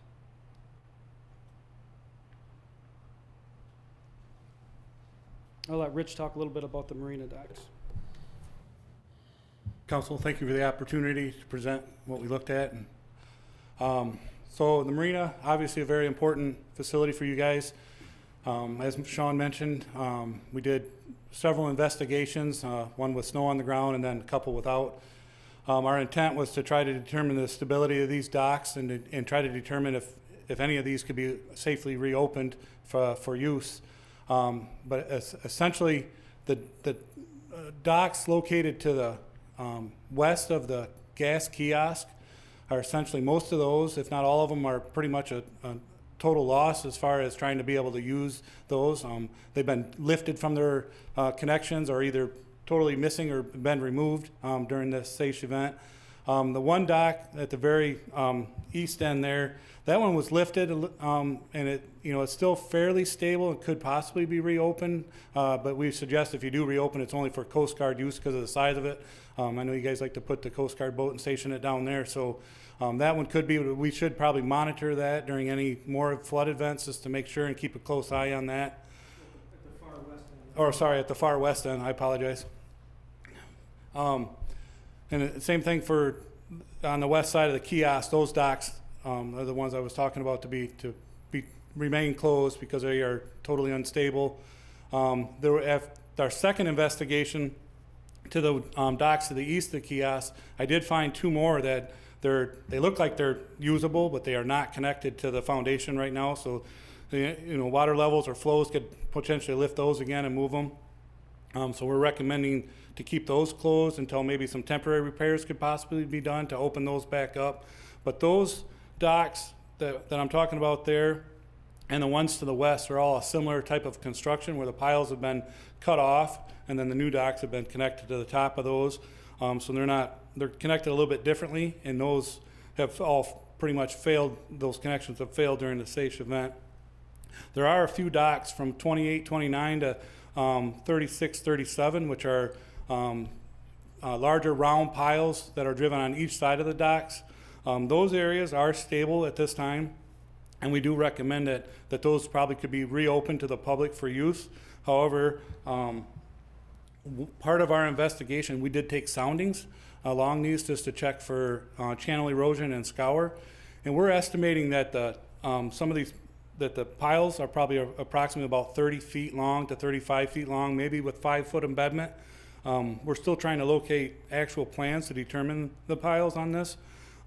I'll let Rich talk a little bit about the marina docks. Council, thank you for the opportunity to present what we looked at. So the marina, obviously a very important facility for you guys. As Sean mentioned, we did several investigations, one with snow on the ground and then a couple without. Our intent was to try to determine the stability of these docks and try to determine if any of these could be safely reopened for use. But essentially, the docks located to the west of the gas kiosk are essentially, most of those, if not all of them, are pretty much a total loss as far as trying to be able to use those. They've been lifted from their connections or either totally missing or been removed during this SAISH event. The one dock at the very east end there, that one was lifted and it's still fairly stable and could possibly be reopened, but we suggest if you do reopen, it's only for Coast Guard use because of the size of it. I know you guys like to put the Coast Guard boat and station it down there, so that one could be, we should probably monitor that during any more flood events just to make sure and keep a close eye on that. At the far west end. Or sorry, at the far west end, I apologize. And the same thing for on the west side of the kiosk, those docks are the ones I was talking about to remain closed because they are totally unstable. After our second investigation to the docks to the east of the kiosk, I did find two more that they look like they're usable, but they are not connected to the foundation right now. So, water levels or flows could potentially lift those again and move them. So we're recommending to keep those closed until maybe some temporary repairs could possibly be done to open those back up. But those docks that I'm talking about there and the ones to the west are all a similar type of construction where the piles have been cut off and then the new docks have been connected to the top of those. So they're connected a little bit differently, and those have all pretty much failed, those connections have failed during the SAISH event. There are a few docks from 28, 29 to 36, 37, which are larger round piles that are driven on each side of the docks. Those areas are stable at this time, and we do recommend that those probably could be reopened to the public for use. However, part of our investigation, we did take soundings along these just to check for channel erosion and scour. And we're estimating that some of these, that the piles are probably approximately about 30 feet long to 35 feet long, maybe with 5-foot embedment. We're still trying to locate actual plans to determine the piles on this.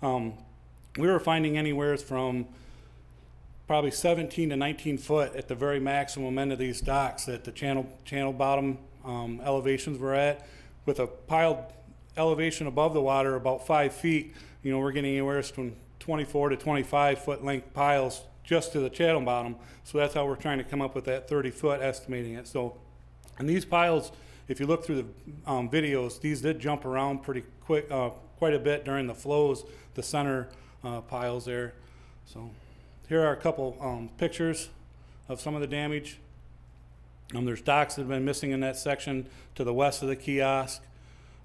We were finding anywhere from probably 17 to 19 foot at the very maximum end of these docks that the channel bottom elevations were at. With a piled elevation above the water about 5 feet, you know, we're getting anywhere from 24 to 25 foot length piles just to the channel bottom. So that's how we're trying to come up with that 30 foot estimating it. So, and these piles, if you look through the videos, these did jump around pretty quick, quite a bit during the flows, the center piles there. So here are a couple pictures of some of the damage. There's docks that have been missing in that section to the west of the kiosk.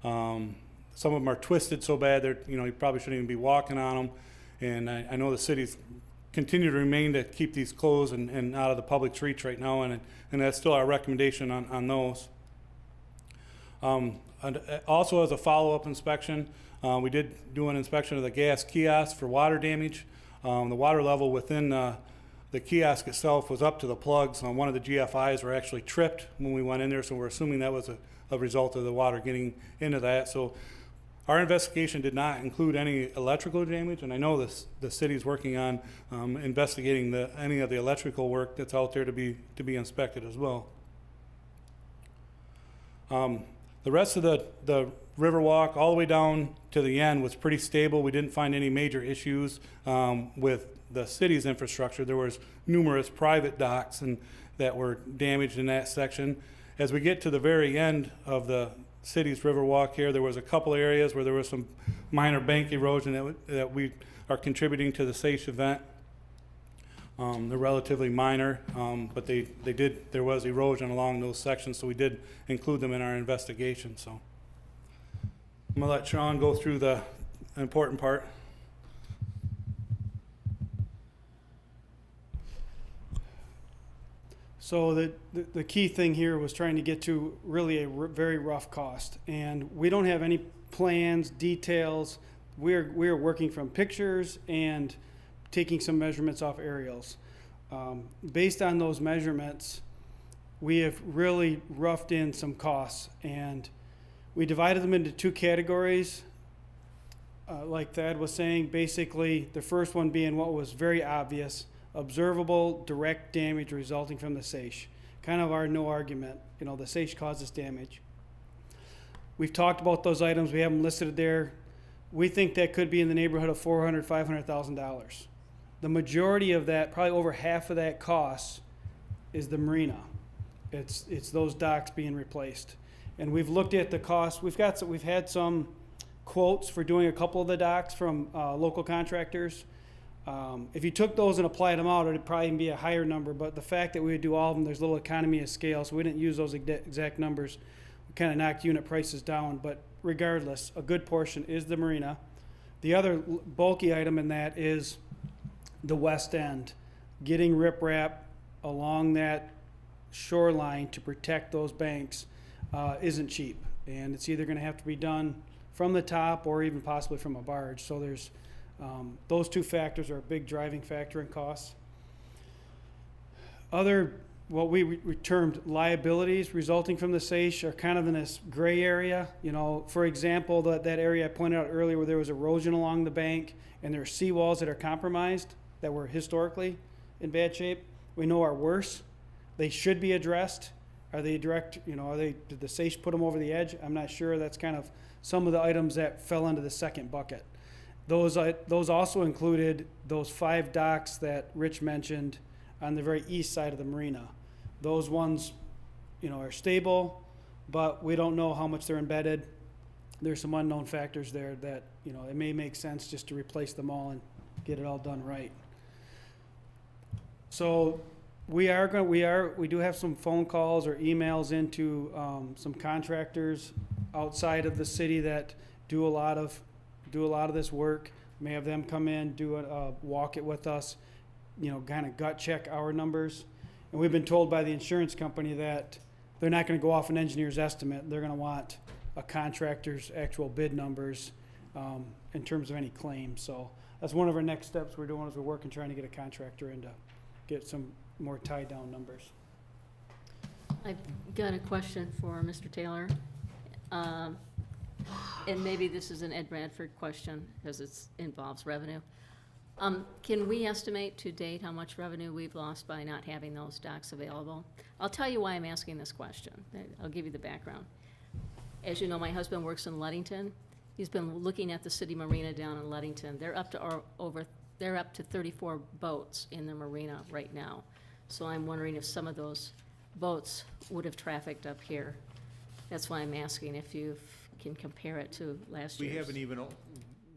Some of them are twisted so bad that, you know, you probably shouldn't even be walking on them. And I know the city's continue to remain to keep these closed and out of the public streets right now, and that's still our recommendation on those. And also, as a follow-up inspection, we did do an inspection of the gas kiosk for water damage. The water level within the kiosk itself was up to the plugs. One of the GFIs were actually tripped when we went in there, so we're assuming that was a result of the water getting into that. So our investigation did not include any electrical damage, and I know the city's working on investigating any of the electrical work that's out there to be inspected as well. The rest of the river walk all the way down to the end was pretty stable. We didn't find any major issues with the city's infrastructure. There was numerous private docks that were damaged in that section. As we get to the very end of the city's river walk here, there was a couple areas where there was some minor bank erosion that we are contributing to the SACE event. They're relatively minor, but there was erosion along those sections, so we did include them in our investigation. So I'm gonna let Sean go through the important part. So the key thing here was trying to get to really a very rough cost, and we don't have any plans, details. We are working from pictures and taking some measurements off aerials. Based on those measurements, we have really roughed in some costs, and we divided them into two categories. Like Thad was saying, basically the first one being what was very obvious: observable direct damage resulting from the SACE. Kind of our no argument, you know, the SACE causes damage. We've talked about those items, we have them listed there. We think that could be in the neighborhood of $400,000, $500,000. The majority of that, probably over half of that cost, is the marina. It's those docks being replaced. And we've looked at the cost. We've had some quotes for doing a couple of the docks from local contractors. If you took those and applied them out, it would probably be a higher number, but the fact that we would do all of them, there's a little economy of scale, so we didn't use those exact numbers. We kind of knocked unit prices down, but regardless, a good portion is the marina. The other bulky item in that is the west end. Getting riprap along that shoreline to protect those banks isn't cheap, and it's either going to have to be done from the top or even possibly from a barge. So there's those two factors are a big driving factor in costs. Other, what we termed liabilities resulting from the SACE are kind of in this gray area. You know, for example, that area I pointed out earlier where there was erosion along the bank and there are seawalls that are compromised that were historically in bad shape, we know are worse. They should be addressed. Are they direct, you know, did the SACE put them over the edge? I'm not sure. That's kind of some of the items that fell into the second bucket. Those also included those 5 docks that Rich mentioned on the very east side of the marina. Those ones, you know, are stable, but we don't know how much they're embedded. There's some unknown factors there that, you know, it may make sense just to replace them all and get it all done right. So we do have some phone calls or emails into some contractors outside of the city that do a lot of this work. May have them come in, walk it with us, you know, kind of gut check our numbers. And we've been told by the insurance company that they're not gonna go off an engineer's estimate. They're gonna want a contractor's actual bid numbers in terms of any claims. So that's one of our next steps we're doing, is we're working, trying to get a contractor in to get some more tied down numbers. I've got a question for Mr. Taylor. And maybe this is an Ed Bradford question, because it involves revenue. Can we estimate to date how much revenue we've lost by not having those docks available? I'll tell you why I'm asking this question. I'll give you the background. As you know, my husband works in Ludington. He's been looking at the city marina down in Ludington. They're up to 34 boats in the marina right now. So I'm wondering if some of those boats would have trafficked up here. That's why I'm asking if you can compare it to last We year's. haven't even,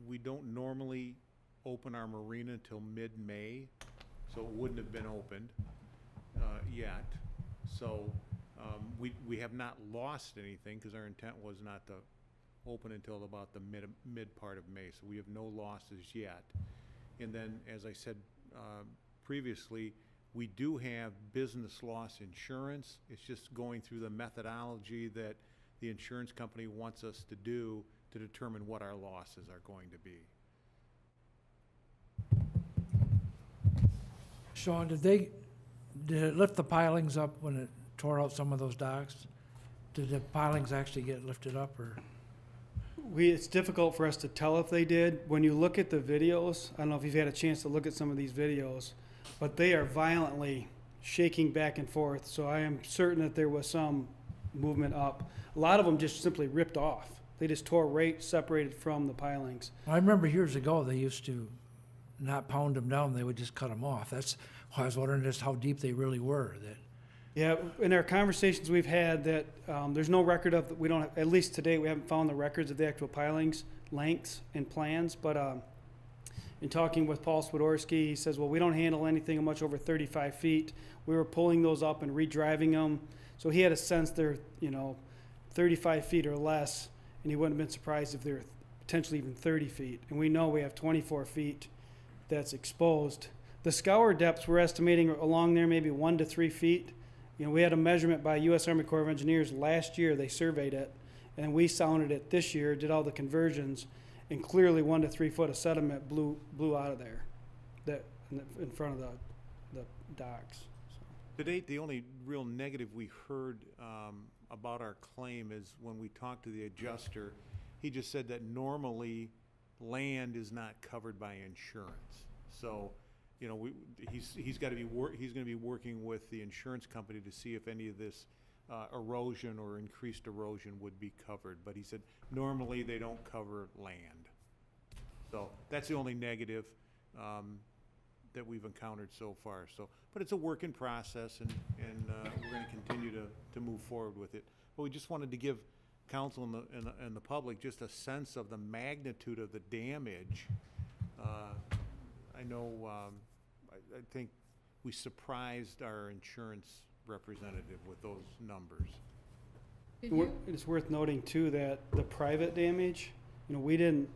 we don't normally open our marina until mid-May, so it wouldn't have been opened yet. So we have not lost anything, because our intent was not to open until about the mid part of May, so we have no losses yet. And then, as I said previously, we do have business loss insurance. It's just going through the methodology that the insurance company wants us to do to determine what our losses are going to be. Sean, did it lift the pilings up when it tore out some of those docks? Did the pilings actually get lifted up, or? It's difficult for us to tell if they did. When you look at the videos, I don't know if you've had a chance to look at some of these videos, but they are violently shaking back and forth. So I am certain that there was some movement up. A lot of them just simply ripped off. They just tore right separated from the pilings. I remember years ago, they used to not pound them down, they would just cut them off. That's why I was wondering just how deep they really were. Yeah, in our conversations we've had, that there's no record of, we don't, at least today, we haven't found the records of the actual pilings, lengths, and plans, but in talking with Paul Swiderski, he says, well, we don't handle anything much over 35 feet. We were pulling those up and re-driving them, so he had a sense they're, 35 feet or less, and he wouldn't have been surprised if they're potentially even 30 feet. And we know we have 24 feet that's exposed. The scour depths we're estimating along there maybe 1 to 3 feet. We had a measurement by U.S. Army Corps of Engineers last year. They surveyed it, and we sounded it this year, did all the conversions, and clearly 1 to 3 foot of sediment blew out of there, that in front of the docks. To date, the only real negative we heard about our claim is when we talked to the adjuster. He just said that normally land is not covered by insurance. So, he's going to be working with the insurance company to see if any of this erosion or increased erosion would be covered. But he said normally they don't cover land. So that's the only negative that we've encountered so far. So, but it's a work in process, and we're going to continue to move forward with it. But we just wanted to give council and the public just a sense of the magnitude of the damage. I know, I think we surprised our insurance representative with those numbers. It's worth noting too that the private damage, we didn't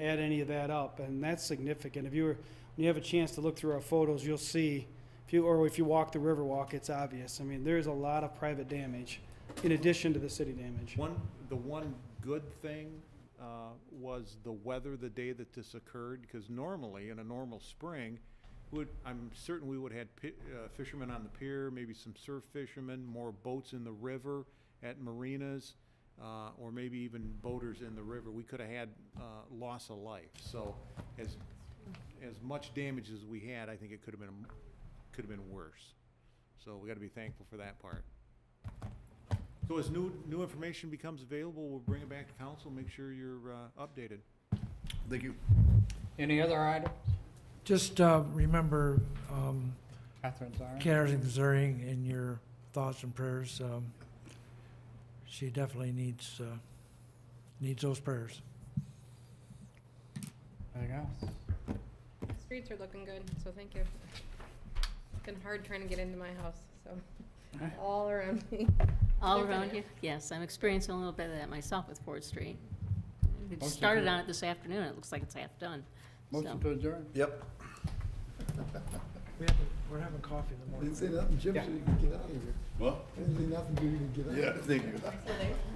add any of that up, and that's significant. When you have a chance to look through our photos, you'll see, if you walk the Riverwalk, it's obvious. I mean, there's a lot of private damage in addition to the city damage. The one good thing was the weather the day that this occurred, because normally in a normal spring, I'm certain we would have had fishermen on the pier, maybe some surf fishermen, more boats in the river at marinas, or maybe even boaters in the river. We could have had loss of life. So as much damage as we had, I think it could have been worse. So we got to be thankful for that part. So as new information becomes available, we'll bring it back to council, make sure you're updated. Thank you. Any other items? Just remember Catherine Zering in your thoughts and prayers. She definitely needs those prayers. Anything else? Streets are looking good, so thank you. It's been hard trying to get into my house, so all around me. All around you? Yes, I'm experiencing a little bit of that myself with Ford Street. We started on it this afternoon. It looks like it's half done. Motion to adjourn? Yep. We're having coffee in the morning. Didn't say nothing, Jim, so you can get out of here. What? Didn't say nothing, so you can get out of here. Yeah, thank you.